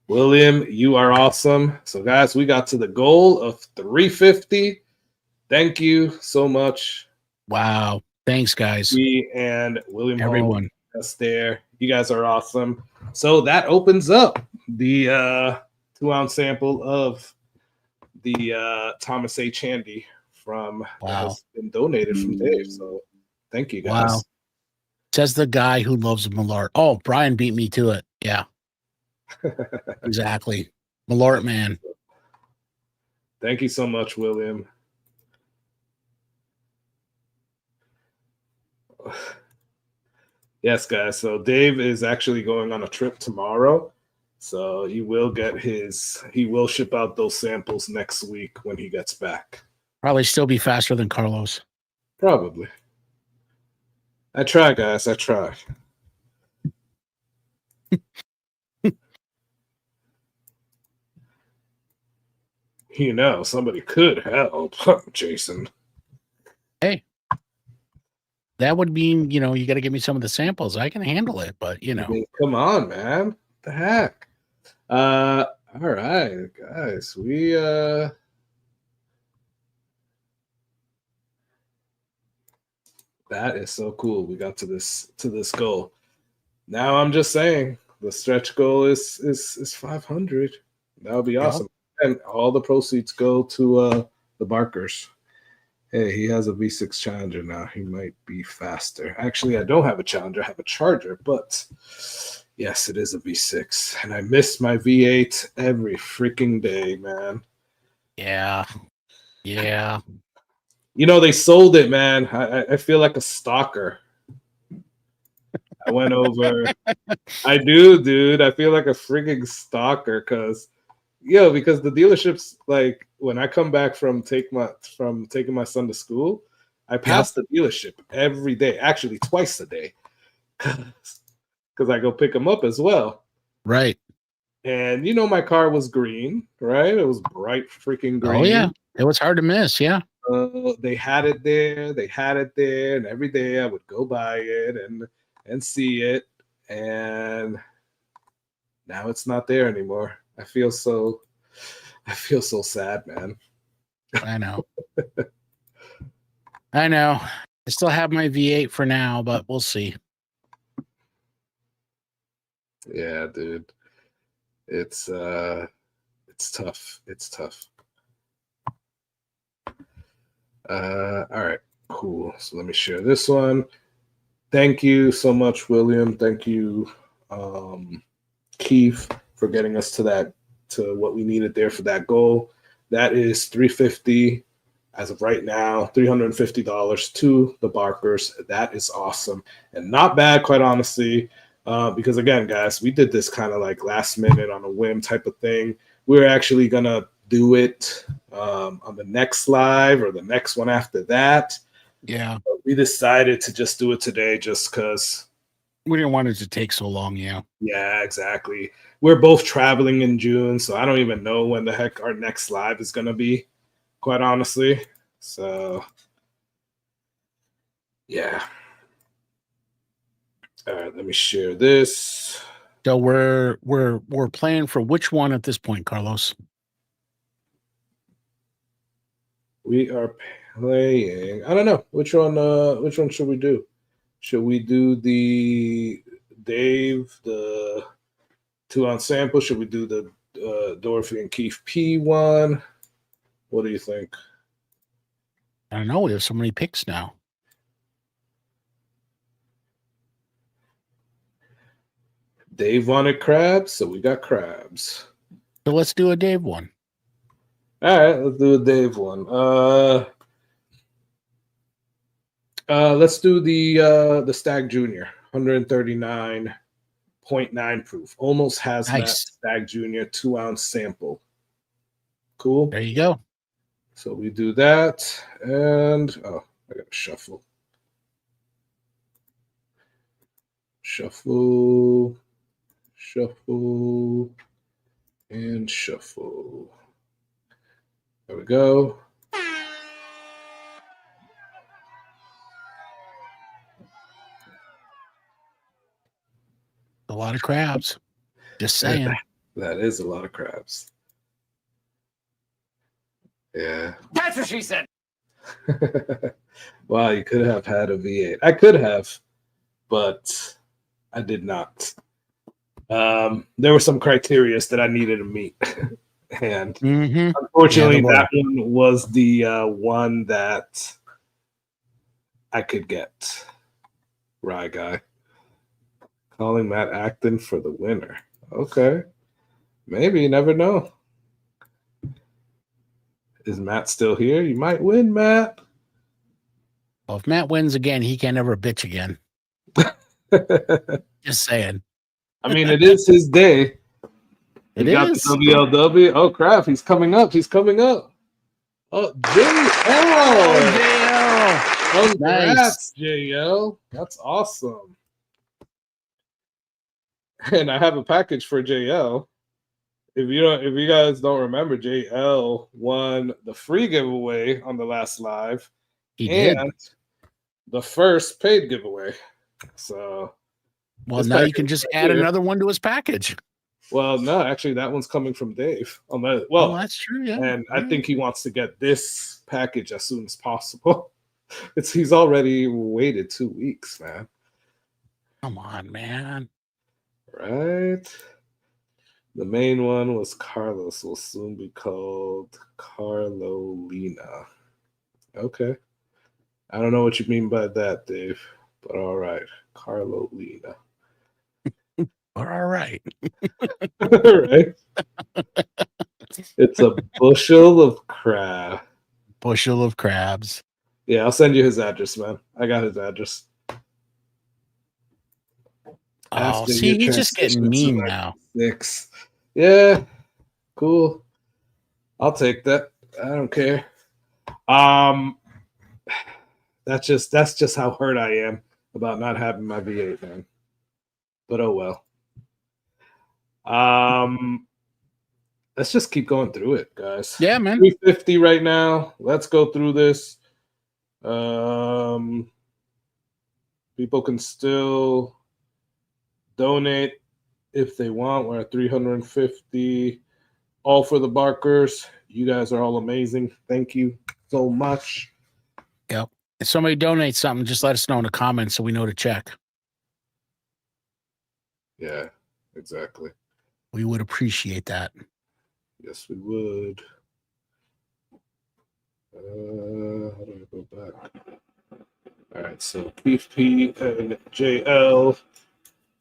William, you are awesome. So, guys, we got to the goal of 350. Thank you so much. Wow. Thanks, guys. Me and William, everyone, that's there. You guys are awesome. So that opens up the 2-ounce sample of the Thomas A. Chandy from has been donated from Dave. So thank you, guys. Wow. Says the guy who loves Malort. Oh, Brian beat me to it. Yeah. Exactly. Malort man. Thank you so much, William. Yes, guys. So Dave is actually going on a trip tomorrow. So he will ship out those samples next week when he gets back. Probably still be faster than Carlos. Probably. I try, guys. I try. You know, somebody could help, Jason. Hey, that would mean, you got to give me some of the samples. I can handle it, but I mean, come on, man. What the heck? All right, guys. We that is so cool. We got to this goal. Now I'm just saying the stretch goal is 500. That would be awesome. And all the proceeds go to the Barkers. Hey, he has a V6 Challenger now. He might be faster. Actually, I don't have a Challenger. I have a Charger, but yes, it is a V6. And I miss my V8 every freaking day, man. Yeah. Yeah. They sold it, man. I feel like a stalker. I went over. I do, dude. I feel like a freaking stalker because the dealerships, like when I come back from taking my son to school, I pass the dealership every day, actually twice a day, because I go pick him up as well. Right. And my car was green, right? It was bright freaking green. Oh yeah, it was hard to miss. Yeah. They had it there. And every day I would go by it and see it, and now it's not there anymore. I feel so sad, man. I know. I know. I still have my V8 for now, but we'll see. Yeah, dude. It's tough. It's tough. All right, cool. So let me share this one. Thank you so much, William. Thank you, Keith, for getting us to what we needed there for that goal. That is $350 as of right now, $350 to the Barkers. That is awesome and not bad, quite honestly. Because again, guys, we did this kind of like last minute on a whim type of thing. We're actually gonna do it on the next live or the next one after that. Yeah. But we decided to just do it today just because we didn't want it to take so long. Yeah. Yeah, exactly. We're both traveling in June, so I don't even know when the heck our next live is gonna be, quite honestly. So yeah. All right, let me share this. So we're playing for which one at this point, Carlos? We are playing. I don't know which one. Which one should we do? Should we do the Dave, the 2-ounce sample? Should we do the Dorothy and Keith P one? What do you think? I don't know. We have so many picks now. Dave wanted crabs, so we got crabs. So let's do a Dave one. All right, let's do a Dave one. Let's do the Stag Junior, 139.9 proof. Almost has that Stag Junior 2-ounce sample. Cool. There you go. So we do that, and I gotta shuffle. Shuffle, shuffle, and shuffle. There we go. A lot of crabs. Just saying. That is a lot of crabs. Yeah. That's what she said. Wow, you could have had a V8. I could have, but I did not. There were some criteria that I needed to meet. And unfortunately, that one was the one that I could get. Rye guy. Calling Matt Acton for the winner. Okay. Maybe, you never know. Is Matt still here? You might win, Matt. Well, if Matt wins again, he can't ever bitch again. Just saying. I mean, it is his day. It got is. the WLW. Oh, crap. He's coming up. He's coming up. Oh, JL. Congrats, JL. That's awesome. And I have a package for JL. If you guys don't remember, JL won the free giveaway on the last live. He did. The first paid giveaway. So well, now you can just add another one to his package. Well, no, actually that one's coming from Dave. Well, that's true, yeah. And I think he wants to get this package as soon as possible. He's already waited 2 weeks, man. Come on, man. Right. The main one was Carlos, will soon be called Carlolina. Okay. I don't know what you mean by that, Dave, but all right. Carlolina. All right. Right? It's a bushel of crab. Bushel of crabs. Yeah, I'll send you his address, man. I got his address. Oh, see, he's just getting mean now. 6. Yeah, cool. I'll take that. I don't care. That's just how hurt I am about not having my V8, man. But oh well. Let's just keep going through it, guys. Yeah, man. 350 right now. Let's go through this. People can still donate if they want. We're at 350. All for the Barkers. You guys are all amazing. Thank you so much. Yep. If somebody donates something, just let us know in the comments so we know to check. Yeah, exactly. We would appreciate that. Yes, we would. How do I go back? All right, so Keith P and JL.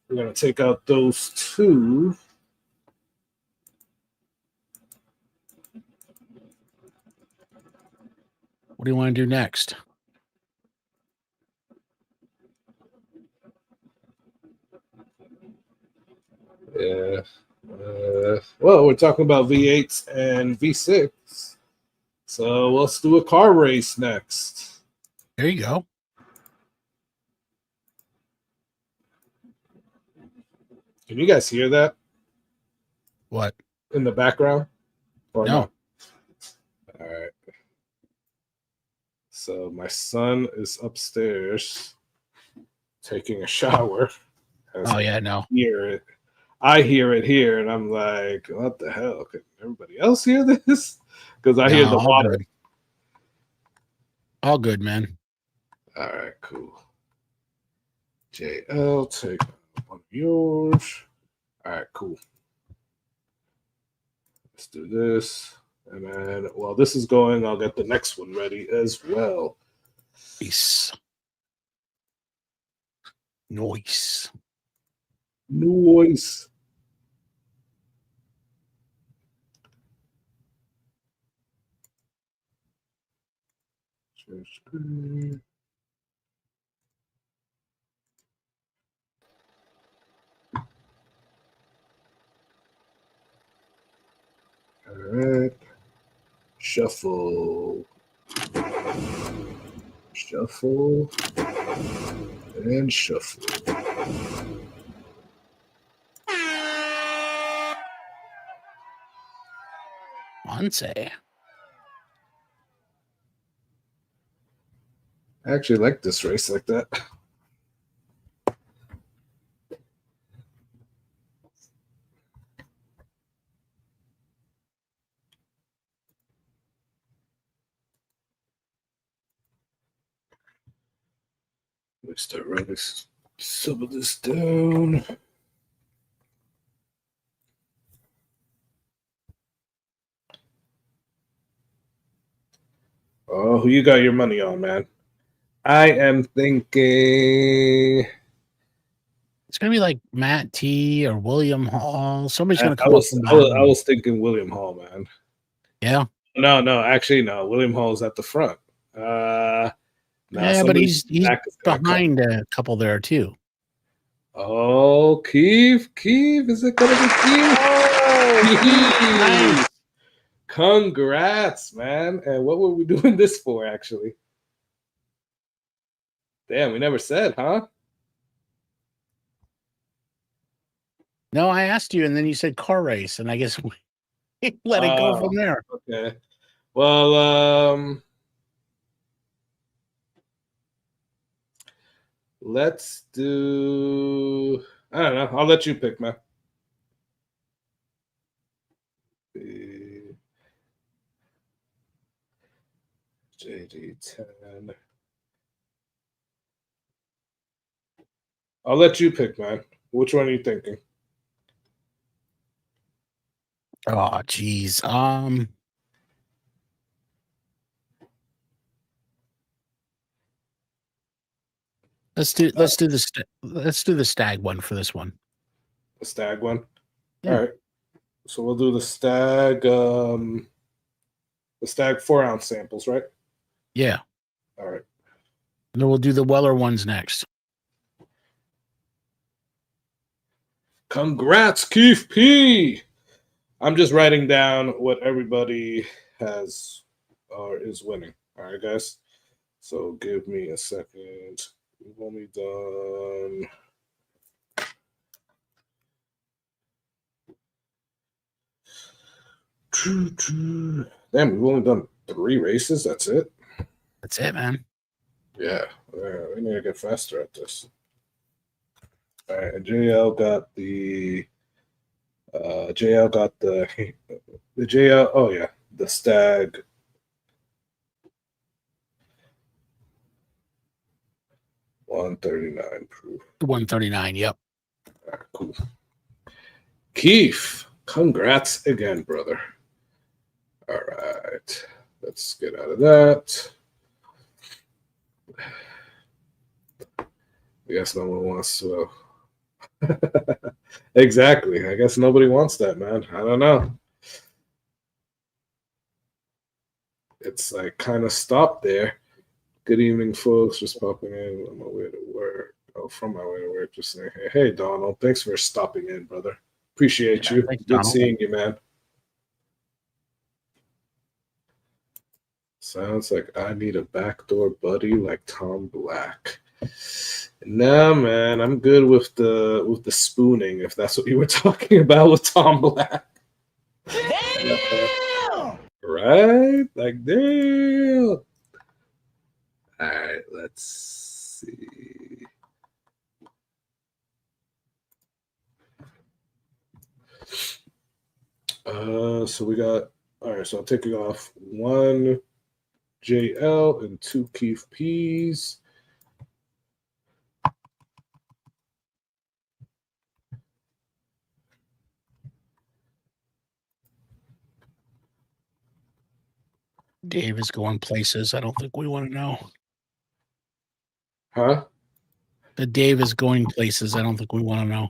We're going to take out those two. What do you want to do next? Yeah. Well, we're talking about V8s and V6. So let's do a car race next. There you go. Can you guys hear that? What? In the background? Or no. All right. So my son is upstairs taking a shower. Oh, yeah, no. Hear it. I hear it here, and I'm like, what the hell? Can everybody else hear this? Because I hear the all water. good. All good, man. All right, cool. JL, take one of yours. All right, cool. Let's do this. And then while this is going, I'll get the next one ready as well. Nice. Nice. Noise. Share screen. All right. Shuffle. Shuffle. And shuffle. Once. I actually like this race like that. Let me start writing some of this down. Oh, who you got your money on, man? I am thinking it's gonna be like Matt T or William Hall. Somebody's gonna I come up from behind. was thinking William Hall, man. Yeah. No, actually no. William Hall's at the front. No, Yeah, but he's behind come. a couple there too. Oh, Keith, is it gonna be Keith? Oh, nice. Congrats, man. And what were we doing this for, actually? Damn, we never said, huh? No, I asked you, and then you said car race, and I guess we let it go from there. Okay. Well, let's do. I don't know. I'll let you pick, man. JD10. I'll let you pick, man. Which one are you thinking? Oh, geez. Let's do the stag one for this one. The stag one. Yeah. All right. So we'll do the stag. The stag 4-ounce samples, right? Yeah. All right. And then we'll do the Weller ones next. Congrats, Keith P. I'm just writing down what everybody has or is winning. All right, guys. So give me a second. We've only done. Damn, we've only done 3 races. That's it. That's it, man. Yeah, we need to get faster at this. All right, and JL got the JL. Oh yeah, the stag. $139 proof. 139. Yep. All right, cool. Keith, congrats again, brother. All right, let's get out of that. I guess no one wants to. Exactly. I guess nobody wants that, man. I don't know. It's like kind of stopped there. Good evening, folks. Just popping in on my way to work. Oh, from my way to work. Just saying, hey, Donald. Thanks for stopping in, brother. Appreciate you. Thanks, Good Donald. seeing you, man. Sounds like I need a backdoor buddy like Tom Black. Nah, man, I'm good with the spooning. If that's what you were talking about with Tom Black, right? Like, damn. All right, let's see. So we got, all right, so I'm taking off 1 JL and 2 Keith P's. Dave is going places. I don't think we want to know. Huh? The Dave is going places. I don't think we want to know.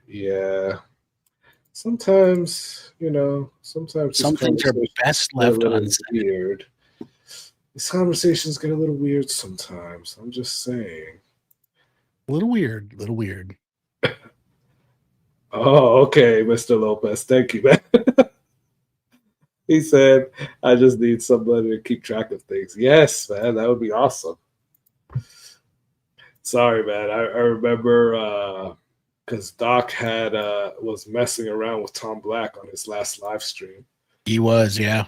Yeah. Sometimes, sometimes Some things are best left unsaid. Weird. These conversations get a little weird sometimes. I'm just saying. A little weird. A little weird. Oh, okay, Mr. Lopez. Thank you, man. He said, I just need somebody to keep track of things. Yes, man, that would be awesome. Sorry, man. I remember because Doc had was messing around with Tom Black on his last live stream. He was, yeah.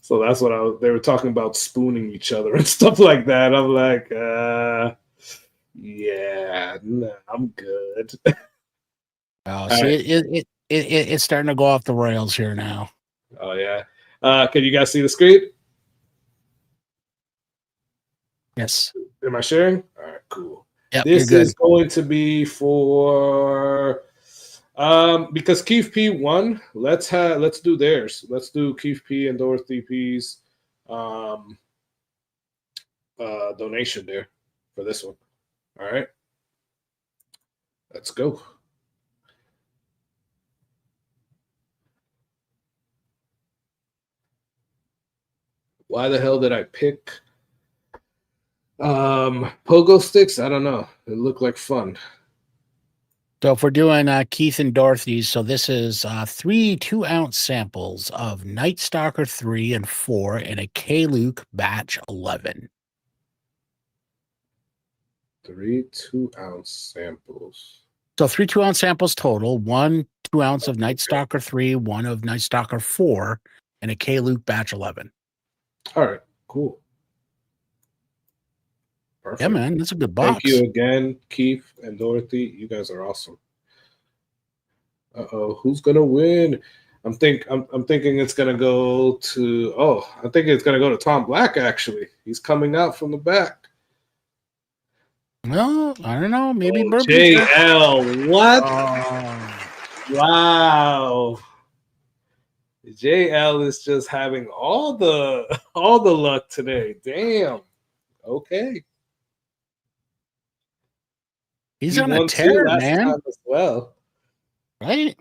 So that's what they were talking about, spooning each other and stuff like that. I'm like, yeah, no, I'm good. Oh, see, it's starting to go off the rails here now. Oh yeah. Can you guys see the screen? Yes. Am I sharing? All right, cool. Yep, this is going to be for because Keith P won. Let's do theirs. Let's do Keith P and Dorothy P's donation there for this one. All right. Let's go. Why the hell did I pick pogo sticks? I don't know. It looked like fun. So if we're doing Keith and Dorothy's, so this is 3 2-ounce samples of Night Stalker 3 and 4 and a K-Luke batch 11. 3 2-ounce samples. So 3 2-ounce samples total, 1 2-ounce of Night Stalker 3, 1 of Night Stalker 4, and a K-Luke batch 11. All right, cool. Perfect. Yeah, man, that's a good box. Thank you again, Keith and Dorothy. You guys are awesome. Who's gonna win? I'm thinking it's gonna go to. Oh, I think it's gonna go to Tom Black. Actually, he's coming out from the back. Well, I don't know. Maybe Bourbon. JL, what? Wow. JL is just having all the luck today. Damn. Okay. He's on a tear, man. As well. Right?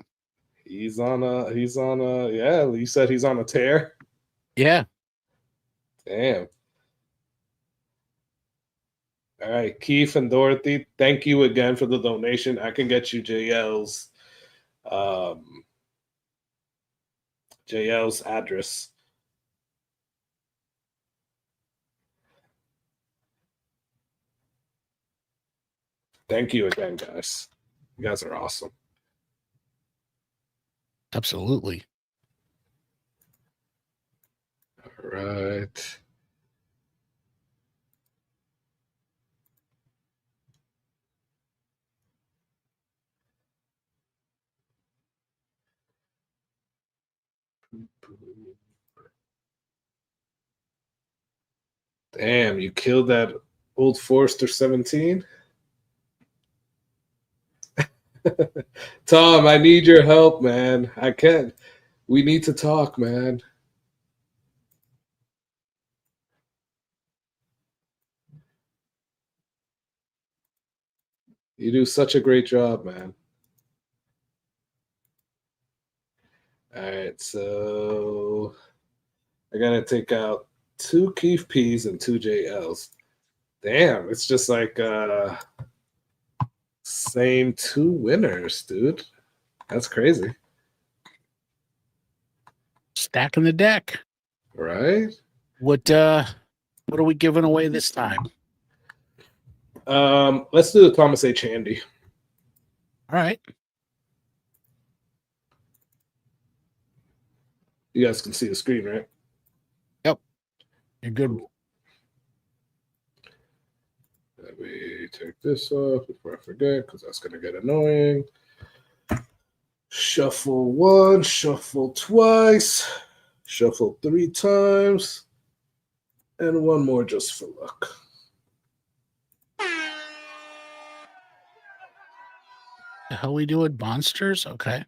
He's on a yeah, you said he's on a tear. Yeah. Damn. All right, Keith and Dorothy, thank you again for the donation. I can get you JL's address. Thank you again, guys. You guys are awesome. Absolutely. All right. Damn, you killed that Old Forester 17? Tom, I need your help, man. I can't. We need to talk, man. You do such a great job, man. All right, so I gotta take out 2 Keith P's and 2 JLs. Damn, it's just like same 2 winners, dude. That's crazy. Stacking the deck. Right? What are we giving away this time? Let's do the Thomas H. Handy. All right. You guys can see the screen, right? Yep. You're good. Let me take this off before I forget, because that's going to get annoying. Shit. Shuffle 1, shuffle twice, shuffle 3 times, and one more just for luck. The hell we do with monsters? Okay.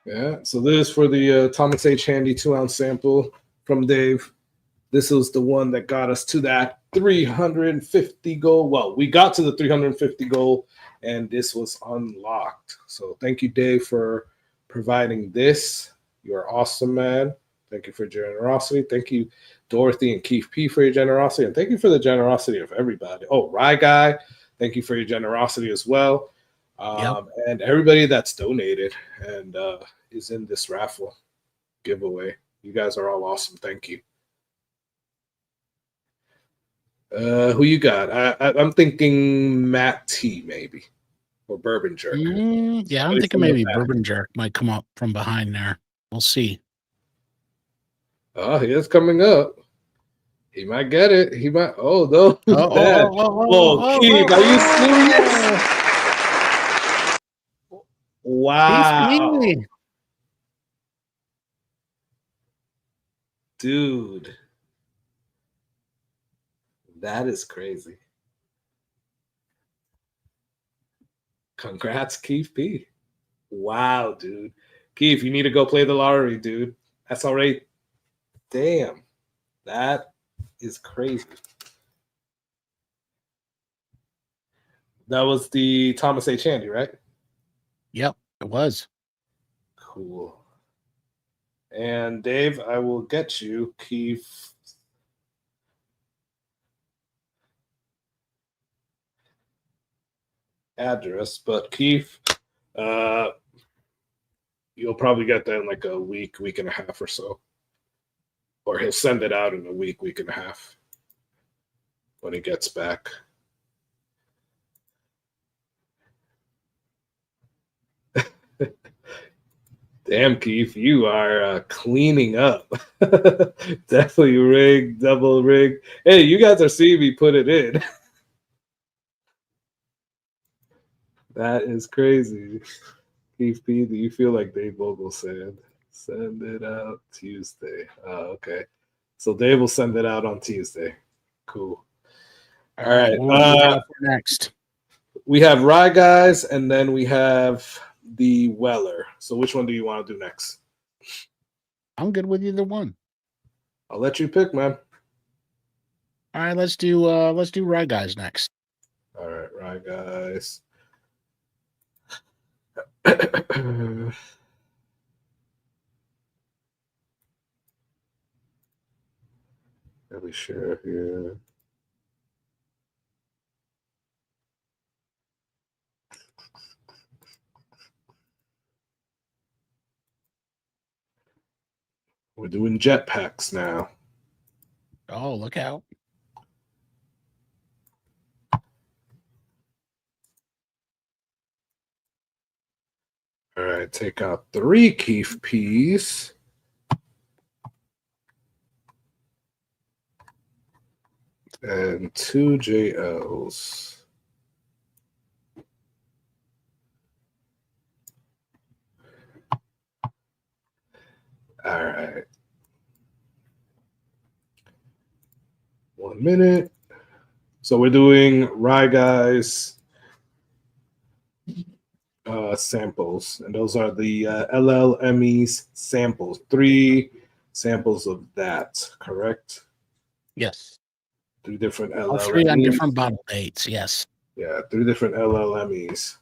Yeah, so this is for the Thomas H. Handy 2-ounce sample from Dave. This was the one that got us to that 350 goal. Well, we got to the 350 goal, and this was unlocked. So thank you, Dave, for providing this. You're awesome, man. Thank you for your generosity. Thank you, Dorothy and Keith P, for your generosity. And thank you for the generosity of everybody. Oh, Rye Guy, thank you for your generosity as well. And everybody that's donated and is in this raffle giveaway. You guys are all awesome. Thank you. Who you got? I'm thinking Matt T, maybe, or Bourbon Jerk. Yeah, I'm thinking maybe Bourbon Jerk might come up from behind there. We'll see. Oh, he is coming up. He might get it. He might. Oh, no. Keith, are you serious? Wow. Dude. That is crazy. Congrats, Keith P. Wow, dude. Keith, you need to go play the lottery, dude. That's already. Damn. That is crazy. That was the Thomas H. Handy, right? Yep, it was. Cool. And Dave, I will get you Keith. Address, but Keith, you'll probably get that in like a week and a half or so. Or he'll send it out in a week and a half when he gets back. Damn, Keith, you are cleaning up. Definitely rig, double rig. Hey, you guys are seeing me put it in. That is crazy. Keith P, do you feel like Dave Vogel said? Send it out Tuesday. Oh, okay. So Dave will send it out on Tuesday. Cool. All right. Next. We have Rye Guys, and then we have the Weller. So which one do you want to do next? I'm good with either one. I'll let you pick, man. All right, let's do Rye Guys next. All right, Rye Guys. Let me share here. We're doing jetpacks now. Oh, look out. All right, take out 3 Keith P's. And 2 JLs. All right. 1 minute. So we're doing Rye Guys samples, and those are the LLME's samples. 3 samples of that, correct? Yes. 3 different LLMEs. All 3 on different bottle dates, yes. Yeah, 3 different LLMEs.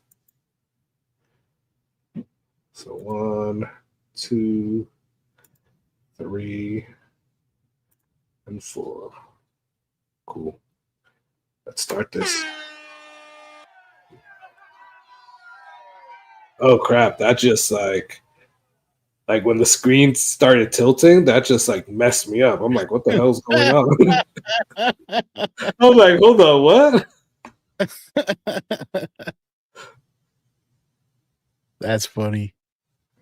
So 1, 2, 3, and 4. Cool. Let's start this. Oh crap, that just like when the screen started tilting, that just like messed me up. I'm like, what the hell's going on? I'm like, hold on, what? That's funny.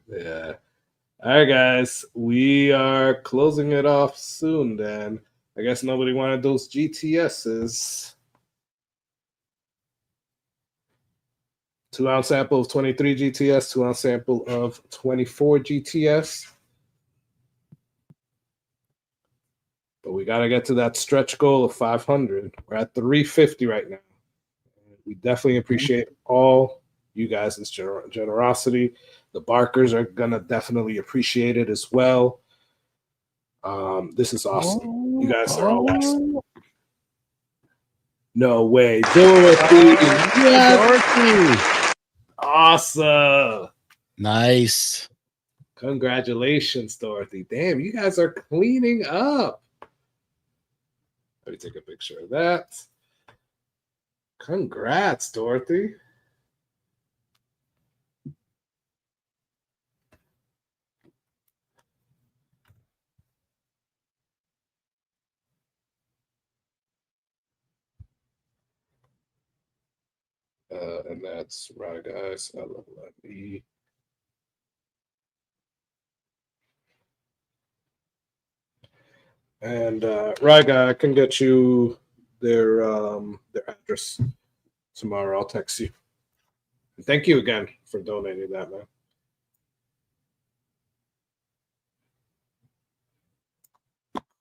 Yeah. All right, guys. We are closing it off soon then. I guess nobody wanted those GTSs. 2-ounce sample of 23 GTS, 2-ounce sample of 24 GTS. But we got to get to that stretch goal of 500. We're at 350 right now. We definitely appreciate all you guys' generosity. The Barkers are going to definitely appreciate it as well. This is awesome. You guys are all awesome. No way. Dorothy. Dorothy. Awesome. Nice. Congratulations, Dorothy. Damn, you guys are cleaning up. Let me take a picture of that. Congrats, Dorothy. And that's right, guys. I love that. And Ryga, I can get you their address tomorrow. I'll text you. And thank you again for donating that, man.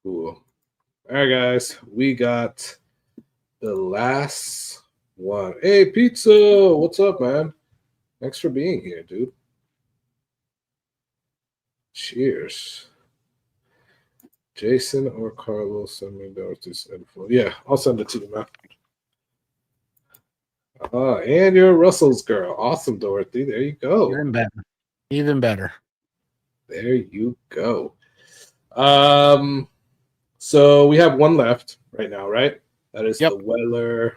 Cool. All right, guys. We got the last one. Hey, Pizza. What's up, man? Thanks for being here, dude. Cheers. Jason or Carlos, send me Dorothy's info. Yeah, I'll send it to you, man. And you're Russell's girl. Awesome, Dorothy. There you go. Even better. Even better. There you go. So we have one left right now, right? That is the Weller.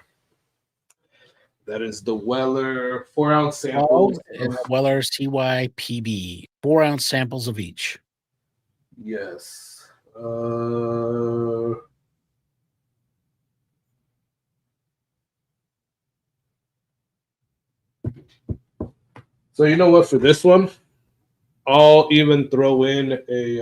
That is the Weller 4-ounce sample. And the Weller CYPB. 4-ounce samples of each. Yes. So you know what? For this one, I'll even throw in a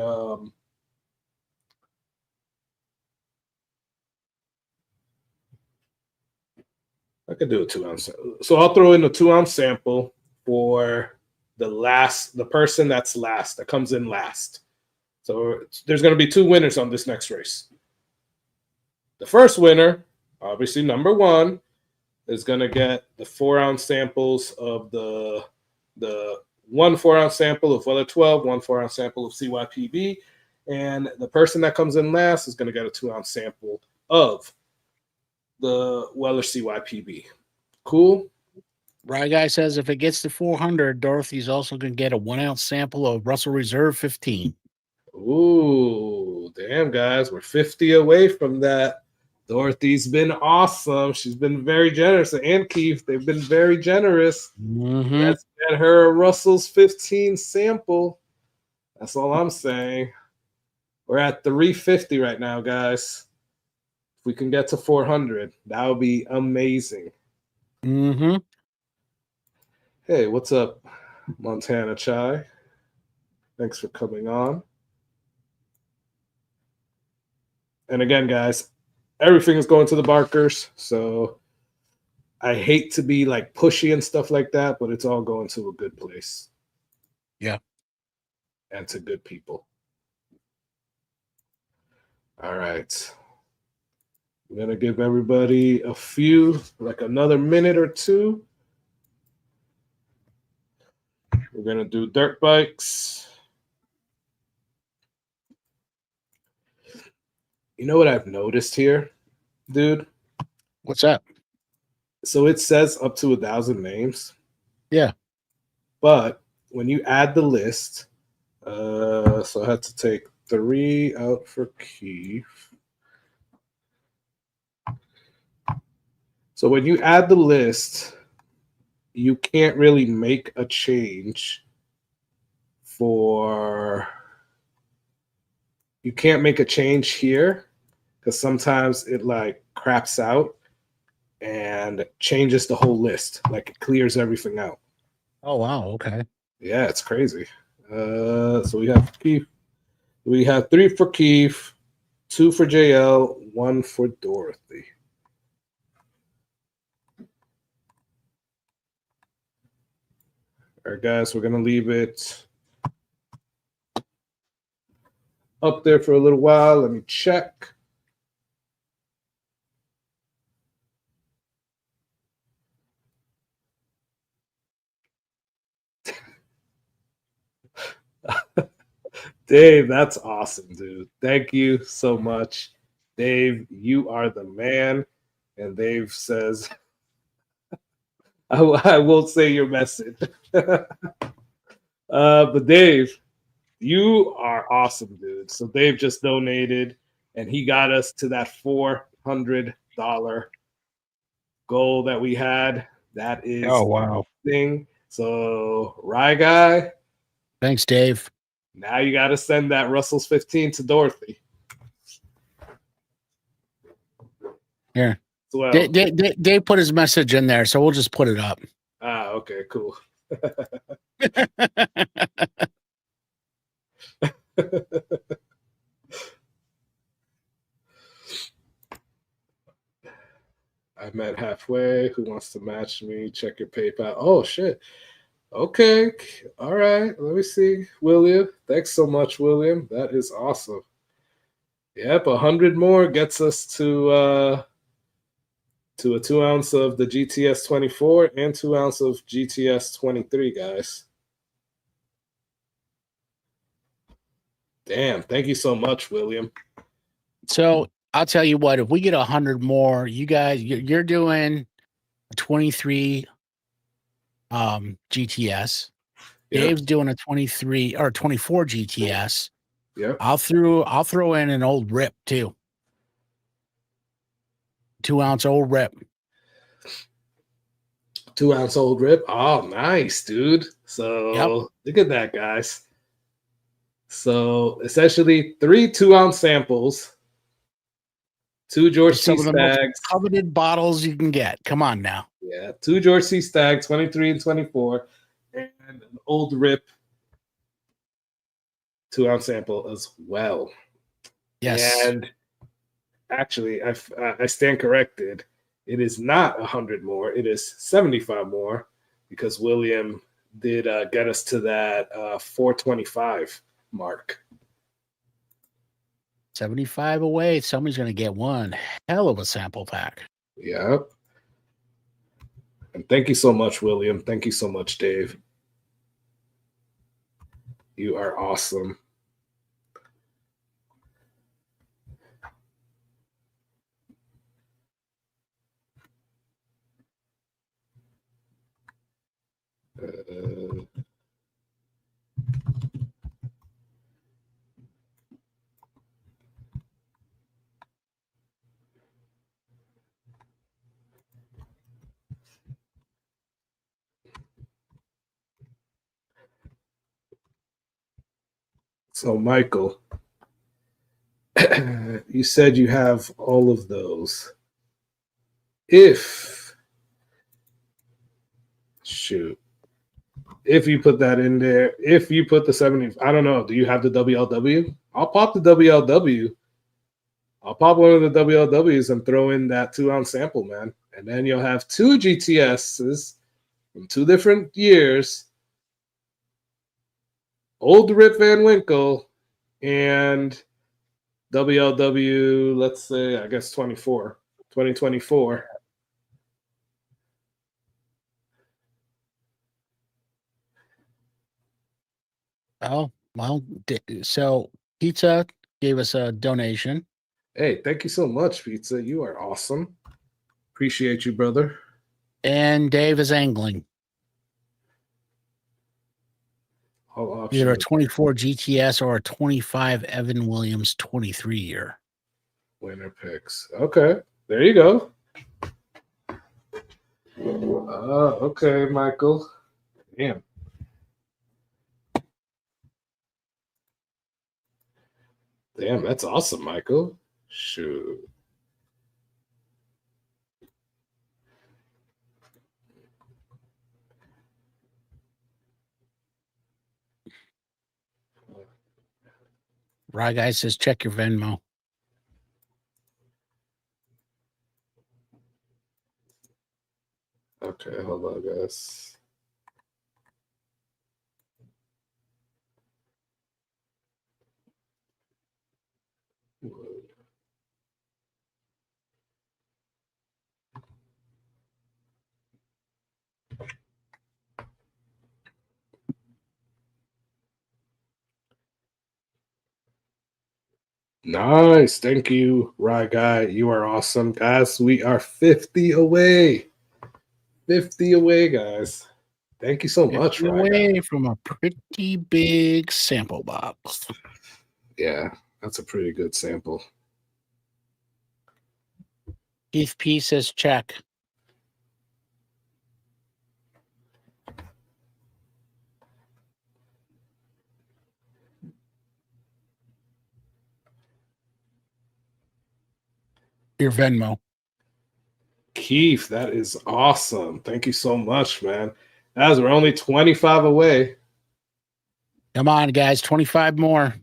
I could do a 2-ounce. So I'll throw in a 2-ounce sample for the person that's last, that comes in last. So there's going to be 2 winners on this next race. The first winner, obviously number 1, is going to get the 4-ounce samples of the 1 4-ounce sample of Weller 12, 1 4-ounce sample of CYPB, and the person that comes in last is going to get a 2-ounce sample of the Weller CYPB. Cool? Right guy says if it gets to 400, Dorothy's also going to get a 1-ounce sample of Russell Reserve 15. Ooh, damn, guys. We're 50 away from that. Dorothy's been awesome. She's been very generous. And Keith, they've been very generous. Let's get her a Russell's 15 sample. That's all I'm saying. We're at 350 right now, guys. If we can get to 400, that would be amazing. Hey, what's up, Montana Chai? Thanks for coming on. And again, guys, everything is going to the Barkers. So I hate to be like pushy and stuff like that, but it's all going to a good place. Yeah. And to good people. All right. I'm going to give everybody a few, like another minute or 2. We're going to do dirt bikes. You know what I've noticed here, dude? What's that? So it says up to 1,000 names. Yeah. But when you add the list, so I had to take 3 out for Keith. So when you add the list, you can't really make a change you can't make a change here because sometimes it like craps out and changes the whole list. Like it clears everything out. Oh, wow. Okay. Yeah, it's crazy. So we have Keith. We have 3 for Keith, 2 for JL, 1 for Dorothy. All right, guys, we're going to leave it up there for a little while. Let me check. Dave, that's awesome, dude. Thank you so much. Dave, you are the man. And Dave says, I won't say your message. But Dave, you are awesome, dude. So Dave just donated, and he got us to that $400 goal that we had. That is wow. thing. So, Rye Guy, Thanks, Dave. now you got to send that Russell's 15 to Dorothy. Here. Well, Dave put his message in there, so we'll just put it up. Okay, cool. I met halfway. Who wants to match me? Check your PayPal. Oh, shit. Okay. All right. Let me see. William. Thanks so much, William. That is awesome. Yep. 100 more gets us to a 2 ounce of the GTS 24 and 2 ounce of GTS 23, guys. Damn. Thank you so much, William. So I'll tell you what, if we get 100 more, you guys, you're doing a 23 GTS. Yep. Dave's doing a 23 or 24 GTS. Yep. I'll throw in an old rip too. 2 ounce old rip. 2 ounce old rip. Oh, nice, dude. So Look at that, guys. So essentially 3 2 ounce samples, 2 George C. Some of the most Stags. coveted bottles you can get. Come on now. Yeah, 2 George C. Stag, 23 and 24, and an old rip 2 ounce sample as well. Yes. And actually, I stand corrected. It is not 100 more. It is 75 more because William did get us to that 425 mark. 75 away. Somebody's going to get one hell of a sample pack. Yep. And thank you so much, William. Thank you so much, Dave. You are awesome. So, Michael, you said you have all of those. If you put that in there, if you put the 70, I don't know, do you have the WLW? I'll pop the WLW. I'll pop one of the WLWs and throw in that 2 ounce sample, man. And then you'll have 2 GTSs from 2 different years. Old Rip Van Winkle and WLW, let's say, I guess 2024. Oh, well, so Pizza gave us a donation. Hey, thank you so much, Pizza. You are awesome. Appreciate you, brother. And Dave is angling. Either a 24 GTS or a 25 Evan Williams 23 year. Winner picks. Okay, there you go. Okay, Michael. Damn. Damn, that's awesome, Michael. Shoot. Rye Guy says, check your Venmo. Okay, hold on, guys. Nice. Thank you, Rye Guy. You are awesome. Guys, we are 50 away. 50 away, guys. Thank you so much, Rye Guy. Away from a pretty big sample box. Yeah, that's a pretty good sample. Keith P says check. Your Venmo. Keith, that is awesome. Thank you so much, man. Guys, we're only 25 away. Come on, guys. 25 more.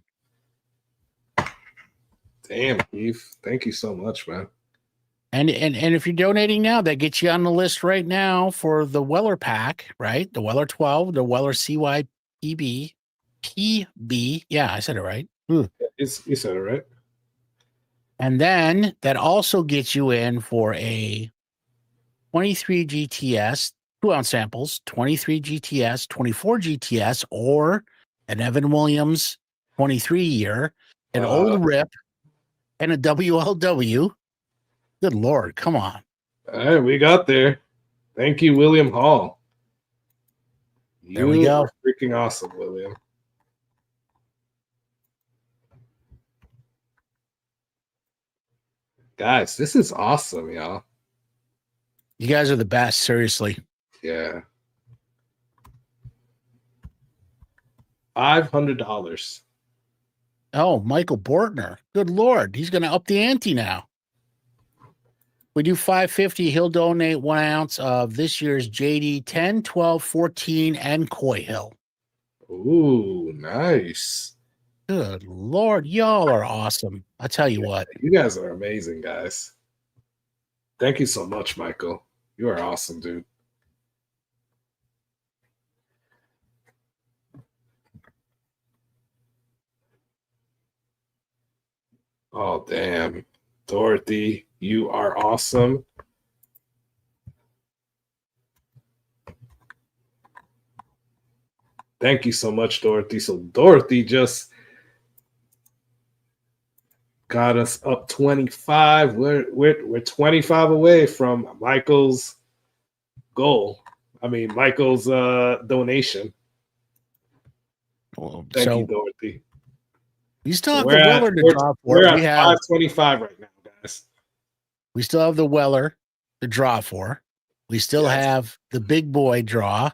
Damn, Keith. Thank you so much, man. And if you're donating now, that gets you on the list right now for the Weller pack, right? The Weller 12, the Weller CYPB, PB. Yeah, I said it right. You said it right. And then that also gets you in for a 23 GTS, 2-ounce samples, 23 GTS, 24 GTS, or an Evan Williams 23 year, an old rip, and a WLW. Good Lord, come on. All right, we got there. Thank you, William Hall. There we go. Are freaking awesome, William. Guys, this is awesome, y'all. You guys are the best, seriously. Yeah. $500. Oh, Michael Bortner. Good Lord. He's going to up the ante now. We do $550. He'll donate 1 ounce of this year's JD 10, 12, 14, and Coy Hill. Ooh, nice. Good Lord. Y'all are awesome. I tell you what. You guys are amazing, guys. Thank you so much, Michael. You are awesome, dude. Oh, damn. Dorothy, you are awesome. Thank you so much, Dorothy. So Dorothy just got us up 25. We're 25 away from Michael's goal. I mean, Michael's donation. Thank you, Dorothy. You still have the Weller to draw for. We're at 525 right now, guys. We still have the Weller to draw for. We still have the big boy draw.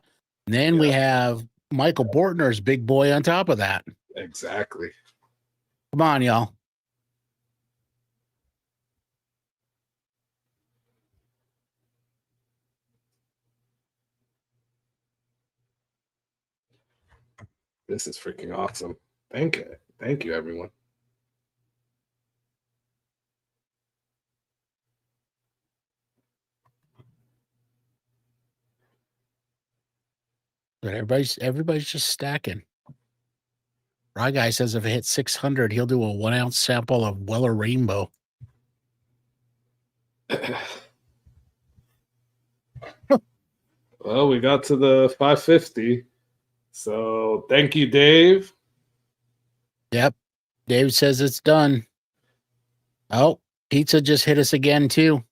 And then we have Michael Bortner's big boy on top of that. Exactly. Come on, y'all. This is freaking awesome. Thank you. Thank you, everyone. But everybody's just stacking. Rye Guy says if it hits 600, he'll do a 1 ounce sample of Weller Rainbow. Well, we got to the 550. So thank you, Dave. Yep. Dave says it's done. Oh, pizza just hit us again, too.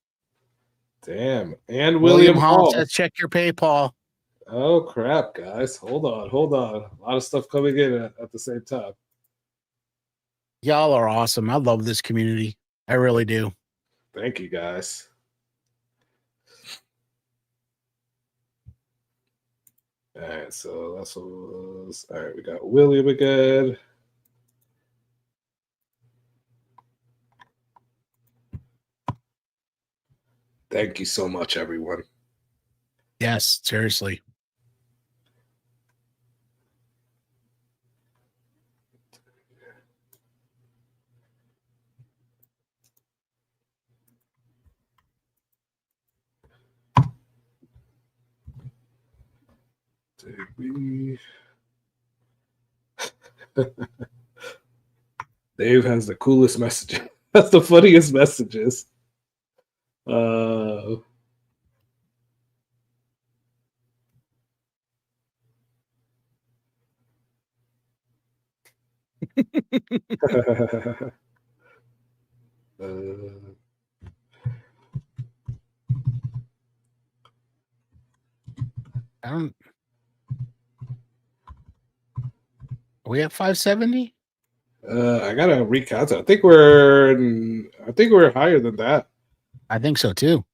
Damn. And William Hall says check your PayPal. Oh, crap, guys. Hold on. A lot of stuff coming in at the same time. Y'all are awesome. I love this community. I really do. Thank you, guys. All right, so that's what was. All right, we got William again. Thank you so much, everyone. Yes, seriously. Dave has the coolest messages. That's the funniest messages. I don't. Are we at 570? I gotta recount. I think we're higher than that. I think so too.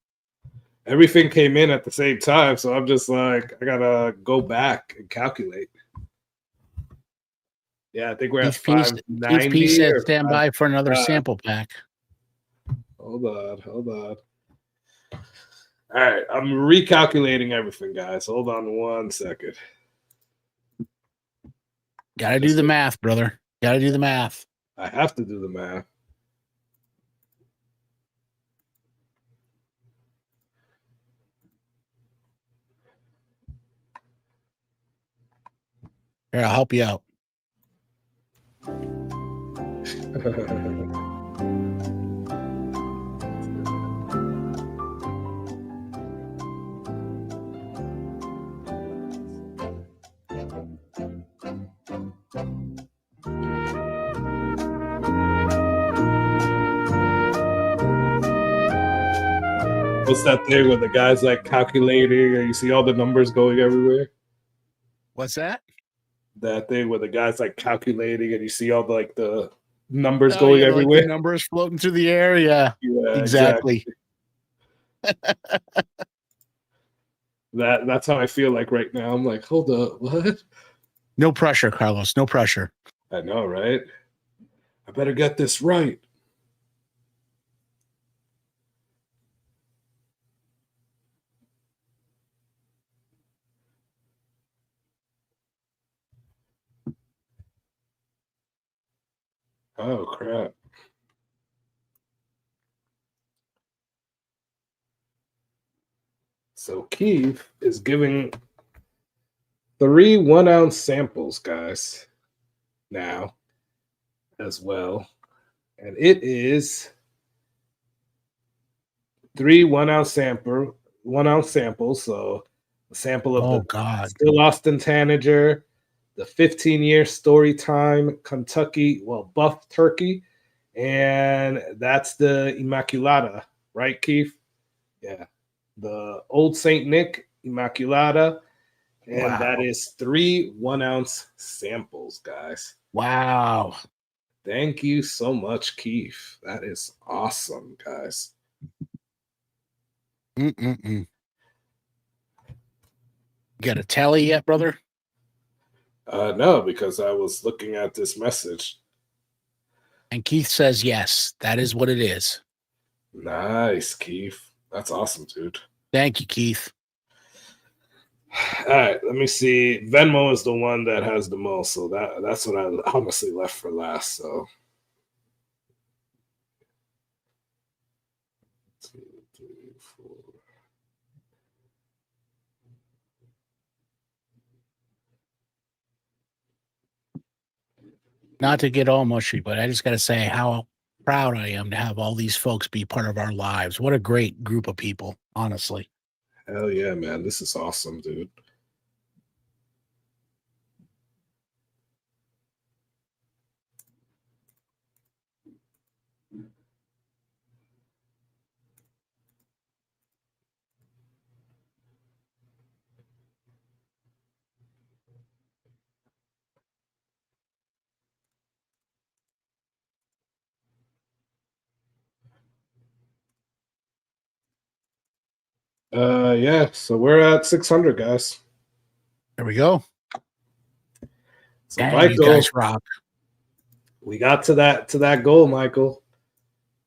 Everything came in at the same time, so I'm just like, I gotta go back and calculate. Yeah, I think we're at 590. Keith P said stand by for another sample pack. Hold on. All right, I'm recalculating everything, guys. Hold on 1 second. Gotta do the math, brother. Gotta do the math. I have to do the math. Here, I'll help you out. What's that thing where the guy's like calculating and you see all the numbers going everywhere? What's that? That thing where the guy's like calculating and you see all the numbers going everywhere. Like the numbers floating through the air. Yeah, exactly. That's how I feel like right now. I'm like, hold up, what? No pressure, Carlos. No pressure. I know, right? I better get this right. Oh, crap. So Keith is giving 3 1-ounce samples, guys, now as well. And it is 3 1-ounce samples. So a sample of Still Austin Tanager, the 15-year Storytime Kentucky, Buff Turkey, and that's the Immaculata, right, Keith? Yeah. The Old St. Nick Immaculata, and that is 3 1-ounce samples, guys. Wow. Thank you so much, Keith. That is awesome, guys. You got a tally yet, brother? No, because I was looking at this message. And Keith says yes. That is what it is. Nice, Keith. That's awesome, dude. Thank you, Keith. All right, let me see. Venmo is the one that has the most, so that's what I honestly left for last. So, 2, 3, 4. Not to get all mushy, but I just got to say how proud I am to have all these folks be part of our lives. What a great group of people, honestly. Hell yeah, man. This is awesome, dude. Yeah, so we're at 600, guys. There we go. So Dang, Michael, you guys rock. We got to that goal, Michael.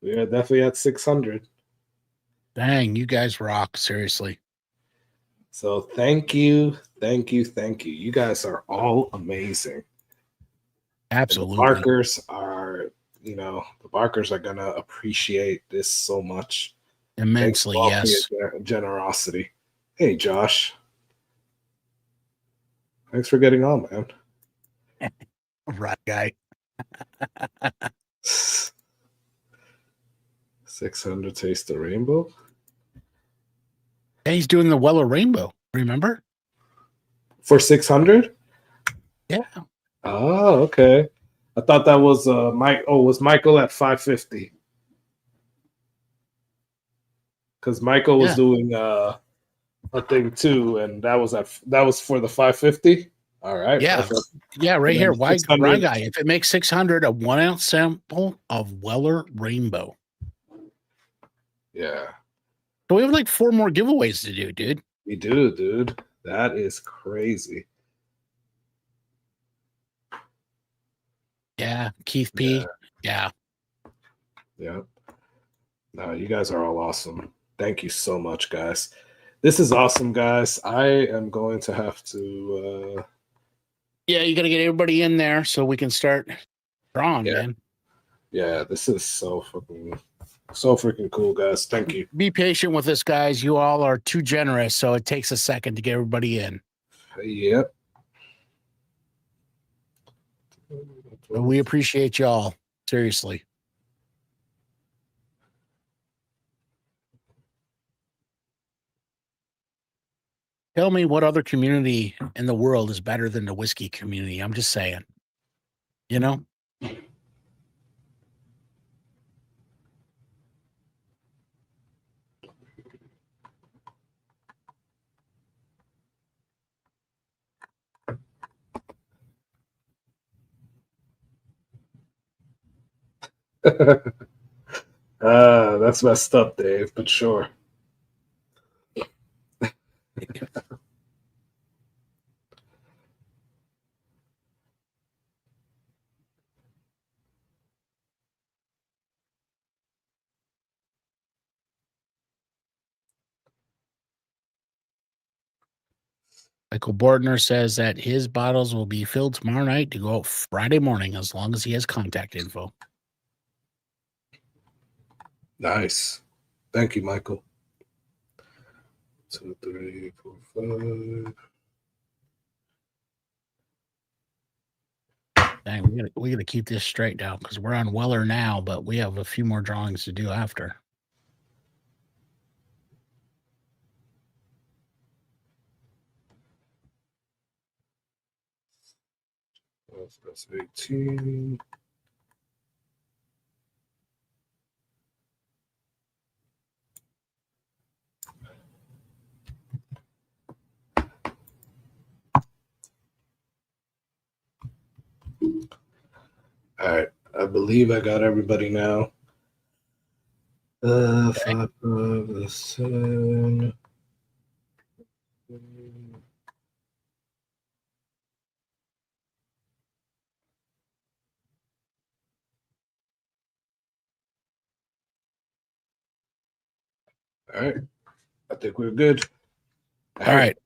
We are definitely at 600. Dang, you guys rock, seriously. So thank you. You guys are all amazing. Absolutely. And the Barkers are gonna appreciate this so much. Immensely, yes. For your generosity. Hey, Josh. Thanks for getting on, man. Right, guy. 600 Taste the Rainbow. And he's doing the Weller Rainbow, remember? For 600? Yeah. Oh, okay. I thought that was Mike. Oh, was Michael at 550? because Michael was Yeah. doing a thing too, and that was for the 550. All right. Yeah. Perfect. Yeah, right And here. then Why 600. guy? If it makes 600, a 1 ounce sample of Weller Rainbow. Yeah, So we have like 4 more giveaways to do, dude. we do, dude. That is crazy. Yeah, Keith P. Yeah. Yeah. No, you guys are all awesome. Thank you so much, guys. This is awesome, guys. I am going to have to. Yeah, you got to get everybody in there so we can start drawing, Yeah. man. Yeah, this is so freaking cool, guys. Thank you. Be patient with us, guys. You all are too generous, so it takes a second to get everybody in. Yep. But we appreciate y'all. Seriously. Tell me what other community in the world is better than the whiskey community. I'm just saying. You know? That's messed up, Dave, but sure. Michael Bordner says that his bottles will be filled tomorrow night to go out Friday morning as long as he has contact info. Nice. Thank you, Michael. 2, 3, 4, 5. Dang, we gotta keep this straight now because we're on Weller now, but we have a few more drawings to do after. That's 18. All right. I believe I got everybody now. 5, 7. All right. I think we're good. All right.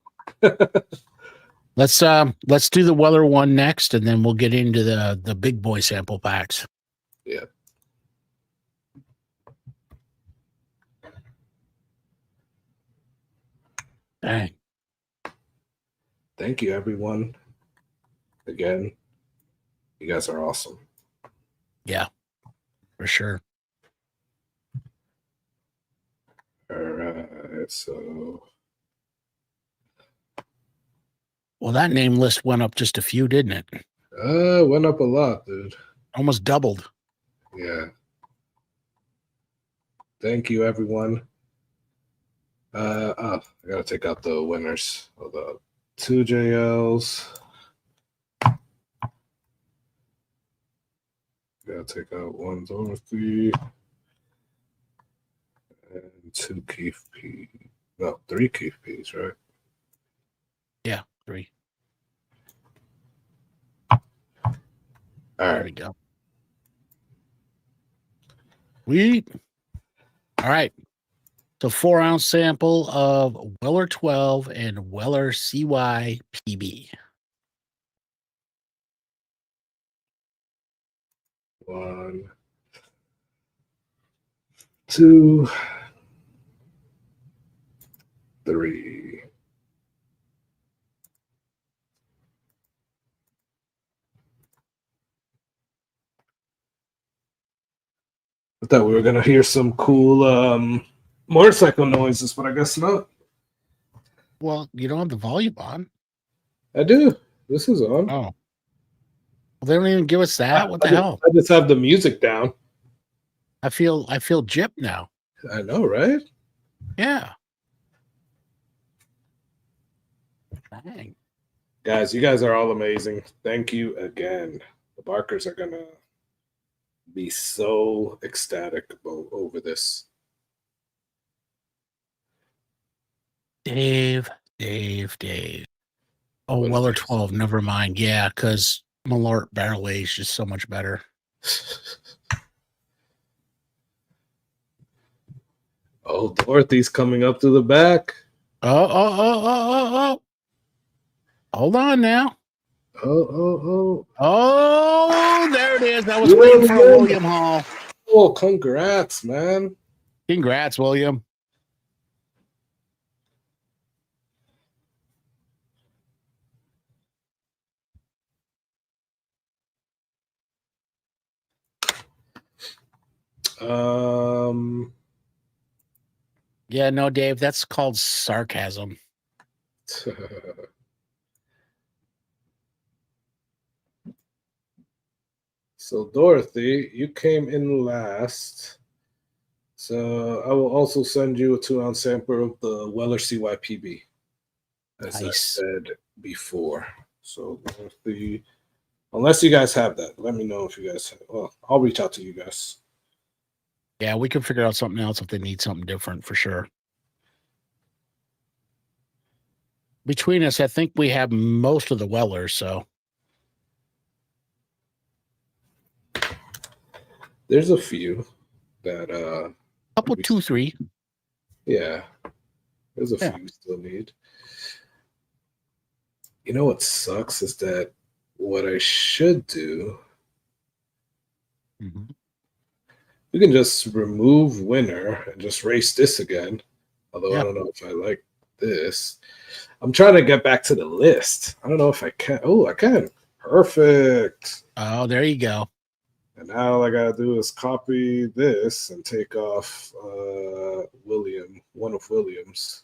Let's do the Weller one next, and then we'll get into the big boy sample packs. Yeah. Dang. Thank you, everyone. Again, you guys are awesome. Yeah, for sure. All right. So. Well, that name list went up just a few, didn't it? Went up a lot, dude. Almost doubled. Yeah. Thank you, everyone. I gotta take out the winners. Hold up. 2 JLs. Gotta take out 1 Dorothy. And 2 Keith P. No, 3 Keith P's, right? Yeah, 3. All There right. we go. Sweet. All right. So 4 ounce sample of Weller 12 and Weller CY PB. 1, 2, 3. I thought we were gonna hear some cool motorcycle noises, but I guess not. Well, you don't have the volume on. I do. This is on. Oh. Well, they don't even give us that. What the hell? I just have the music down. I feel gypped now. I know, right? Yeah. Dang. Guys, you guys are all amazing. Thank you again. The Barkers are gonna be so ecstatic over this. Dave. Oh, What is Weller this? 12. Never mind. Yeah, because Malort barrel aged is so much better. Oh, Dorothy's coming up to the back. Oh. Hold on now. Oh. Oh, there it is. I was waiting for a William Hall. Oh, congrats, man. Congrats, William. Yeah, no, Dave, that's called sarcasm. So, Dorothy, you came in last. So, I will also send you a 2-ounce sample of the Weller CYPB, as I said before. So, Dorothy, unless you guys have that, let me know if you guys have. Well, I'll reach out to you guys. Yeah, we can figure out something else if they need something different for sure. Between us, I think we have most of the Wellers, so. There's a few that couple 2-3. Yeah. There's a few still need. You know what sucks is that what I should do, we can just remove winner and just race this again. Although I don't know if I like this. I'm trying to get back to the list. I don't know if I can. Oh, I can. Perfect. Oh, there you go. And now all I gotta do is copy this and take off William, one of Williams.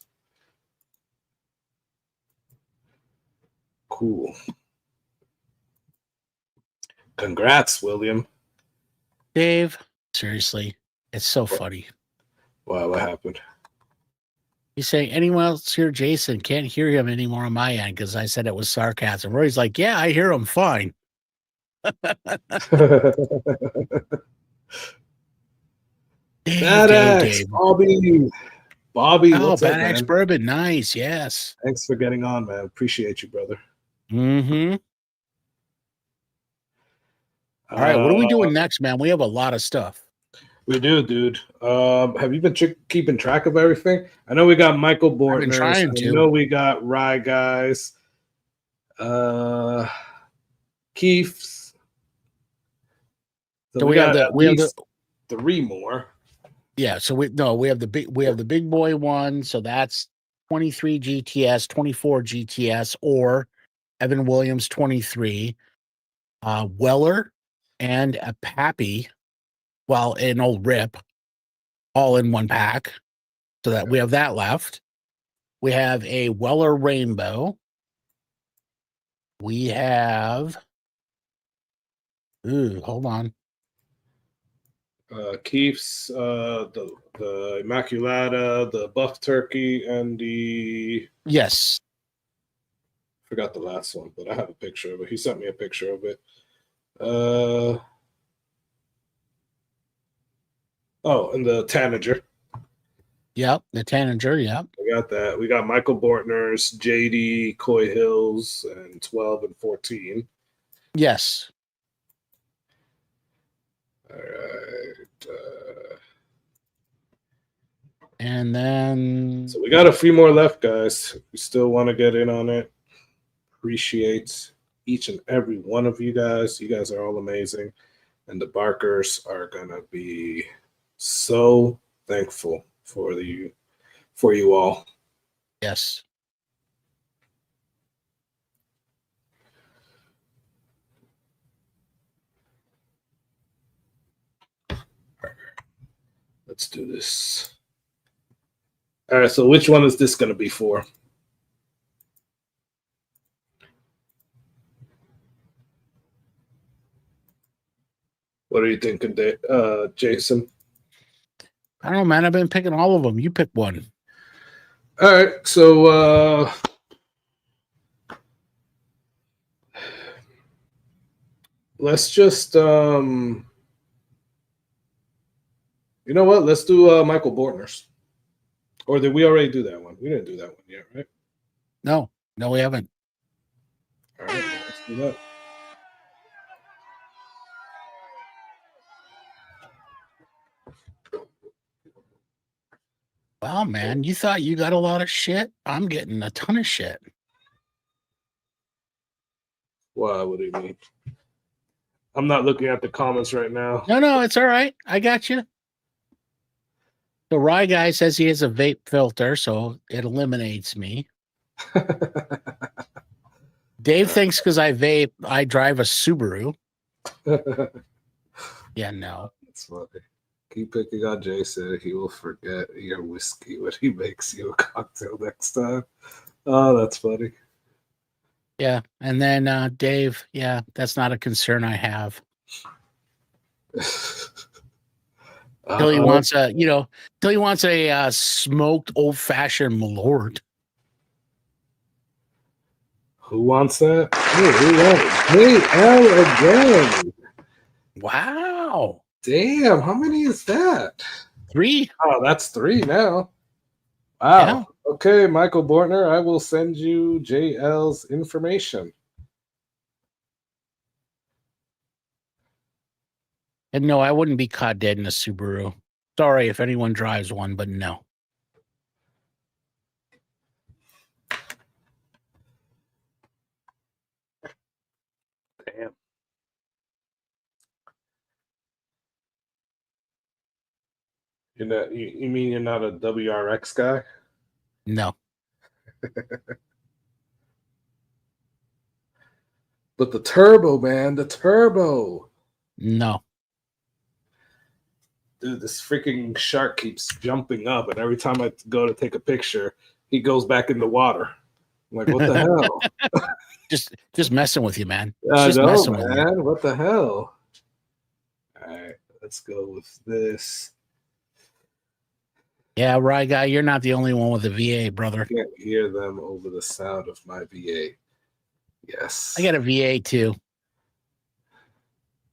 Cool. Congrats, William. Dave, seriously, it's so funny. Wow, what happened? He's saying, anyone else hear Jason? Can't hear him anymore on my end because I said it was sarcasm. Roy's like, yeah, I hear him fine. Dave. Bobby, oh, what's up, Bad Axe man? Bourbon, nice, yes. Thanks for getting on, man. Appreciate you, brother. Mm-hmm. All right, what are we doing next, man? We have a lot of stuff. We do, dude. Have you been keeping track of everything? I know we got Michael Bortner. I've been trying to. I know we got Rye Guys. Keith's. So we have 3 more. Yeah, so we have the big boy one, so that's 23 GTS, 24 GTS, or Evan Williams 23, Weller, and a Pappy, well, an old Rip, all in one pack. So that we have that left. We have a Weller Rainbow. We have. Hold on. Keith's, the Immaculata, the Buff Turkey, and the forgot the last one, but I have a picture of it. He sent me a picture of it. And the Tanager. Yep, the Tanager. Yep, we got that. We got Michael Bortner's, JD, Coy Hills, and 12 and 14. Yes. All right. And then. So we got a few more left, guys. We still want to get in on it. Appreciate each and every one of you guys. You guys are all amazing. And the Barkers are going to be so thankful for you all. Yes. Let's do this. All right, so which one is this going to be for? What are you thinking, Jason? I don't know, man. I've been picking all of them. You pick one. All right, so let's just you know what? Let's do Michael Bortner's. Or did we already do that one? We didn't do that one yet, right? No, we haven't. All right, let's do that. Wow, man, you thought you got a lot of shit? I'm getting a ton of shit. Wow, what do you mean? I'm not looking at the comments right now. No, it's all right. I got you. The Rye guy says he has a vape filter, so it eliminates me. Dave thinks because I vape, I drive a Subaru. Yeah, no. That's funny. Keep picking on Jason. He will forget your whiskey when he makes you a cocktail next time. Oh, that's funny. Yeah, and then Dave, yeah, that's not a concern I have. Till he wants a smoked old fashioned Malort. Who wants that? Hey, JL again. Wow. Damn, how many is that? 3. Oh, that's 3 now. Wow. Yeah. Okay, Michael Bortner, I will send you JL's information. And no, I wouldn't be caught dead in a Subaru. Sorry if anyone drives one, but no. Damn. You mean you're not a WRX guy? No. But the turbo, man, the turbo. No. Dude, this freaking shark keeps jumping up, and every time I go to take a picture, he goes back in the water. I'm like, what the hell? Just messing with you, man. I Just know, messing with you. man. What the hell? All right, let's go with this. Yeah, Rye guy, you're not the only one with a VA, brother. I can't hear them over the sound of my VA. Yes. I got a VA too.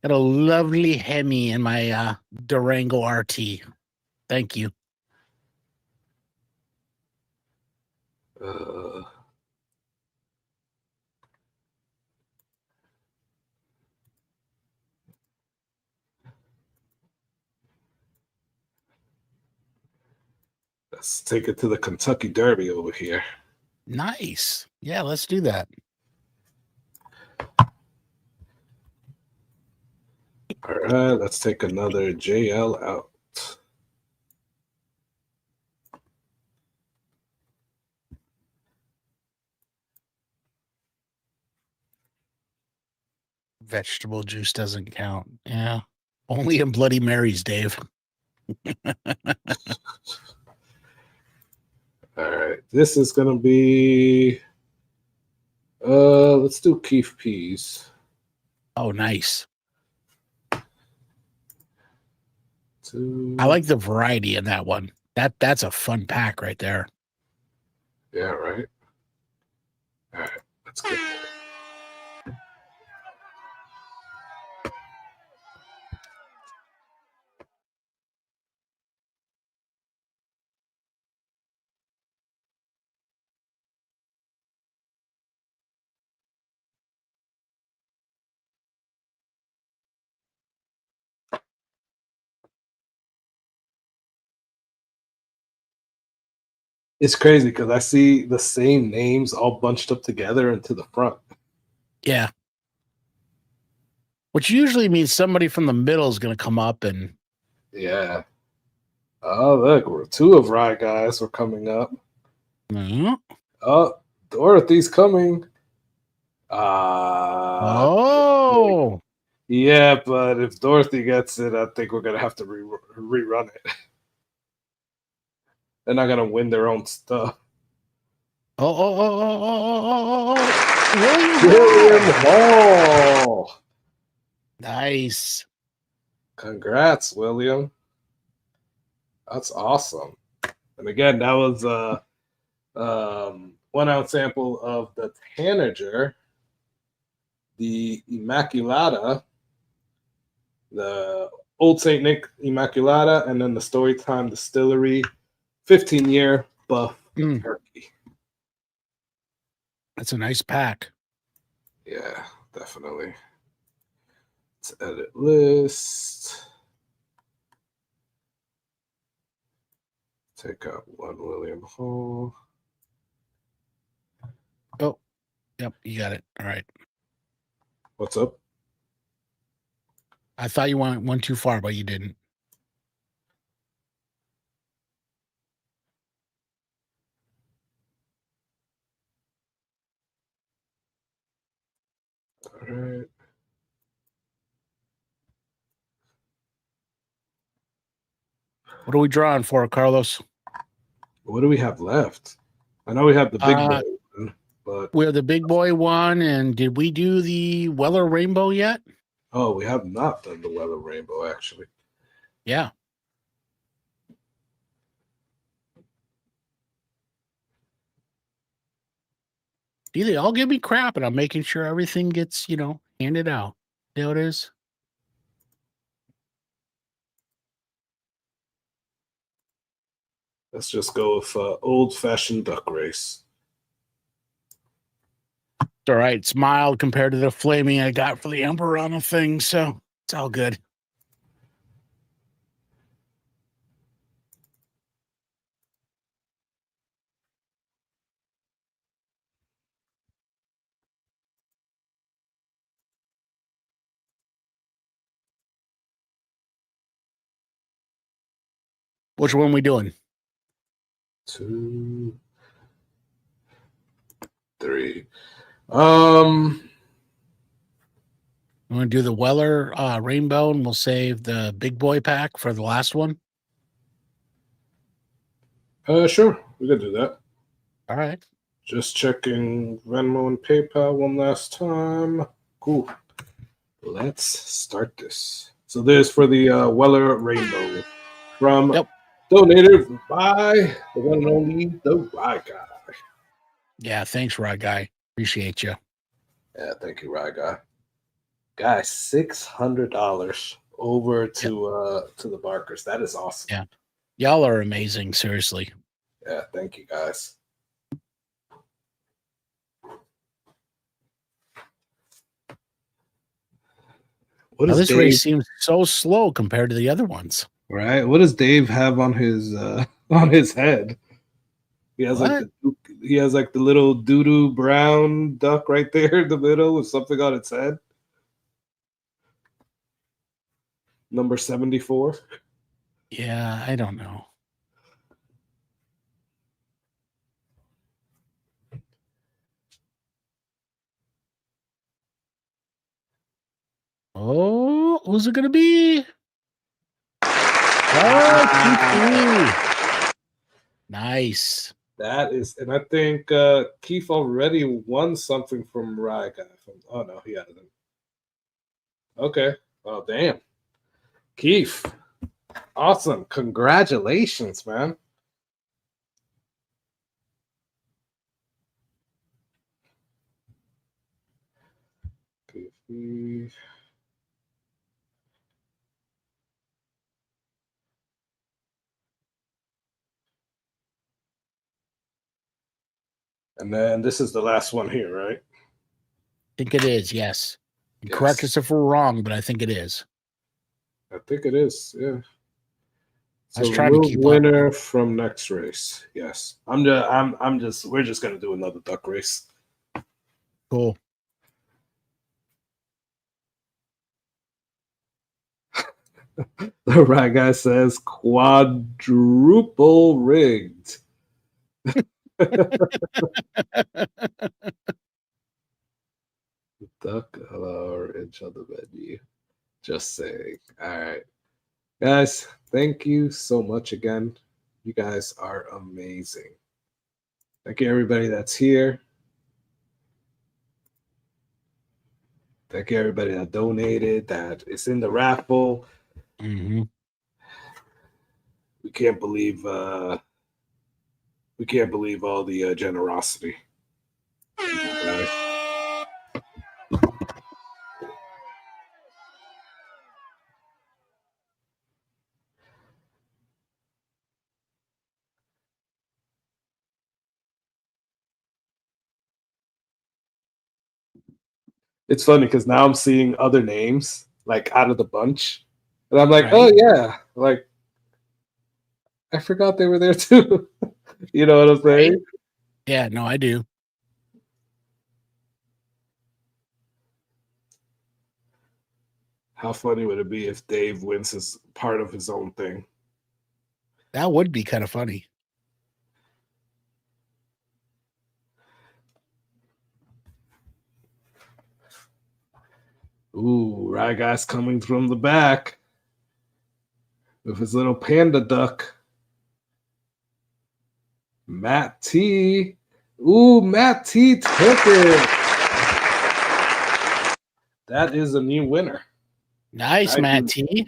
Got a lovely Hemi in my Durango RT. Thank you. Let's take it to the Kentucky Derby over here. Nice. Yeah, let's do that. All right, let's take another JL out. Vegetable juice doesn't count. Yeah. Only in Bloody Marys, Dave. All right, this is gonna be let's do Keef Peas. Oh, nice. 2. I like the variety in that one. That's a fun pack right there. Yeah, right. All right, let's get there. It's crazy because I see the same names all bunched up together into the front. Yeah. Which usually means somebody from the middle is going to come up and. Yeah. Oh, look, 2 of Rye guys were coming up. Mm-hmm. Oh, Dorothy's coming. Oh. Yeah, but if Dorothy gets it, I think we're going to have to rerun it. They're not going to win their own stuff. William Hall. Nice. Congrats, William. That's awesome. And again, that was 1 ounce sample of the Tanager, the Immaculata, the Old St. Nick Immaculata, and then the Storytime Distillery 15-year buff turkey. That's a nice pack. Yeah, definitely. Let's edit list. Take out 1 William Hall. Oh, yep, you got it. All right. What's up? I thought you went one too far, but you didn't. All right. What are we drawing for, Carlos? What do we have left? I know we have the big boy one, but we're the big boy one. And did we do the Weller Rainbow yet? Oh, we have not done the Weller Rainbow, actually. Yeah. See, they all give me crap, and I'm making sure everything gets, handed out. There it is. Let's just go with old-fashioned duck race. It's all right. It's mild compared to the flaming I got for the Emperor on the thing, so it's all good. Which one are we doing? 2, 3. You want to do the Weller Rainbow, and we'll save the big boy pack for the last one? Sure. We could do that. All right. Just checking Venmo and PayPal one last time. Cool. Let's start this. So this for the Weller Rainbow from donated by the one and only the Rye Guy. Yeah, thanks, Rye Guy. Appreciate you. Yeah, thank you, Rye Guy. Guys, $600 over to the Barkers. That is awesome. Yeah, y'all are amazing. Seriously. Yeah, thank you, guys. This race seems so slow compared to the other ones. Right? What does Dave have on his head? He has like the little doo-doo brown duck right there in the middle with something on its head. Number 74. Yeah, I don't know. Oh, who's it going to be? Oh, nice. That is, and I think Keith already won something from Rye Guy. Oh no, he hasn't. Okay. Oh damn. Keith. Awesome. Congratulations, man. Keith. And then this is the last one here, right? I think it is, yes. Correct us if we're wrong, but I think it is. I think it is, yeah. I was trying to keep winner up. From next race. Yes. We're just gonna do another duck race. Cool. The right guy says quadruple rigged. Duck orange on the menu. Just saying. All right. Guys, thank you so much again. You guys are amazing. Thank you, everybody that's here. Thank you, everybody that donated, that is in the raffle. Mm-hmm. We can't believe We can't believe all the generosity. It's funny because now I'm seeing other names like out of the bunch, and I'm like, Right. oh yeah, like I forgot they were there too. You know what I'm saying? Right. Yeah, no, I do. How funny would it be if Dave wins his part of his own thing? That would be kind of funny. Ooh, Rye Guy's coming from the back with his little panda duck. Matt T. Ooh, Matt T took it. That is a new winner. Nice, Matt T.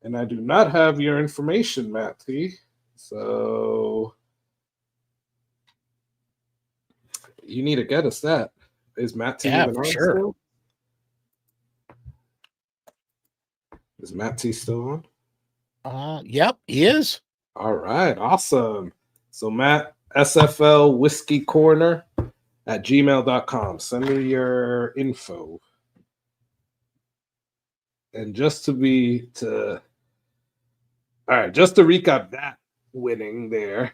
And I do not have your information, Matt T. So you need to get us that. Is Matt T even on still? Is Matt T still on? Yep, he is. All right, awesome. So Matt, sflwhiskeycorner at gmail.com. Send me your info. And just to recap that winning there,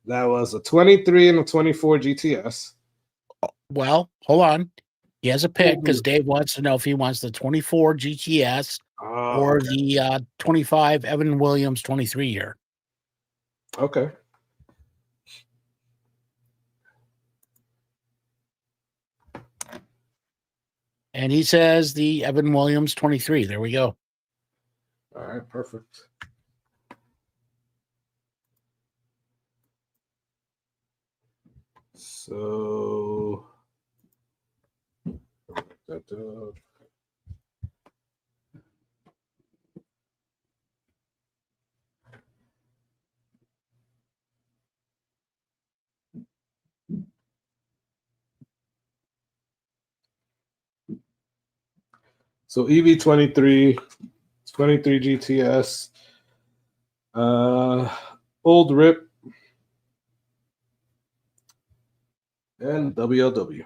that was a 23 and a 24 GTS. Well, hold on. He has a pick because Dave wants to know if he wants the 24 GTS or the 25 Evan Williams 23 year. Okay. And he says the Evan Williams 23. There we go. All right, perfect. So EV23, 23 GTS, Old Rip, and WLW.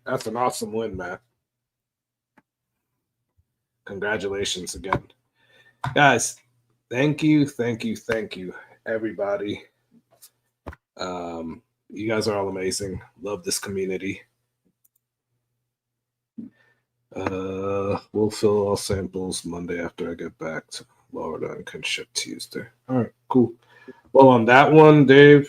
That's an awesome win, Matt. Congratulations again. Guys, thank you, everybody. You guys are all amazing. Love this community. We'll fill all samples Monday after I get back to Florida and can ship Tuesday. All right, cool. Well, on that one, Dave,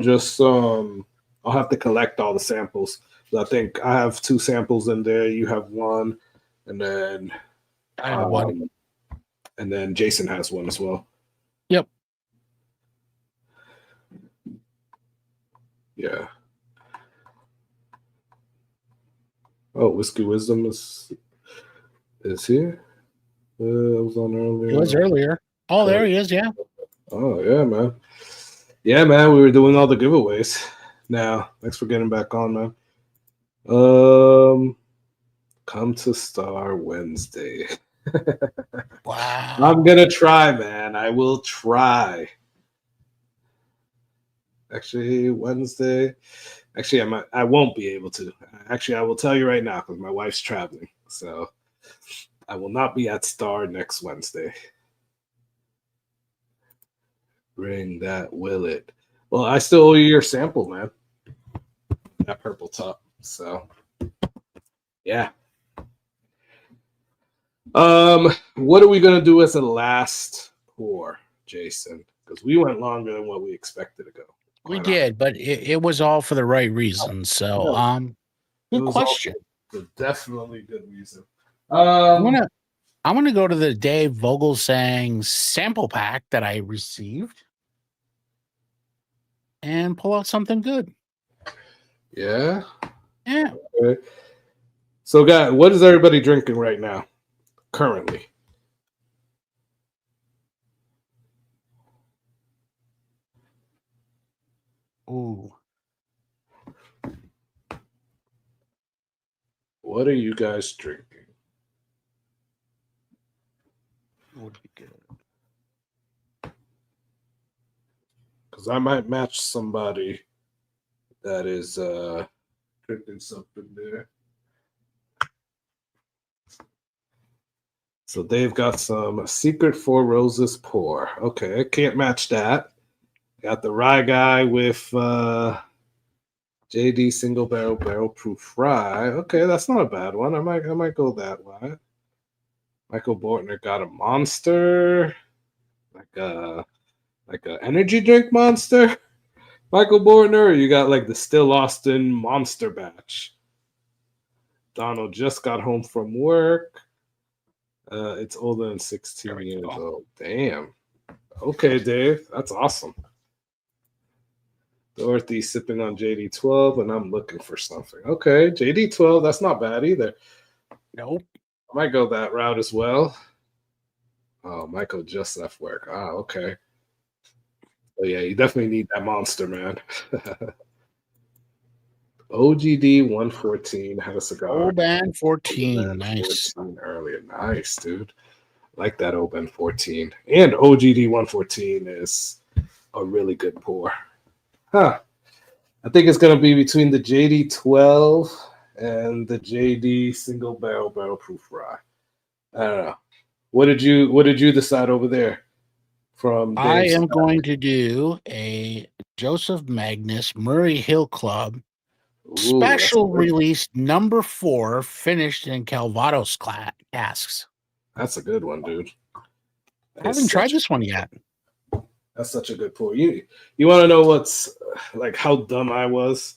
just I'll have to collect all the samples. I think I have 2 samples in there. You have 1, and then I have 1. And then Jason has 1 as well. Yep. Yeah. Oh, Whiskey Wisdom is here. I was on earlier. He was earlier. Oh, there he is. Yeah. Oh, yeah, man. Yeah, man. We were doing all the giveaways. Now, thanks for getting back on, man. Come to Star Wednesday. Wow. I'm gonna try, man. I will try. Actually, Wednesday. Actually, I won't be able to. Actually, I will tell you right now because my wife's traveling. So I will not be at Star next Wednesday. Bring that Willet. Well, I still owe you your sample, man. That purple top. So yeah. What are we gonna do as a last pour, Jason? Because we went longer than what we expected to go. We did, but it was all for the right reasons. So, good question. Definitely good reason. I'm gonna go to the Dave Vogelsang sample pack that I received and pull out something good. Yeah. Yeah. Okay. So, guys, what is everybody drinking right now, currently? Ooh. What are you guys drinking? Would be good. Because I might match somebody that is drinking something there. So they've got some Secret Four Roses pour. Okay, I can't match that. Got the rye guy with JD single barrel proof rye. Okay, that's not a bad one. I might go that way. Michael Bortner got a monster, like a energy drink monster. Michael Bortner, or you got like the Still Austin monster batch. Donald just got home from work. It's older than 16 years old. Damn. Okay, Dave. That's awesome. Dorothy sipping on JD12, and I'm looking for something. Okay, JD12. That's not bad either. Nope. I might go that route as well. Oh, Michael just left work. Ah, okay. Oh, yeah, you definitely need that monster, man. OGD 114 had a cigar. Oban 14. Nice. 14 earlier. Nice, dude. Like that Oban 14. And OGD 114 is a really good pour. Huh. I think it's going to be between the JD 12 and the JD single barrel proof rye. I don't know. What did you decide over there? From I Dave's am side? going to do a Joseph Magnus Murray Hill Club Ooh, special that's good. release number 4, finished in Calvados casks. That's a good one, dude. I haven't tried this one yet. That's such a good pour. You want to know what's like how dumb I was?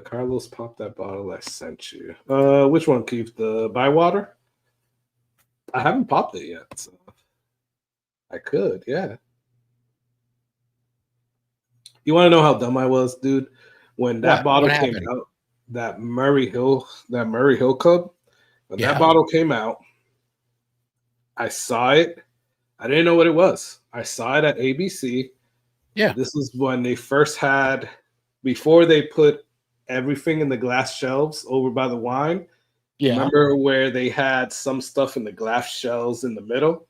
Carlos popped that bottle I sent you. Which one, Keith? The Bywater? I haven't popped it yet, so I could, yeah. You want to know how dumb I was, dude? When that bottle came out, that Murray Hill Club, when that bottle came out, I saw it. I didn't know what it was. I saw it at ABC. Yeah. This is when they first had, before they put everything in the glass shelves over by the wine. Yeah. Remember where they had some stuff in the glass shelves in the middle?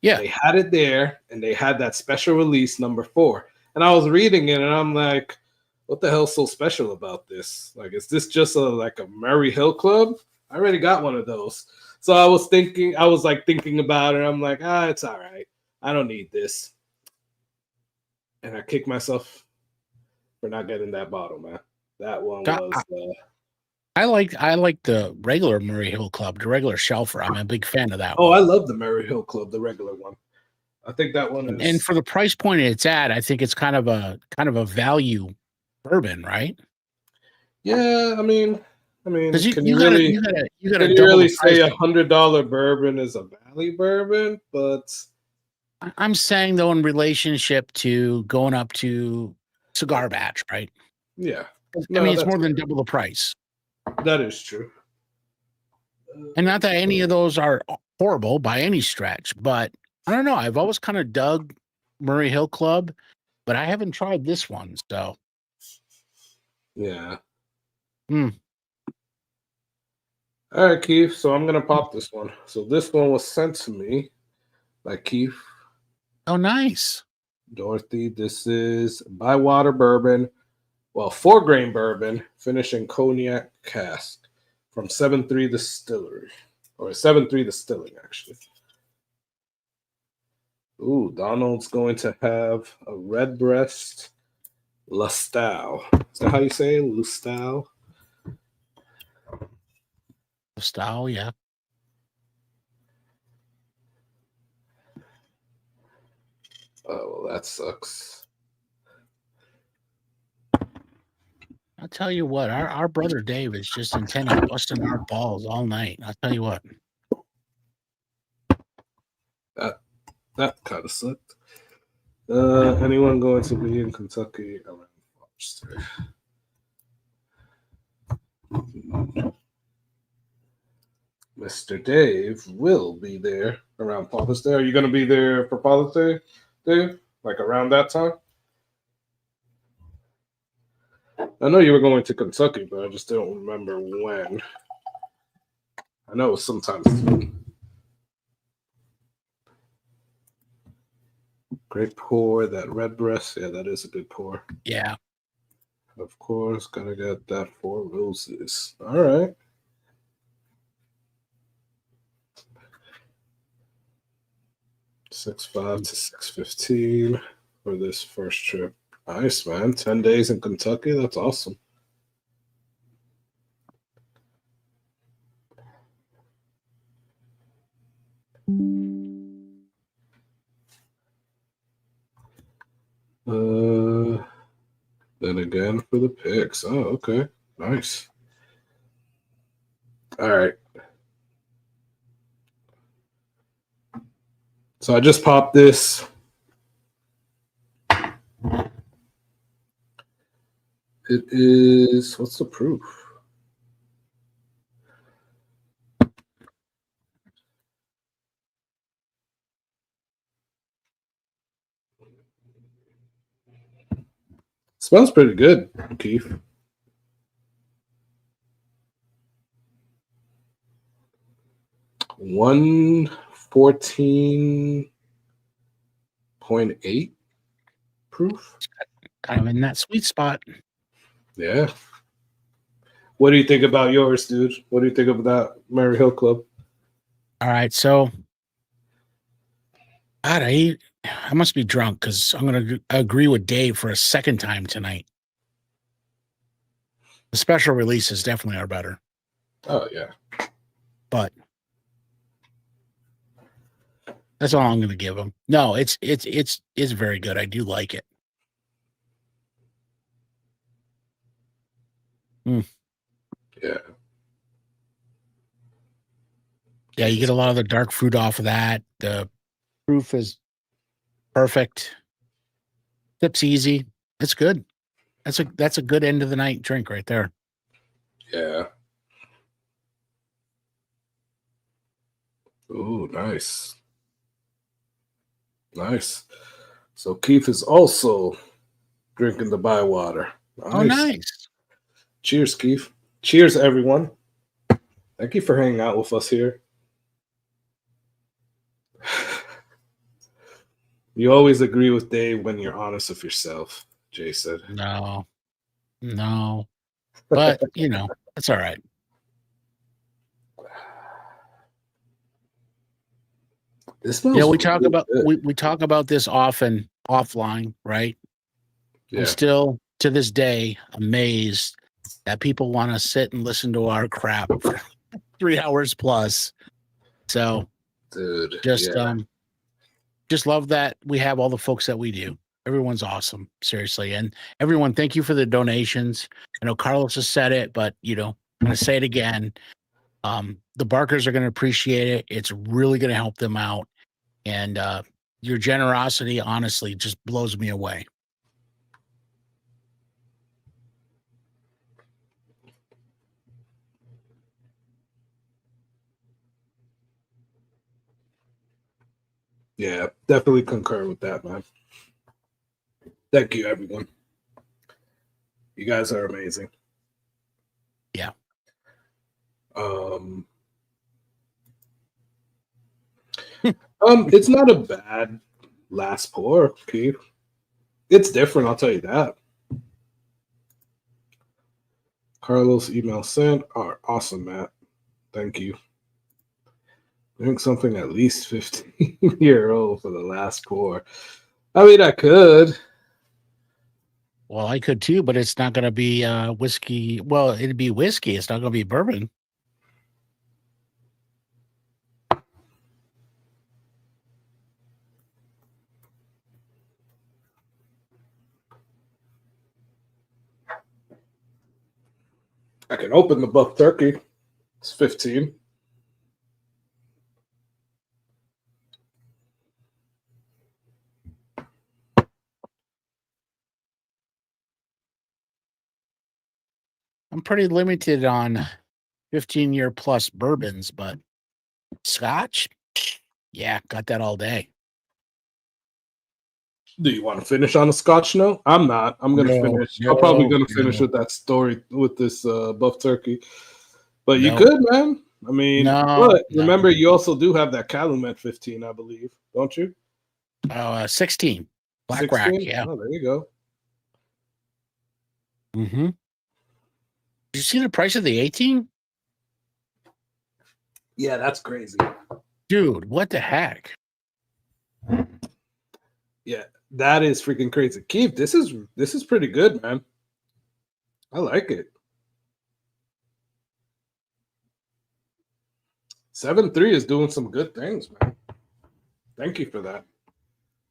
Yeah. They had it there, and they had that special release number 4. And I was reading it, and I'm like, what the hell's so special about this? Like, is this just like a Murray Hill Club? I already got one of those. So I was thinking about it. I'm like, it's all right. I don't need this. And I kicked myself for not getting that bottle, man. That one was. I like the regular Murray Hill Club, the regular shelfer. I'm a big fan of that. Oh, I love the Murray Hill Club, the regular one. I think that one is. And for the price point it's at, I think it's kind of a value bourbon, right? Yeah, I mean, because can you really say $100 bourbon is a value bourbon? But I'm saying though, in relationship to going up to cigar batch, right? Yeah, I mean it's more than double the price. That is true. And not that any of those are horrible by any stretch, but I don't know. I've always kind of dug Murray Hill Club, but I haven't tried this one. So, yeah. All right, Keith. So I'm going to pop this one. So this one was sent to me by Keith. Oh, nice. Dorothy, this is Bywater bourbon. Well, 4-grain bourbon, finishing cognac cask from 7-3 Distillery. Or 7-3 Distilling, actually. Ooh, Donald's going to have a Redbreast Lustal. Is that how you say it? Lustal? Lustal, yeah. Oh, well, that sucks. I'll tell you what, our brother Dave is just intent on busting our balls all night. I'll tell you what. That kind of sucked. Anyone going to be in Kentucky around Father's Day? Mr. Dave will be there around Father's Day. Are you going to be there for Father's Day, Dave? Like around that time? I know you were going to Kentucky, but I just don't remember when. I know it was sometime soon. Great pour, that red breast. Yeah, that is a good pour. Yeah. Of course, gotta get that 4 roses. All right. $6.5 to $6.15 for this first trip. Nice, man. 10 days in Kentucky. That's awesome. Then again for the picks. Oh, okay. Nice. All right. So I just popped this. It is, what's the proof? Smells pretty good, Keith. $114.8 proof. Kind of in that sweet spot. Yeah. What do you think about yours, dude? What do you think of that Mary Hill Club? All right, so God, I must be drunk because I'm going to agree with Dave for a second time tonight. The special releases definitely are better. Oh yeah, but that's all I'm going to give them. No, it's very good. I do like it. Yeah. Yeah, you get a lot of the dark fruit off of that. The proof is perfect. Sips easy. It's good. That's a good end of the night drink right there. Yeah. Ooh, nice. Nice. So Keith is also drinking the Bywater. Nice. Oh, nice. Cheers, Keith. Cheers, everyone. Thank you for hanging out with us here. You always agree with Dave when you're honest with yourself, Jay said. No. But, that's all right. This smells we talk about we talk about this often offline, right? Yeah. I'm still to this day amazed that people want to sit and listen to our crap for 3 hours plus. So, dude, just love that we have all the folks that we do. Everyone's awesome, seriously. And everyone, thank you for the donations. I know Carlos has said it, but I'm going to say it again. The Barkers are going to appreciate it. It's really going to help them out. And your generosity, honestly, just blows me away. Yeah, definitely concur with that, man. Thank you, everyone. You guys are amazing. Yeah. It's not a bad last pour, Keith. It's different, I'll tell you that. Carlos email sent. Awesome, Matt. Thank you. Drink something at least 15-year-old for the last pour. I mean, I could. Well, I could too, but it's not going to be whiskey. Well, it'd be whiskey. It's not going to be bourbon. I can open the buff turkey. It's 15. I'm pretty limited on 15-year plus bourbons, but Scotch, yeah, got that all day. Do you want to finish on a Scotch note? I'm not. I'm gonna finish. I'm probably gonna finish with that story with this buff turkey. But you could, man. I mean, but remember, you also do have that Calumet 15, I believe, don't you? 16 Black 16? Rack. Yeah. Oh, there you go. Mm-hmm. Did you see the price of the 18? Yeah, that's crazy, dude. What the heck? Yeah, that is freaking crazy. Keith, this is pretty good, man. I like it. 7.3 is doing some good things, man. Thank you for that.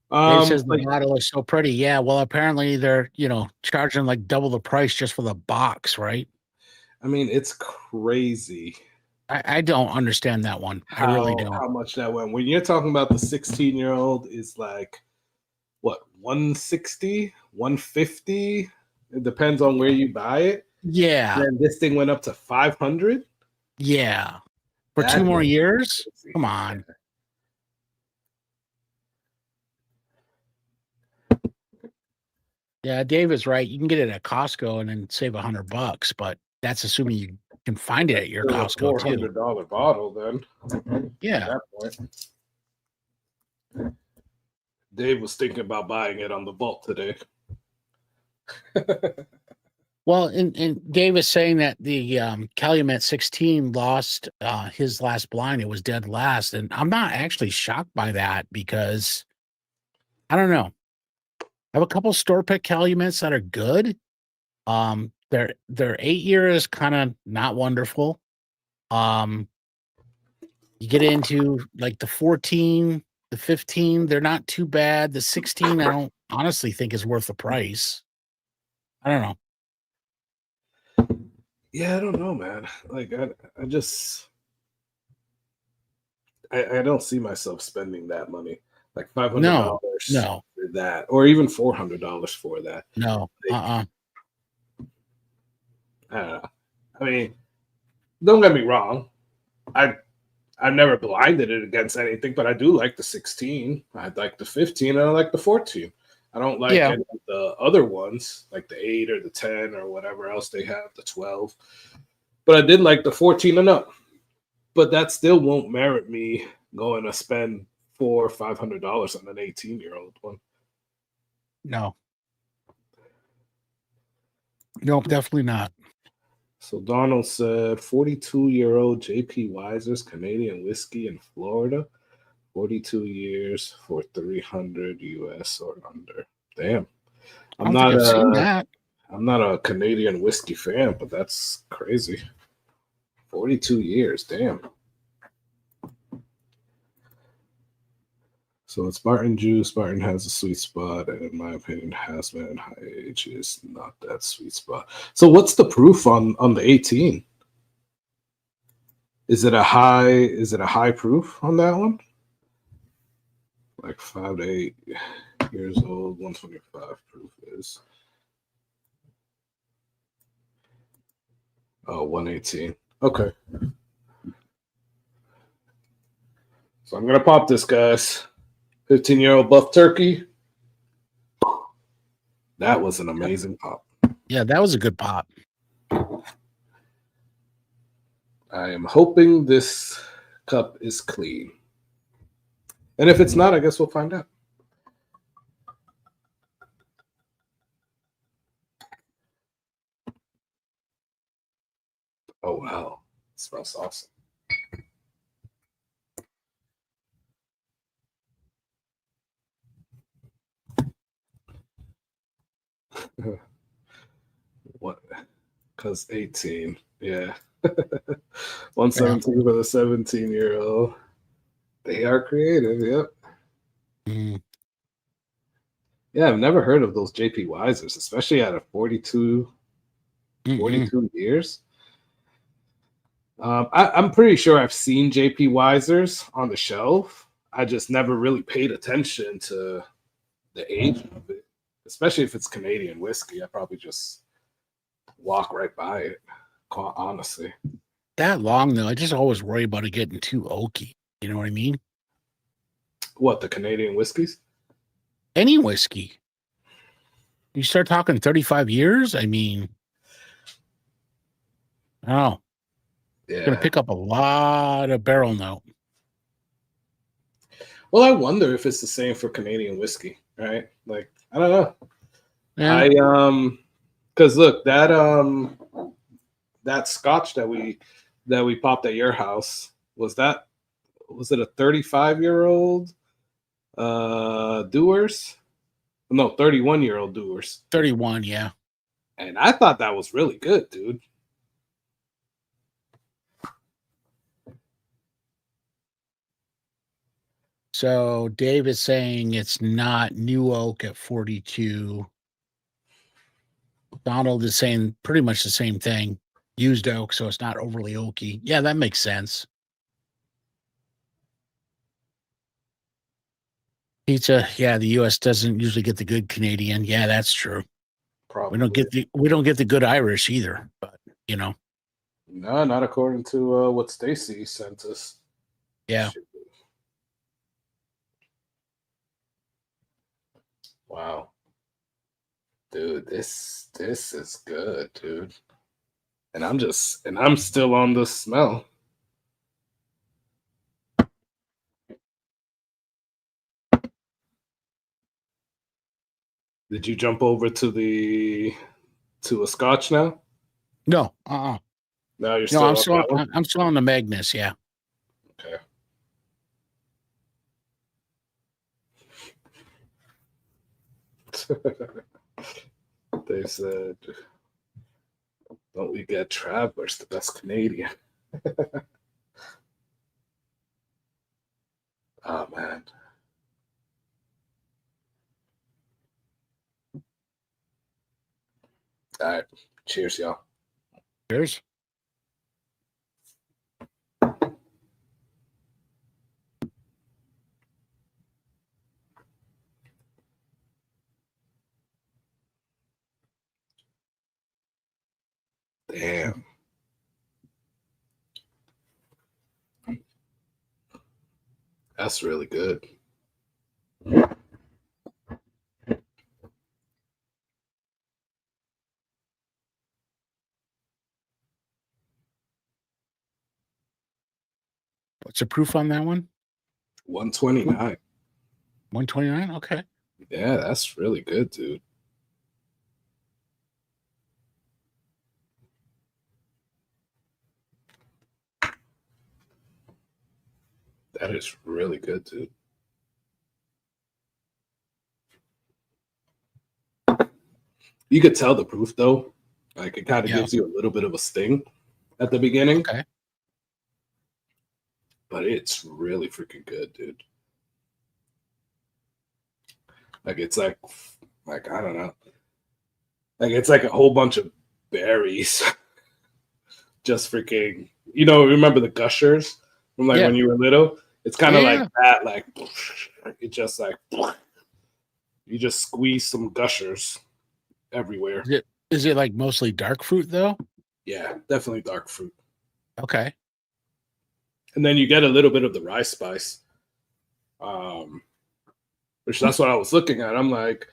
Dave says the bottle is so pretty. Yeah, well, apparently they're charging like double the price just for the box, right? I mean, it's crazy. I don't understand that one. I really don't. How much that went. When you're talking about the 16-year-old is like what, 160, 150? It depends on where you buy it. Yeah. And this thing went up to 500. Yeah. For 2 more years? Crazy. Come on. Yeah, Dave is right. You can get it at Costco and then save $100, but that's assuming you can find it at your Costco too. $400 bottle, then. Yeah. At that point. Dave was thinking about buying it on the vault today. Well, and Dave is saying that the Calumet 16 lost his last blind. It was dead last, and I'm not actually shocked by that because I don't know. I have a couple store pick Calumets that are good. Their 8-year is kind of not wonderful. You get into like the 14, the 15, they're not too bad. The 16, I don't honestly think is worth the price. I don't know. Yeah, I don't know, man. Like I just I don't see myself spending that money. Like $500 for that, or even $400 for that. No. I don't know. I mean, don't get me wrong. I've never blinded it against anything, but I do like the 16. I like the 15, and I like the 14. I don't like any of the other ones, like the 8 or the 10 or whatever else they have, the 12. But I did like the 14 and up. But that still won't merit me going to spend $400 or $500 on an 18-year-old one. No. Nope, definitely not. So Donald said 42-year-old JP Weiser's Canadian whiskey in Florida, 42 years for 300 US or under. Damn. I'm not a Canadian whiskey fan, but that's crazy. 42 years, damn. So it's Spartan juice. Spartan has a sweet spot, and in my opinion, Hazmat and high age is not that sweet spot. So what's the proof on the 18? Is it a high proof on that one? Like 5 to 8 years old, 125 proof is. Oh, 118. Okay. So I'm gonna pop this, guys. 15-year-old buff turkey. That was an amazing pop. Yeah, that was a good pop. I am hoping this cup is clean. And if it's not, I guess we'll find out. Oh, wow. It smells awesome. What? Because 18. Yeah. 117 for the 17-year-old. They are creative. Yep. Mm. Yeah, I've never heard of those JP Weisers, especially out of 42 years. I'm pretty sure I've seen JP Weisers on the shelf. I just never really paid attention to the age of it, especially if it's Canadian whiskey. I probably just walk right by it. Honestly, That long though, I just always worry about it getting too oaky. You know what I mean? what, the Canadian whiskeys? Any whiskey. You start talking 35 years. I mean, oh, Yeah. going to pick up a lot of barrel note. Well, I wonder if it's the same for Canadian whiskey, right? Like, I don't know. Yeah. Because look, that Scotch that we popped at your house, was it a 35-year-old Dewar's? No, 31-year-old Dewar's. 31, yeah. And I thought that was really good, dude. So Dave is saying it's not new oak at 42. Donald is saying pretty much the same thing. Used oak, so it's not overly oaky. Yeah, that makes sense. Pizza, yeah, the US doesn't usually get the good Canadian. Yeah, that's true. Probably. We don't get the good Irish either, but you know. No, not according to what Stacy sent us. Yeah. Shit. Wow. Dude, this is good, dude. And I'm still on the smell. Did you jump over to a Scotch now? No, No, you're no, still I'm on still that one? I'm still on the Magnus, yeah. Okay. They said, don't we get Travelers, the best Canadian? Oh, man. All right. Cheers, y'all. Cheers. Damn. That's really good. What's the proof on that one? 129. 129? Okay. Yeah, that's really good, dude. That is really good, dude. You could tell the proof, though. Like, it kind of gives you a little bit of a sting at the beginning. Okay. But it's really freaking good, dude. Like, it's like I don't know. Like, it's like a whole bunch of berries. Just freaking, remember the gushers from like when you were little? It's kind of like that. Like, it just like, you just squeeze some gushers everywhere. Is it like mostly dark fruit though? Yeah, definitely dark fruit. Okay. And then you get a little bit of the rye spice. Which that's what I was looking at. I'm like,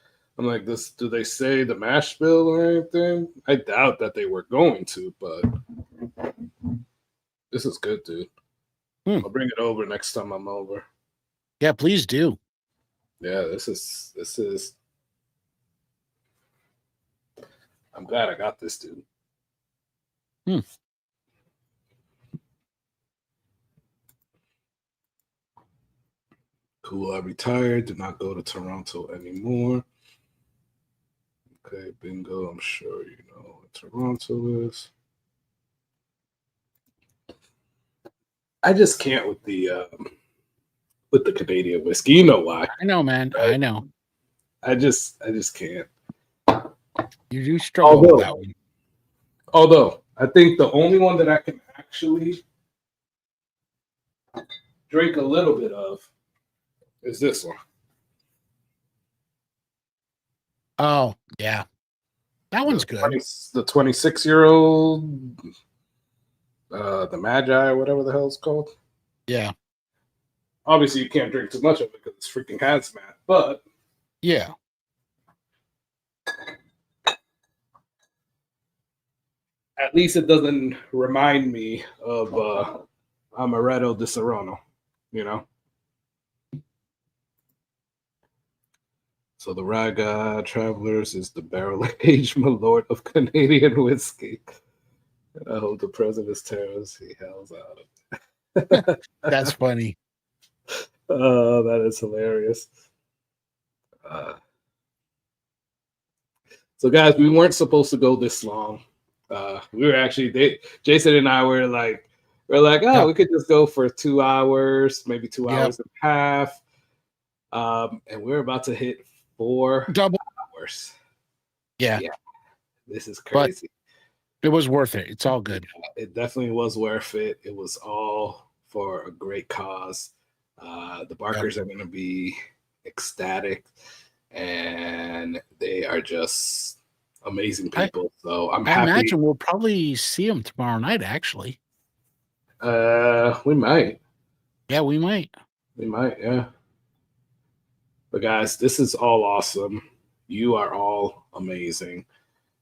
this, do they say the mash bill or anything? I doubt that they were going to, but this is good, dude. I'll bring it over next time I'm over. Yeah, please do. Yeah, this is I'm glad I got this, dude. Cool, I retired. Did not go to Toronto anymore. Okay, bingo. I'm sure you know what Toronto is. I just can't with the Canadian whiskey. You know why? I know, man. Right? I know. I just can't. You do struggle with that one. Although I think the only one that I can actually drink a little bit of is this one. Oh, yeah. That one's good. The 26-year-old, the Magi or whatever the hell it's called. Yeah. Obviously, you can't drink too much of it because it's freaking hazmat. But yeah, at least it doesn't remind me of Amaretto di Serrano, you know. So the Raga Travelers is the barrel-aged Malort of Canadian whiskey. I hope the president's terrors he hells out. that's funny. Oh, that is hilarious. So, guys, we weren't supposed to go this long. We were actually, Jason and I were like, oh, we could just go for 2 hours, maybe 2 hours and a half. And we're about to hit 4 double hours. Yeah. This is crazy. But it was worth it. It's all good. It definitely was worth it. It was all for a great cause. The Barkers are going to be ecstatic, and they are just amazing people. So I'm happy. I imagine we'll probably see them tomorrow night, actually. We might. Yeah, we might. We might, yeah. But guys, this is all awesome. You are all amazing,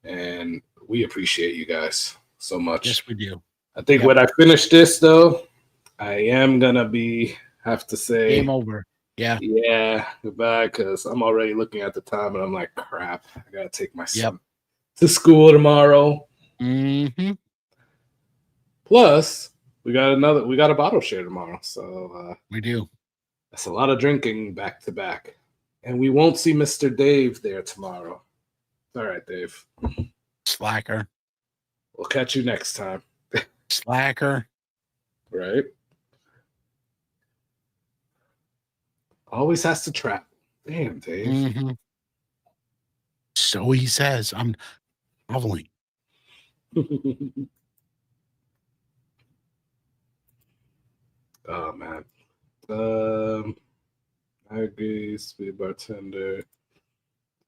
and we appreciate you guys so much. Yes, we do. I think when I finish this, though, I am gonna have to say game over. Yeah. Yeah, goodbye, because I'm already looking at the time and I'm like, crap, I gotta take my son to school tomorrow. Mm-hmm. Plus, we got a bottle share tomorrow. So we do. That's a lot of drinking back to back. And we won't see Mr. Dave there tomorrow. All right, Dave. Slacker. We'll catch you next time. Slacker. Right? Always has to trap. Damn, Dave. Mm-hmm. So he says, I'm traveling. Oh, man. I agree. Used to be a bartender.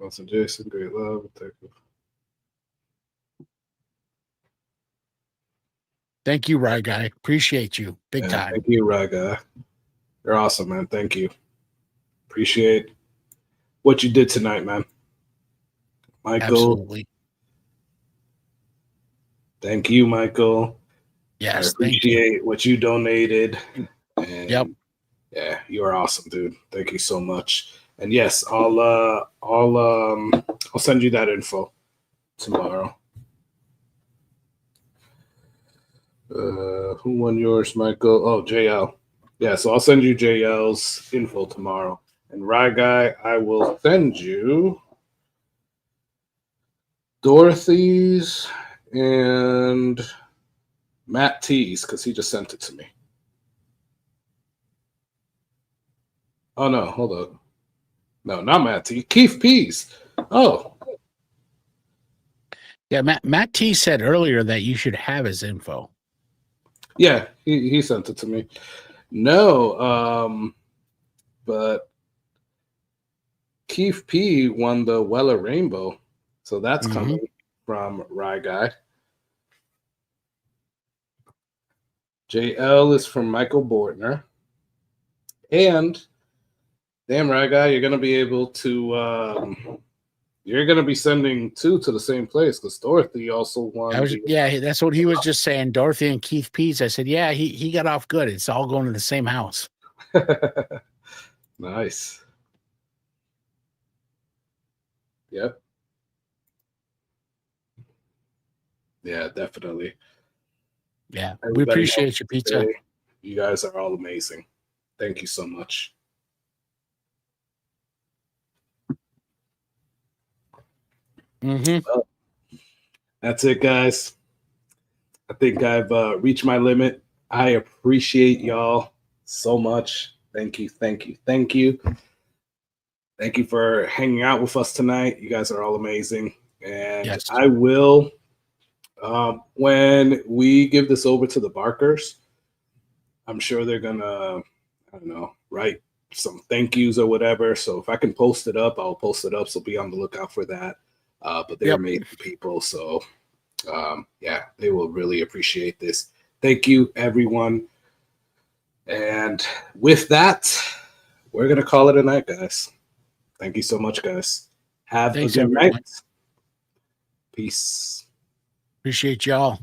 Awesome, Jason. Great love. Thank you, Rye Guy. Appreciate you. Big time. Thank you, Rye Guy. You're awesome, man. Thank you. Appreciate what you did tonight, man. Michael. Absolutely. Thank you, Michael. Yes. I appreciate what you donated. And yeah, you're awesome, dude. Thank you so much. And yes, I'll send you that info tomorrow. Who won yours, Michael? Oh, JL. Yeah, so I'll send you JL's info tomorrow. And Rye Guy, I will send you Dorothy's and Matt T's because he just sent it to me. Oh, no, hold on. No, not Matt T. Keith P's. Oh. Yeah, Matt T said earlier that you should have his info. Yeah, he sent it to me. No, but Keith P won the Weller Rainbow. So that's coming from Rye Guy. JL is from Michael Bortner. And damn, Rye Guy, you're going to be able to you're going to be sending 2 to the same place because Dorothy also won. That's what he was just saying. Dorothy and Keith Pease. I said, yeah, he got off good. It's all going to the same house. Nice. Yep. Yeah, definitely. Yeah, we appreciate your pizza. You guys are all amazing. Thank you so much. Well, that's it, guys. I think I've reached my limit. I appreciate y'all so much. Thank you, thank you, thank you. Thank you for hanging out with us tonight. You guys are all amazing. And I will, when we give this over to the Barkers, I'm sure they're going to, I don't know, write some thank yous or whatever. So if I can post it up, I'll post it up. So be on the lookout for that. but they're amazing people. So yeah, they will really appreciate this. Thank you, everyone. And with that, we're going to call it a night, guys. Thank you so much, guys. Have a good night. Peace. Appreciate y'all.